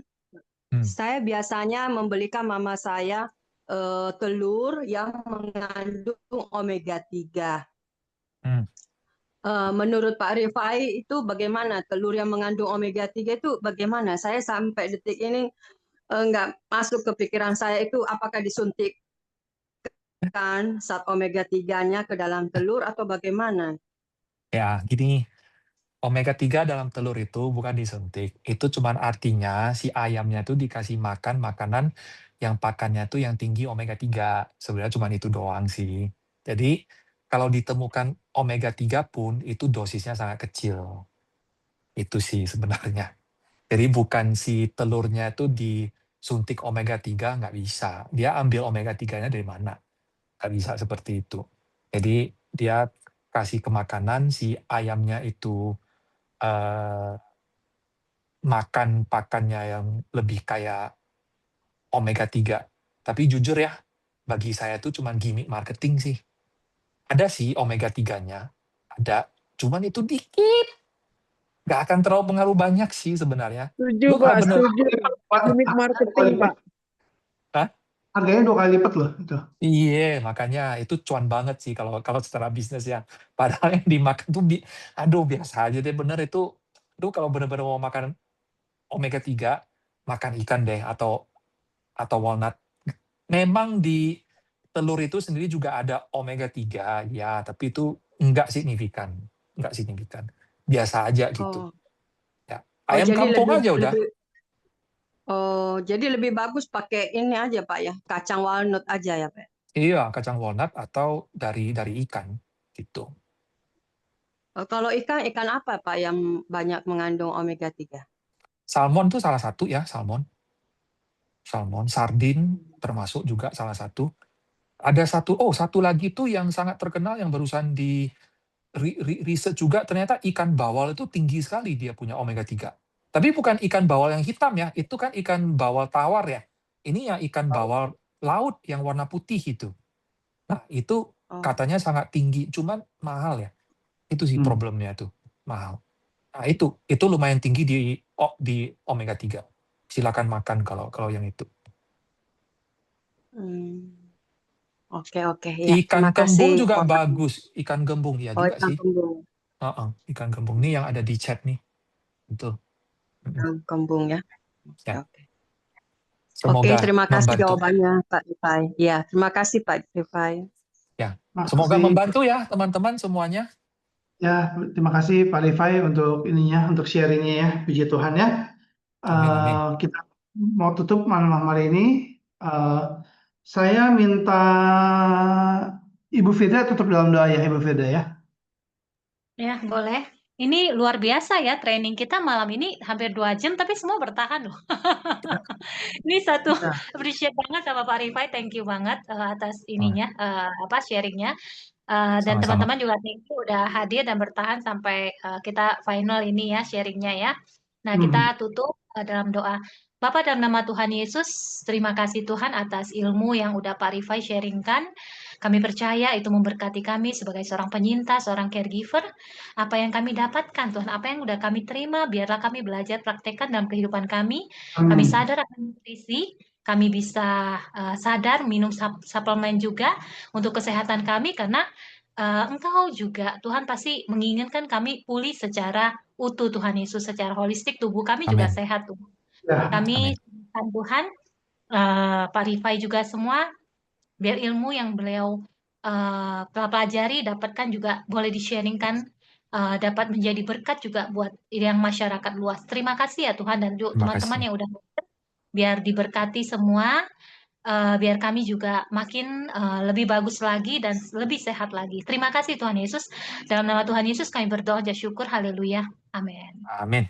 Saya biasanya membelikan mama saya telur yang mengandung omega 3. Menurut Pak Rifai itu bagaimana telur yang mengandung omega 3 itu bagaimana? Saya sampai detik ini nggak masuk ke pikiran saya itu apakah disuntikkan zat omega 3-nya ke dalam telur atau bagaimana? Ya, gini, omega 3 dalam telur itu bukan disuntik. Itu cuman artinya si ayamnya tuh dikasih makan makanan yang pakannya tuh yang tinggi omega 3. Sebenarnya cuman itu doang sih. Jadi kalau ditemukan omega 3 pun itu dosisnya sangat kecil. Itu sih sebenarnya. Jadi bukan si telurnya itu disuntik omega 3 nggak bisa. Dia ambil omega 3-nya dari mana? Nggak bisa seperti itu. Jadi dia kasih ke makanan si ayamnya itu makan pakannya yang lebih kayak omega 3. Tapi jujur ya, bagi saya itu cuman gimmick marketing sih. Ada sih omega 3-nya, ada, cuman itu dikit. Nggak akan terlalu pengaruh banyak sih sebenarnya. Setuju, Lu kalau Pak. bener, Setuju. Gimmick marketing, Pak. Hah? Harganya 2 kali lipat loh itu. Iya, makanya itu cuan banget sih kalau kalau secara bisnis ya. Padahal yang dimakan tuh aduh biasa aja deh bener itu. Lu kalau bener-bener mau makan omega 3, makan ikan deh atau walnut. Memang di telur itu sendiri juga ada omega 3 ya, tapi itu enggak signifikan, enggak signifikan. Biasa aja gitu. Oh, Ya. oh Ayam jadi kampung lebih aja udah. lebih oh jadi lebih bagus pakai ini aja Pak ya, kacang walnut aja ya Pak. Iya, kacang walnut atau dari ikan gitu. Kalau ikan apa Pak yang banyak mengandung omega 3? Salmon tuh salah satu ya, salmon. Salmon, sardin termasuk juga salah satu. Ada satu lagi tuh yang sangat terkenal yang barusan di riset juga ternyata ikan bawal itu tinggi sekali dia punya omega 3. Tapi bukan ikan bawal yang hitam ya, itu kan ikan bawal tawar ya. Ini yang ikan bawal laut yang warna putih itu. Nah, itu Oh. katanya sangat tinggi, cuman mahal ya. Itu sih problemnya tuh, mahal. Nah, itu lumayan tinggi di omega 3. Silakan makan kalau yang itu. Oke. Ya, Ikan terima kembung kasih. juga bagus. Ikan kembung ya juga Ikan sih. kembung. Ikan kembung nih yang ada di chat nih. Betul. Ikan kembung ya. Ya. Oke. Semoga Terima kasih membantu. jawabannya Pak Rifai. Ya, terima kasih Pak Rifai. Ya, Makasih. semoga membantu ya teman-teman semuanya. Ya, terima kasih Pak Rifai untuk untuk sharingnya ya, puji Tuhan ya. Amin. Kita mau tutup malam hari ini. Saya minta Ibu Firda tutup dalam doa ya, Ibu Firda ya. Ya, boleh. Ini luar biasa ya, training kita malam ini hampir 2 jam, tapi semua bertahan loh. Ini satu appreciate banget sama Pak Rifai, thank you banget atas ininya, sharingnya. Dan Sama-sama. teman-teman juga thank you udah hadir dan bertahan sampai kita final ini ya sharingnya ya. Nah, kita tutup dalam doa. Bapa, dalam nama Tuhan Yesus, terima kasih Tuhan atas ilmu yang udah Pak Rifai sharingkan. Kami percaya itu memberkati kami sebagai seorang penyintas, seorang caregiver. Apa yang kami dapatkan Tuhan, apa yang udah kami terima, biarlah kami belajar praktekkan dalam kehidupan kami. Kami sadar akan nutrisi, kami bisa sadar minum suplemen juga untuk kesehatan kami, karena Engkau juga Tuhan pasti menginginkan kami pulih secara utuh Tuhan Yesus, secara holistik tubuh kami juga Amin. sehat Tuhan. Ya. Kami Tuhan, Pak Rifai juga semua, biar ilmu yang beliau pelajari dapatkan juga boleh di-sharingkan, dapat menjadi berkat juga buat yang masyarakat luas. Terima kasih ya Tuhan, dan juga teman-teman yang udah biar diberkati semua, biar kami juga makin lebih bagus lagi dan lebih sehat lagi. Terima kasih Tuhan Yesus. Dalam nama Tuhan Yesus kami berdoa dan syukur. Haleluya. Amin. Amin.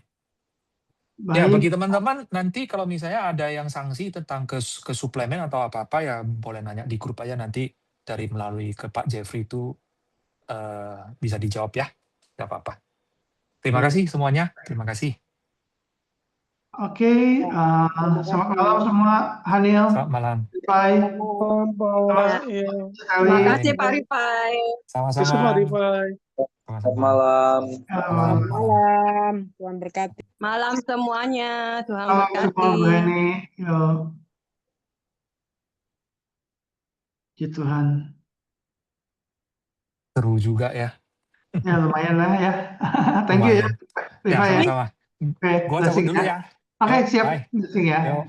Ya, bagi teman-teman nanti kalau misalnya ada yang sanksi tentang ke suplemen atau apa-apa ya boleh nanya di grup aja, nanti melalui ke Pak Jeffrey itu bisa dijawab ya. Nggak apa-apa. Terima kasih semuanya. Terima kasih. Oke, selamat malam semua. Hanil. Selamat malam. Bye. Terima kasih Pak Rifai. Sama-sama. Pak Rifai. Selamat malam. Malam. Tuhan berkati. Malam semuanya. Tuhan Malam berkati. semua, Bu Eni. Puji Tuhan. Seru juga ya. Ya lumayan lah ya. Thank you ya. Ya, sama-sama. Oke, Gua cabut dulu ya. Oke, siap. Bye. Blessing ya. Yo.